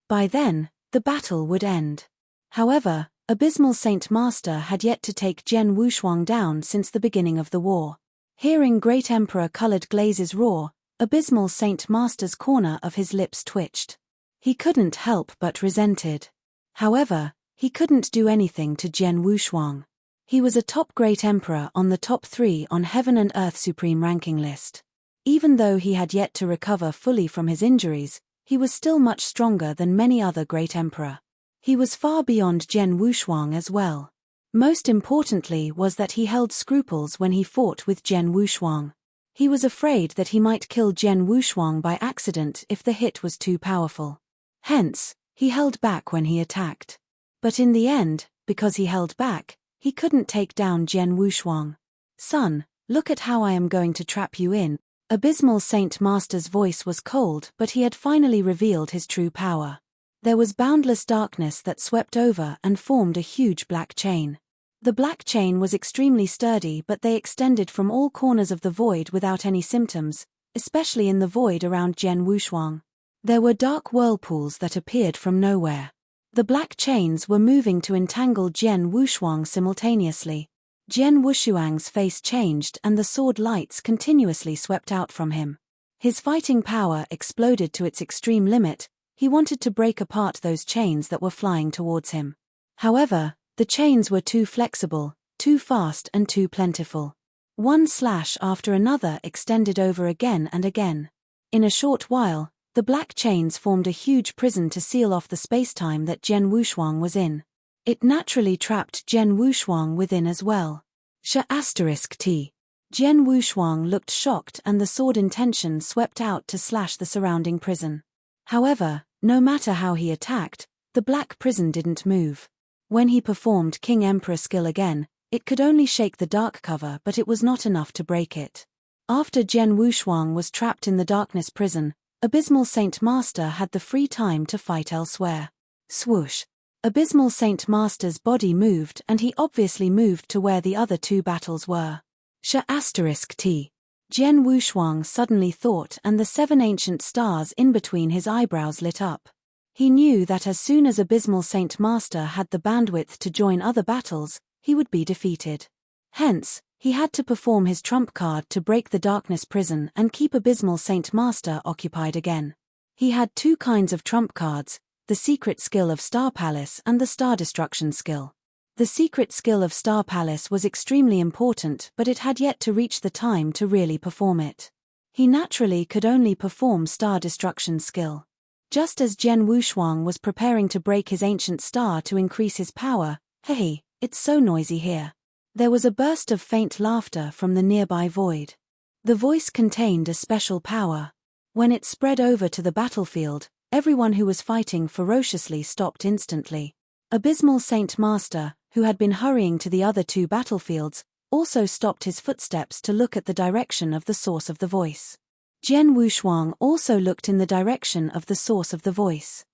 By then, the battle would end. However, Abysmal Saint Master had yet to take Jian Wushuang down since the beginning of the war. Hearing Great Emperor Colored Glaze's roar, Abysmal Saint Master's corner of his lips twitched. He couldn't help but resented. However, he couldn't do anything to Jian Wushuang. He was a top Great Emperor on the top 3 on Heaven and Earth Supreme ranking list. Even though he had yet to recover fully from his injuries, he was still much stronger than many other Great Emperor. He was far beyond Jian Wushuang as well. Most importantly was that he held scruples when he fought with Jian Wushuang. He was afraid that he might kill Jian Wushuang by accident if the hit was too powerful. Hence, he held back when he attacked. But in the end, because he held back, he couldn't take down Jian Wushuang. Son, look at how I am going to trap you in. Abysmal Saint Master's voice was cold, but he had finally revealed his true power. There was boundless darkness that swept over and formed a huge black chain. The black chain was extremely sturdy, but they extended from all corners of the void without any symptoms, especially in the void around Jian Wushuang. There were dark whirlpools that appeared from nowhere. The black chains were moving to entangle Jian Wushuang simultaneously. Jian Wushuang's face changed and the sword lights continuously swept out from him. His fighting power exploded to its extreme limit. He wanted to break apart those chains that were flying towards him. However, the chains were too flexible, too fast and too plentiful. One slash after another extended over again and again. In a short while, the black chains formed a huge prison to seal off the spacetime that Jian Wushuang was in. It naturally trapped Jian Wushuang within as well. T. Jian Wushuang looked shocked and the sword intention swept out to slash the surrounding prison. However, no matter how he attacked, the black prison didn't move. When he performed King Emperor skill again, it could only shake the dark cover, but it was not enough to break it. After Jian Wushuang was trapped in the darkness prison, Abysmal Saint Master had the free time to fight elsewhere. Swoosh! Abysmal Saint Master's body moved and he obviously moved to where the other 2 battles were. T. Jian Wushuang suddenly thought and the 7 ancient stars in between his eyebrows lit up. He knew that as soon as Abysmal Saint Master had the bandwidth to join other battles, he would be defeated. Hence, he had to perform his trump card to break the darkness prison and keep Abysmal Saint Master occupied again. He had 2 kinds of trump cards, the secret skill of Star Palace and the Star Destruction skill. The secret skill of Star Palace was extremely important, but it had yet to reach the time to really perform it. He naturally could only perform Star Destruction skill. Just as Jian Wushuang was preparing to break his ancient star to increase his power, hey, it's so noisy here. There was a burst of faint laughter from the nearby void. The voice contained a special power. When it spread over to the battlefield, everyone who was fighting ferociously stopped instantly. Abysmal Saint Master, who had been hurrying to the other 2 battlefields, also stopped his footsteps to look at the direction of the source of the voice. Jian Wushuang also looked in the direction of the source of the voice.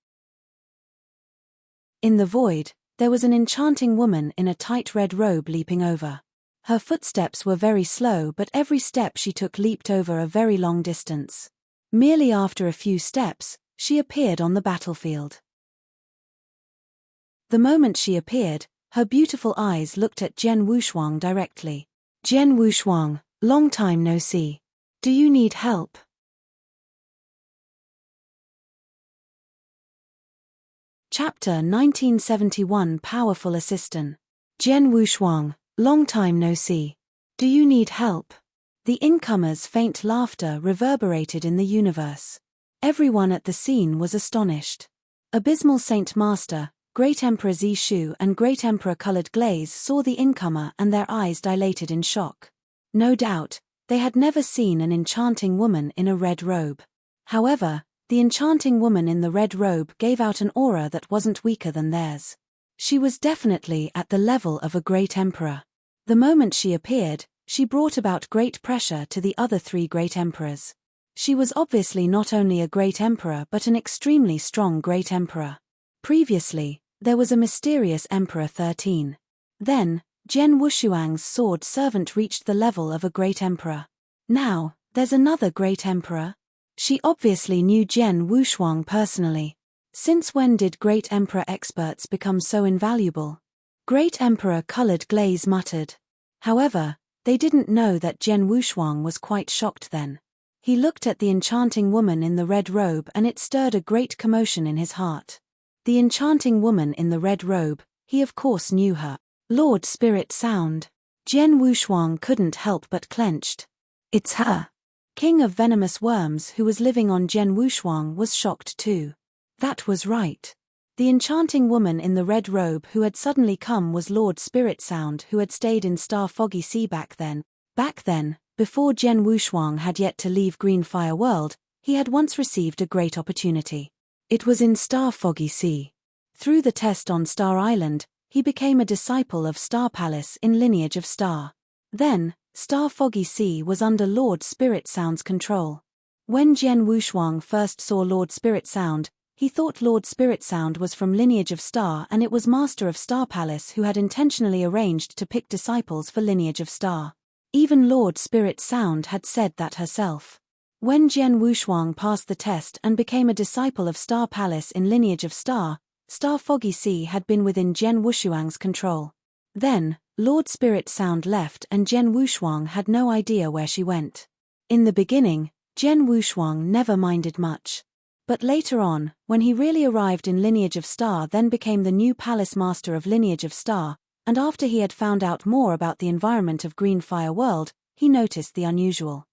In the void, there was an enchanting woman in a tight red robe leaping over. Her footsteps were very slow, but every step she took leaped over a very long distance. Merely after a few steps, she appeared on the battlefield. The moment she appeared, her beautiful eyes looked at Jian Wushuang directly. "Jian Wushuang, long time no see. Do you need help?" Chapter 1971 Powerful Assistant. "Jian Wushuang, long time no see. Do you need help?" The incomer's faint laughter reverberated in the universe. Everyone at the scene was astonished. Abysmal Saint Master, Great Emperor Zishu and Great Emperor Colored Glaze saw the incomer and their eyes dilated in shock. No doubt, they had never seen an enchanting woman in a red robe. However, the enchanting woman in the red robe gave out an aura that wasn't weaker than theirs. She was definitely at the level of a great emperor. The moment she appeared, she brought about great pressure to the other three great emperors. She was obviously not only a great emperor but an extremely strong great emperor. Previously, there was a mysterious Emperor 13. Then, Jian Wushuang's sword servant reached the level of a great emperor. Now, there's another great emperor? She obviously knew Jian Wushuang personally. Since when did great emperor experts become so invaluable? Great Emperor Colored Glaze muttered. However, they didn't know that Jian Wushuang was quite shocked then. He looked at the enchanting woman in the red robe and it stirred a great commotion in his heart. The enchanting woman in the red robe, he of course knew her. Lord Spirit Sound. Jian Wushuang couldn't help but clenched. It's her. King of Venomous Worms who was living on Jian Wushuang was shocked too. That was right. The enchanting woman in the red robe who had suddenly come was Lord Spirit Sound who had stayed in Star Foggy Sea back then. Back then, before Jian Wushuang had yet to leave Green Fire World, he had once received a great opportunity. It was in Star Foggy Sea. Through the test on Star Island, he became a disciple of Star Palace in Lineage of Star. Then, Star Foggy Sea was under Lord Spirit Sound's control. When Jian Wushuang first saw Lord Spirit Sound, he thought Lord Spirit Sound was from Lineage of Star and it was Master of Star Palace who had intentionally arranged to pick disciples for Lineage of Star. Even Lord Spirit Sound had said that herself. When Jian Wushuang passed the test and became a disciple of Star Palace in Lineage of Star, Star Foggy Sea had been within Jian Wushuang's control. Then, Lord Spirit Sound left and Jian Wushuang had no idea where she went. In the beginning, Jian Wushuang never minded much. But later on, when he really arrived in Lineage of Star then became the new Palace Master of Lineage of Star, and after he had found out more about the environment of Green Fire World, he noticed the unusual.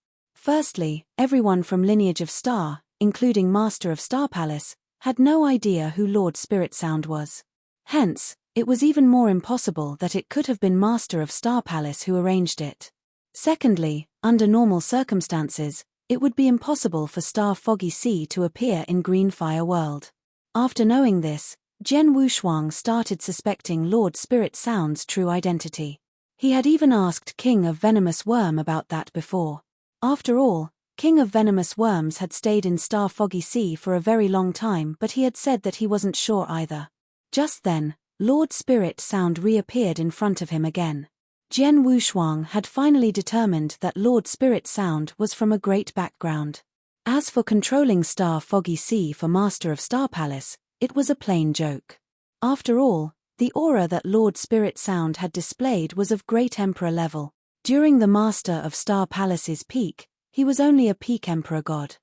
Firstly, everyone from Lineage of Star, including Master of Star Palace, had no idea who Lord Spirit Sound was. Hence, it was even more impossible that it could have been Master of Star Palace who arranged it. Secondly, under normal circumstances, it would be impossible for Star Foggy Sea to appear in Green Fire World. After knowing this, Jian Wushuang started suspecting Lord Spirit Sound's true identity. He had even asked King of Venomous Worm about that before. After all, King of Venomous Worms had stayed in Star Foggy Sea for a very long time but he had said that he wasn't sure either. Just then, Lord Spirit Sound reappeared in front of him again. Jian Wushuang had finally determined that Lord Spirit Sound was from a great background. As for controlling Star Foggy Sea for Master of Star Palace, it was a plain joke. After all, the aura that Lord Spirit Sound had displayed was of great emperor level. During the Master of Star Palace's peak, he was only a peak emperor god.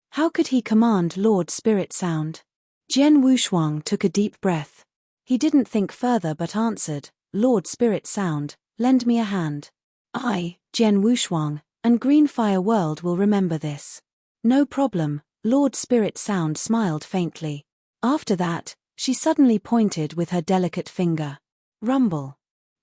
How could he command Lord Spirit Sound? Jian Wushuang took a deep breath. He didn't think further but answered, Lord Spirit Sound, lend me a hand. I, Jian Wushuang, and Green Fire World will remember this. No problem, Lord Spirit Sound smiled faintly. After that, she suddenly pointed with her delicate finger. Rumble.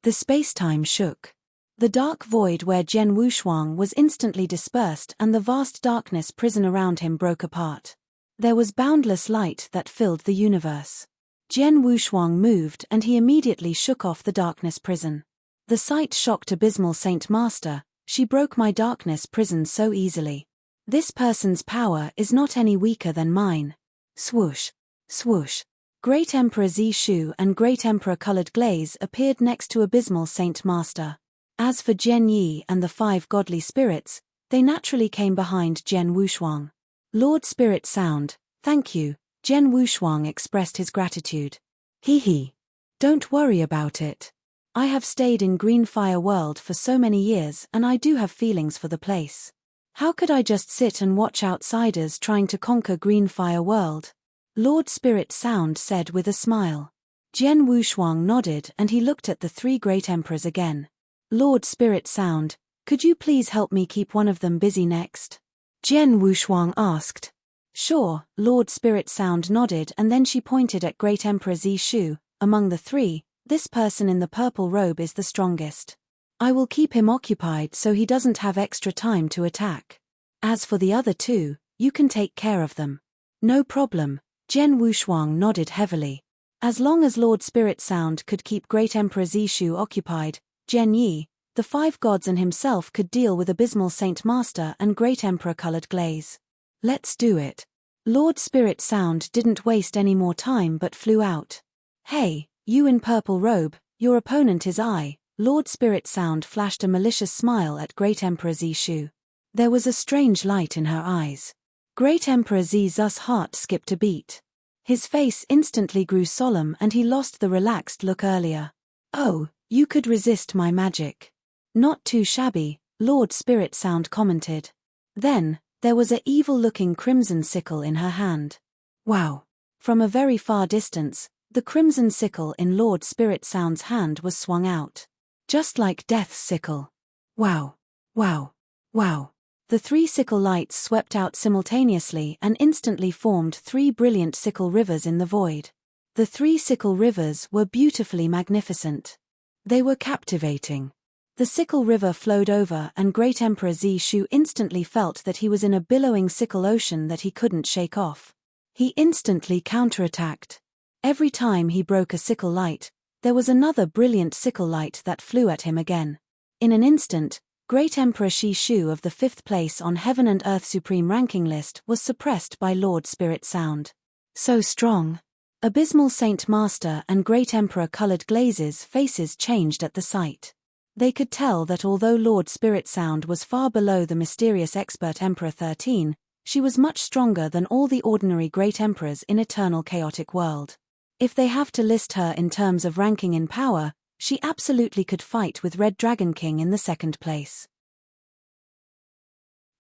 The space-time shook. The dark void where Jian Wushuang was instantly dispersed and the vast darkness prison around him broke apart. There was boundless light that filled the universe. Jian Wushuang moved and he immediately shook off the darkness prison. The sight shocked Abysmal Saint Master, she broke my darkness prison so easily. This person's power is not any weaker than mine. Swoosh. Swoosh. Great Emperor Zishu and Great Emperor Colored Glaze appeared next to Abysmal Saint Master. As for Jian Yi and the 5 godly spirits, they naturally came behind Jian Wushuang. Lord Spirit Sound, thank you, Jian Wushuang expressed his gratitude. Hee. Don't worry about it. I have stayed in Green Fire World for so many years and I do have feelings for the place. How could I just sit and watch outsiders trying to conquer Green Fire World? Lord Spirit Sound said with a smile. Jian Wushuang nodded and he looked at the 3 great emperors again. Lord Spirit Sound, could you please help me keep one of them busy next? Jian Wushuang asked. Sure, Lord Spirit Sound nodded and then she pointed at Great Emperor Zishu. Among the 3, this person in the purple robe is the strongest. I will keep him occupied so he doesn't have extra time to attack. As for the other 2, you can take care of them. No problem, Jian Wushuang nodded heavily. As long as Lord Spirit Sound could keep Great Emperor Zishu occupied, Jian Yi, the 5 gods and himself could deal with Abysmal Saint Master and Great Emperor Colored Glaze. Let's do it. Lord Spirit Sound didn't waste any more time but flew out. Hey, you in purple robe, your opponent is I. Lord Spirit Sound flashed a malicious smile at Great Emperor Zishu. There was a strange light in her eyes. Great Emperor Zizu's heart skipped a beat. His face instantly grew solemn and he lost the relaxed look earlier. Oh, you could resist my magic. Not too shabby, Lord Spirit Sound commented. Then, there was a evil-looking crimson sickle in her hand. Wow. From a very far distance, the crimson sickle in Lord Spirit Sound's hand was swung out. Just like Death's sickle. Wow. The 3 sickle lights swept out simultaneously and instantly formed 3 brilliant sickle rivers in the void. The 3 sickle rivers were beautifully magnificent. They were captivating. The sickle river flowed over and Great Emperor Zishu instantly felt that he was in a billowing sickle ocean that he couldn't shake off. He instantly counterattacked. Every time he broke a sickle light, there was another brilliant sickle light that flew at him again. In an instant, Great Emperor Zishu of the 5th place on Heaven and Earth Supreme ranking list was suppressed by Lord Spirit Sound. So strong. Abysmal Saint Master and Great Emperor Colored Glaze's faces changed at the sight. They could tell that although Lord Spirit Sound was far below the mysterious expert Emperor 13, she was much stronger than all the ordinary great emperors in Eternal Chaotic World. If they have to list her in terms of ranking in power, she absolutely could fight with Red Dragon King in the 2nd place.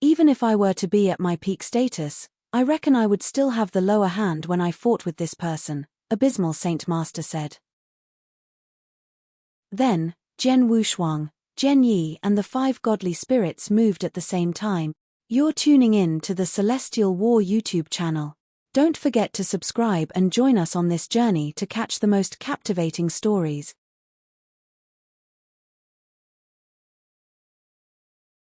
Even if I were to be at my peak status, I reckon I would still have the lower hand when I fought with this person, Abysmal Saint Master said. Then, Jian Wushuang, Jian Yi and the 5 godly spirits moved at the same time. You're tuning in to the Celestial War YouTube channel. Don't forget to subscribe and join us on this journey to catch the most captivating stories,